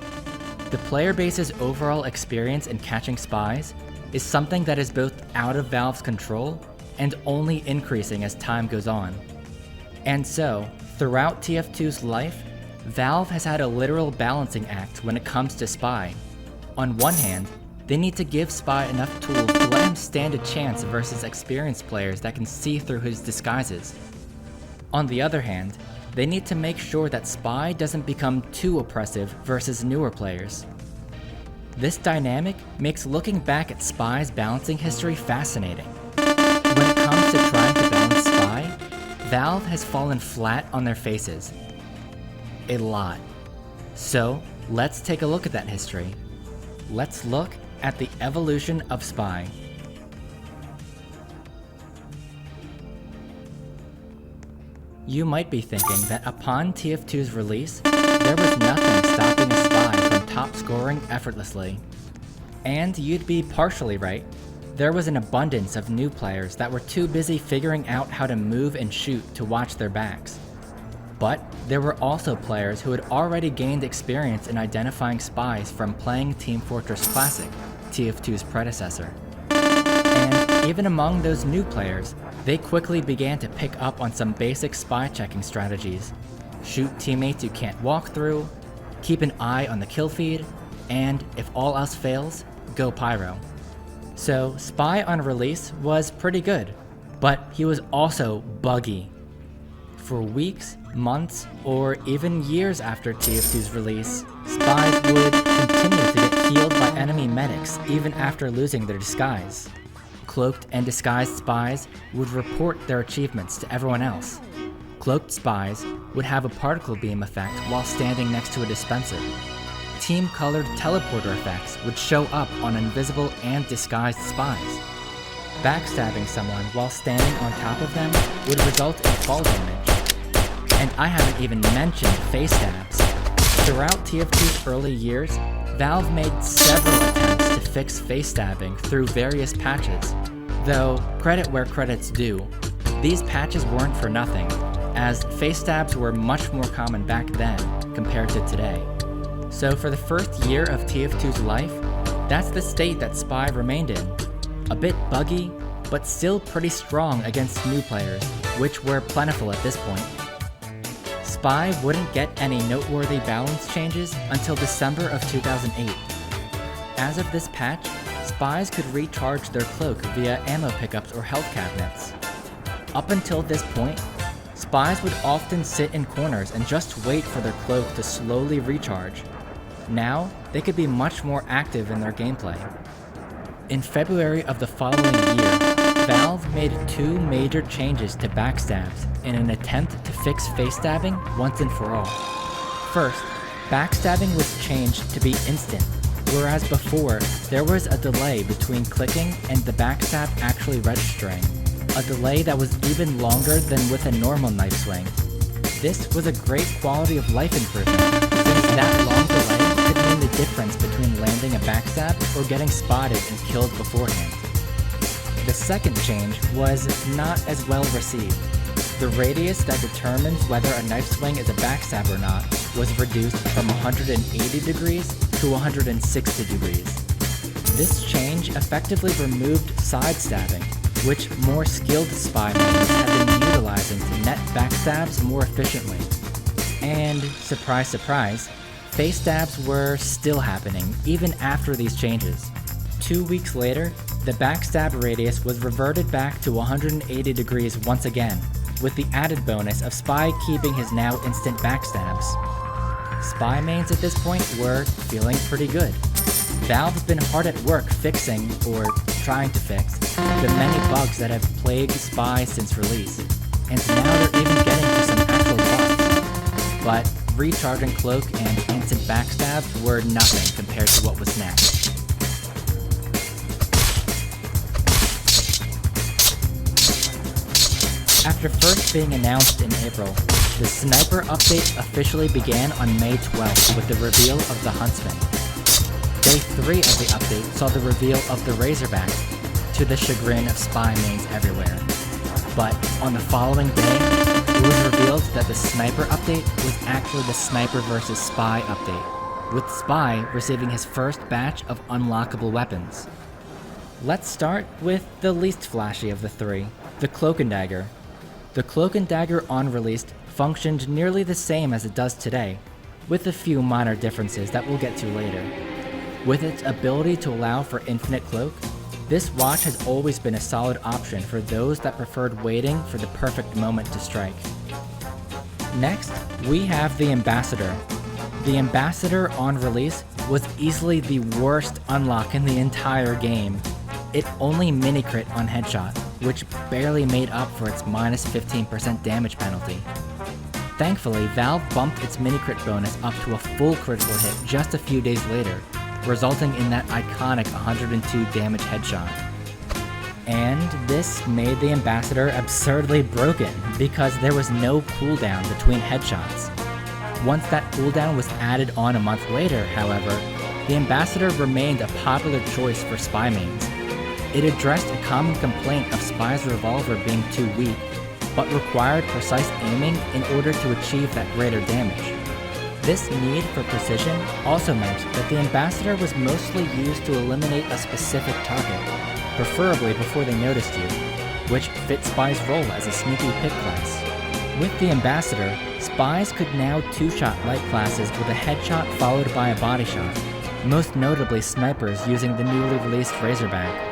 The player base's overall experience in catching spies is something that is both out of Valve's control and only increasing as time goes on. And so, throughout TF2's life, Valve has had a literal balancing act when it comes to Spy. On one hand, they need to give Spy enough tools to let him stand a chance versus experienced players that can see through his disguises. On the other hand, they need to make sure that Spy doesn't become too oppressive versus newer players. This dynamic makes looking back at Spy's balancing history fascinating. When it comes to trying to balance Spy, Valve has fallen flat on their faces. A lot. So, let's take a look at that history. Let's look at the evolution of Spy. You might be thinking that upon TF2's release, there was nothing stopping a Spy from top scoring effortlessly. And you'd be partially right. There was an abundance of new players that were too busy figuring out how to move and shoot to watch their backs. But there were also players who had already gained experience in identifying spies from playing Team Fortress Classic, TF2's predecessor. And even among those new players, they quickly began to pick up on some basic spy checking strategies. Shoot teammates you can't walk through, keep an eye on the kill feed, and if all else fails, go pyro. So Spy on release was pretty good, but he was also buggy. For weeks, months, or even years after TF2's release, spies would continue to get healed by enemy medics even after losing their disguise. Cloaked and disguised spies would report their achievements to everyone else. Cloaked spies would have a particle beam effect while standing next to a dispenser. Team-colored teleporter effects would show up on invisible and disguised spies. Backstabbing someone while standing on top of them would result in fall damage. And I haven't even mentioned face stabs. Throughout TF2's early years, Valve made several attempts to fix face stabbing through various patches. Though, credit where credit's due, these patches weren't for nothing, as face stabs were much more common back then compared to today. So for the first year of TF2's life, that's the state that Spy remained in. A bit buggy, but still pretty strong against new players, which were plentiful at this point. Spy wouldn't get any noteworthy balance changes until December of 2008. As of this patch, spies could recharge their cloak via ammo pickups or health cabinets. Up until this point, spies would often sit in corners and just wait for their cloak to slowly recharge. Now, they could be much more active in their gameplay. In February of the following year, Valve made two major changes to backstabs in an attempt to fix face stabbing once and for all. First, backstabbing was changed to be instant, whereas before, there was a delay between clicking and the backstab actually registering, a delay that was even longer than with a normal knife swing. This was a great quality of life improvement, since that long delay could mean the difference between landing a backstab or getting spotted and killed beforehand. The second change was not as well received. The radius that determines whether a knife swing is a backstab or not was reduced from 180 degrees to 160 degrees. This change effectively removed sidestabbing, which more skilled spy mains have been utilizing to net backstabs more efficiently. And, surprise surprise, face stabs were still happening even after these changes. 2 weeks later, the backstab radius was reverted back to 180 degrees once again, with the added bonus of Spy keeping his now instant backstabs. Spy mains at this point were feeling pretty good. Valve's been hard at work fixing, or trying to fix, the many bugs that have plagued Spy since release, and now they're even getting to some actual bugs. But recharging cloak and instant backstabs were nothing compared to what was next. After first being announced in April, the Sniper update officially began on May 12th with the reveal of the Huntsman. Day 3 of the update saw the reveal of the Razorback, to the chagrin of spy mains everywhere. But on the following day, it was revealed that the Sniper update was actually the Sniper vs. Spy update, with Spy receiving his first batch of unlockable weapons. Let's start with the least flashy of the three, the Cloak and Dagger. The Cloak and Dagger on release functioned nearly the same as it does today, with a few minor differences that we'll get to later. With its ability to allow for infinite cloak, this watch has always been a solid option for those that preferred waiting for the perfect moment to strike. Next, we have the Ambassador. The Ambassador on release was easily the worst unlock in the entire game. It only mini-crit on headshot, which barely made up for its minus 15% damage penalty. Thankfully, Valve bumped its mini-crit bonus up to a full critical hit just a few days later, resulting in that iconic 102 damage headshot. And this made the Ambassador absurdly broken because there was no cooldown between headshots. Once that cooldown was added on a month later, however, the Ambassador remained a popular choice for spy mains. It addressed a common complaint of Spy's revolver being too weak, but required precise aiming in order to achieve that greater damage. This need for precision also meant that the Ambassador was mostly used to eliminate a specific target, preferably before they noticed you, which fit Spy's role as a sneaky pick class. With the Ambassador, Spies could now two-shot light classes with a headshot followed by a body shot, most notably snipers using the newly released Razorback.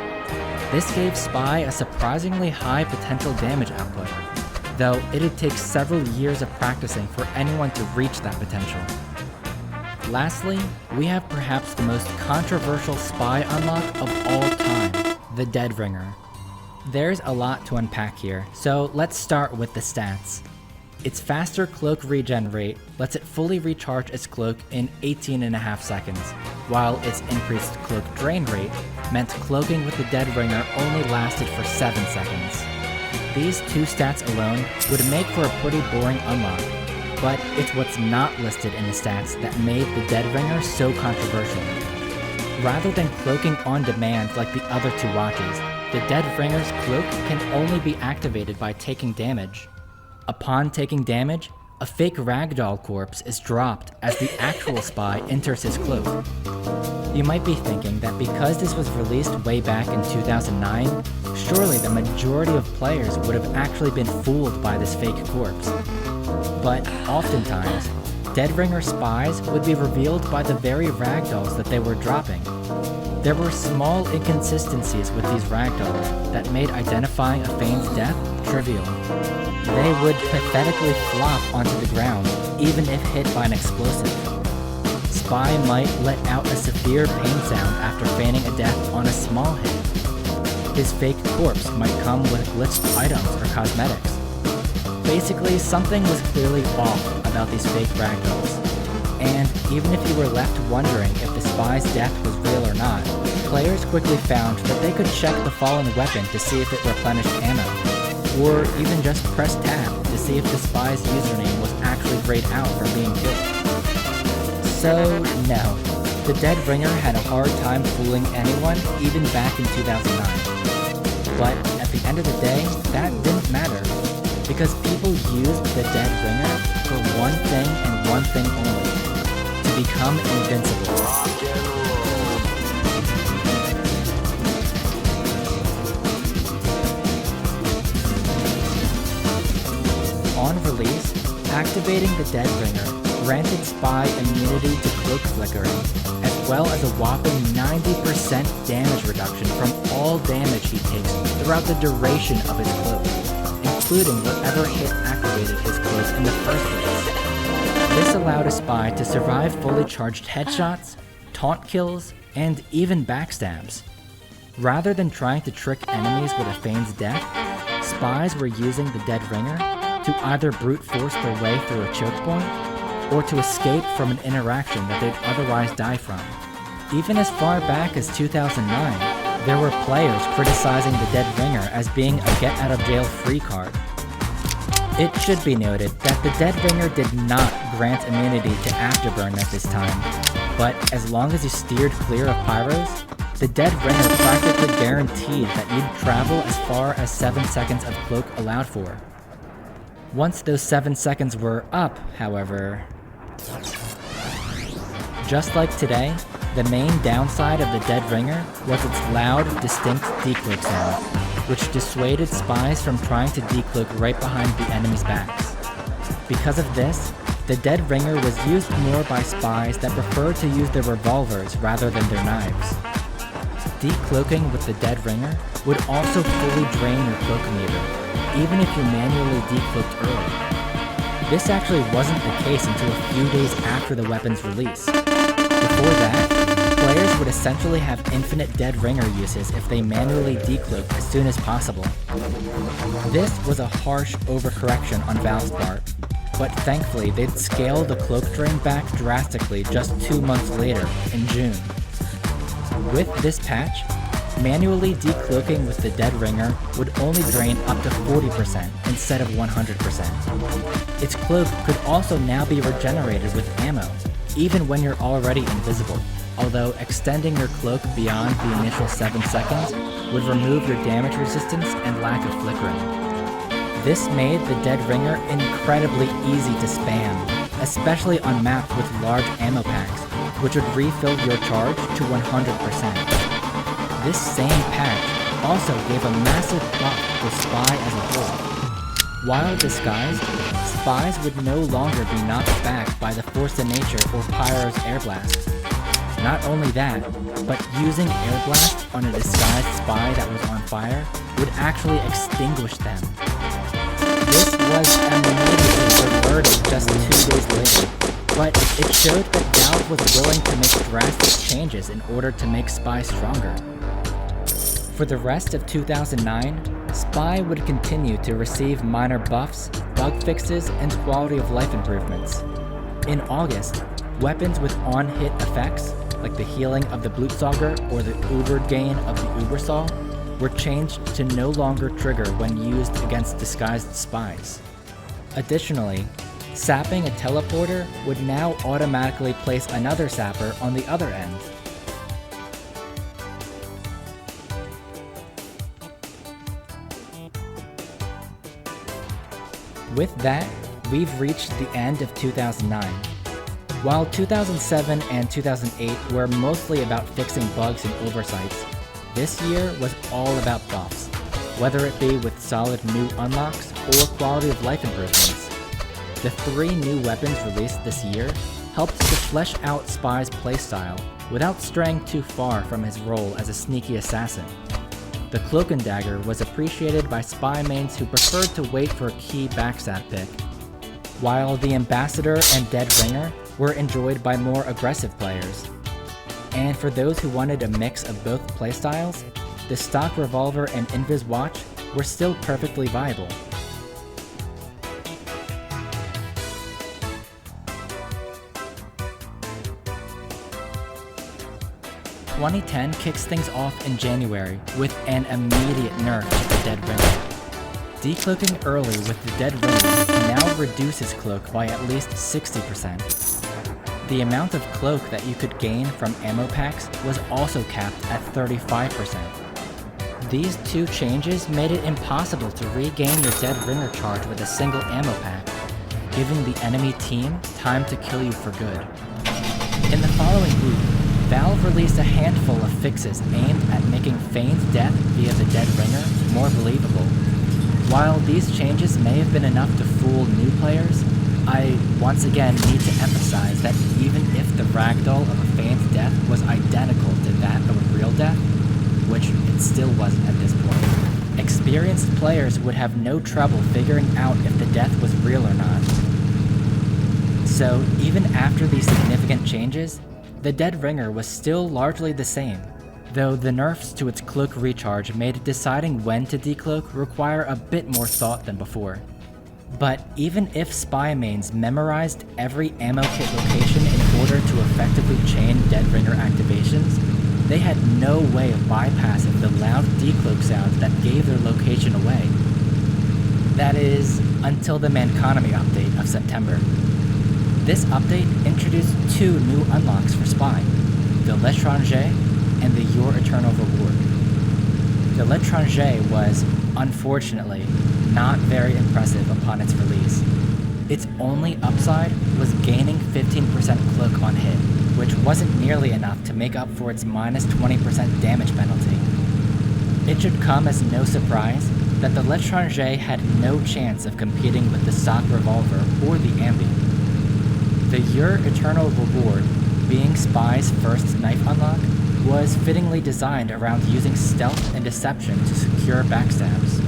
This gave Spy a surprisingly high potential damage output, though it'd take several years of practicing for anyone to reach that potential. Lastly, we have perhaps the most controversial Spy unlock of all time, the Dead Ringer. There's a lot to unpack here, so let's start with the stats. Its faster cloak regen rate lets it fully recharge its cloak in 18.5 seconds, while its increased cloak drain rate meant cloaking with the Dead Ringer only lasted for 7 seconds. These two stats alone would make for a pretty boring unlock, but it's what's not listed in the stats that made the Dead Ringer so controversial. Rather than cloaking on demand like the other two watches, the Dead Ringer's cloak can only be activated by taking damage. Upon taking damage, a fake ragdoll corpse is dropped as the actual Spy enters his cloak. You might be thinking that because this was released way back in 2009, surely the majority of players would have actually been fooled by this fake corpse. But oftentimes, Dead Ringer Spies would be revealed by the very ragdolls that they were dropping. There were small inconsistencies with these ragdolls that made identifying a Fane's death trivial. They would pathetically flop onto the ground, even if hit by an explosive. Spy might let out a severe pain sound after feigning a death on a small hit. His fake corpse might come with glitched items or cosmetics. Basically, something was clearly off about these fake ragdolls. And even if you were left wondering if the Spy's death was real or not, players quickly found that they could check the fallen weapon to see if it replenished ammo, or even just press tab to see if the Spy's username was actually grayed out from being killed. So, no, the Dead Ringer had a hard time fooling anyone even back in 2009. But at the end of the day, that didn't matter, because people used the Dead Ringer for one thing and one thing only: to become invincible. On release, activating the Dead Ringer granted Spy immunity to cloak flickering, as well as a whopping 90% damage reduction from all damage he takes throughout the duration of his cloak, including whatever hit activated his cloak in the first place. This allowed a Spy to survive fully charged headshots, taunt kills, and even backstabs. Rather than trying to trick enemies with a Fane's death, Spies were using the Dead Ringer to either brute force their way through a choke point, or to escape from an interaction that they'd otherwise die from. Even as far back as 2009, there were players criticizing the Dead Ringer as being a get-out-of-jail-free card. It should be noted that the Dead Ringer did not grant immunity to Afterburn at this time, but as long as you steered clear of pyros, the Dead Ringer practically guaranteed that you'd travel as far as 7 seconds of cloak allowed for. Once those 7 seconds were up, however... Just like today, the main downside of the Dead Ringer was its loud, distinct decloak sound, which dissuaded Spies from trying to decloak right behind the enemy's backs. Because of this, The Dead Ringer was used more by spies that preferred to use their revolvers rather than their knives. Decloaking with the Dead Ringer would also fully drain your cloak meter, even if you manually decloaked early. This actually wasn't the case until a few days after the weapon's release. Before that, players would essentially have infinite Dead Ringer uses if they manually decloaked as soon as possible. This was a harsh overcorrection on Valve's part, but thankfully they'd scale the cloak drain back drastically just 2 months later, in June. With this patch, manually decloaking with the Dead Ringer would only drain up to 40% instead of 100%. Its cloak could also now be regenerated with ammo, even when you're already invisible, although extending your cloak beyond the initial 7 seconds would remove your damage resistance and lack of flickering. This made the Dead Ringer incredibly easy to spam, especially on maps with large ammo packs, which would refill your charge to 100%. This same patch also gave a massive buff for Spy as a whole. While disguised, spies would no longer be knocked back by the Force of Nature or Pyro's Air Blast. Not only that, but using Air Blast on a disguised spy that was on fire would actually extinguish them. This was immediately reverted just 2 days later, but it showed that Valve was willing to make drastic changes in order to make Spy stronger. For the rest of 2009, Spy would continue to receive minor buffs, bug fixes, and quality of life improvements. In August, weapons with on-hit effects, like the healing of the Blutsauger or the Uber gain of the Ubersaw, were changed to no longer trigger when used against disguised spies. Additionally, sapping a teleporter would now automatically place another sapper on the other end. With that, we've reached the end of 2009. While 2007 and 2008 were mostly about fixing bugs and oversights, this year was all about buffs, whether it be with solid new unlocks or quality of life improvements. The 3 new weapons released this year helped to flesh out Spy's playstyle without straying too far from his role as a sneaky assassin. The Cloak and Dagger was appreciated by Spy mains who preferred to wait for a key backstab pick, while the Ambassador and Dead Ringer were enjoyed by more aggressive players. And for those who wanted a mix of both playstyles, the stock Revolver and Invis Watch were still perfectly viable. "2010 kicks things off in January with an immediate nerf to the Dead Ringer. Decloaking early with the Dead Ringer now reduces cloak by at least 60%. The amount of cloak that you could gain from ammo packs was also capped at 35%. These 2 changes made it impossible to regain your Dead Ringer charge with a single ammo pack, giving the enemy team time to kill you for good. In the following week, Valve released a handful of fixes aimed at making feigned death via the Dead Ringer more believable. While these changes may have been enough to fool new players, I once again need to emphasize that even if the ragdoll of a feigned death was identical to that of a real death, which it still wasn't at this point, experienced players would have no trouble figuring out if the death was real or not. So even after these significant changes, the Dead Ringer was still largely the same, though the nerfs to its cloak recharge made deciding when to decloak require a bit more thought than before. But even if Spy mains memorized every ammo kit location in order to effectively chain Dead Ringer activations, they had no way of bypassing the loud decloak sounds that gave their location away. That is, until the Manconomy update of September. This update introduced 2 new unlocks for Spy, the L'Étranger and the Your Eternal Reward. The L'Étranger was, unfortunately, not very impressive upon its release. Its only upside was gaining 15% cloak on hit, which wasn't nearly enough to make up for its minus 20% damage penalty. It should come as no surprise that the L'Étranger had no chance of competing with the stock Revolver or the Ambi. The Your Eternal Reward, being Spy's first knife unlock, was fittingly designed around using stealth and deception to secure backstabs.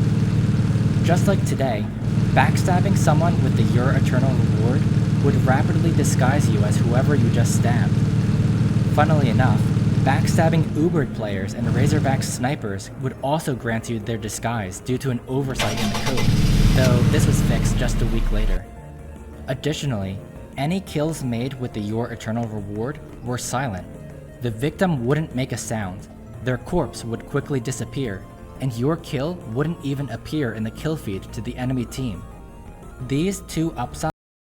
Just like today, backstabbing someone with the Your Eternal Reward would rapidly disguise you as whoever you just stabbed. Funnily enough, backstabbing Ubered players and Razorback snipers would also grant you their disguise due to an oversight in the code, though this was fixed just a week later. Additionally, any kills made with the Your Eternal Reward were silent. The victim wouldn't make a sound, their corpse would quickly disappear, and your kill wouldn't even appear in the kill feed to the enemy team. These two upsides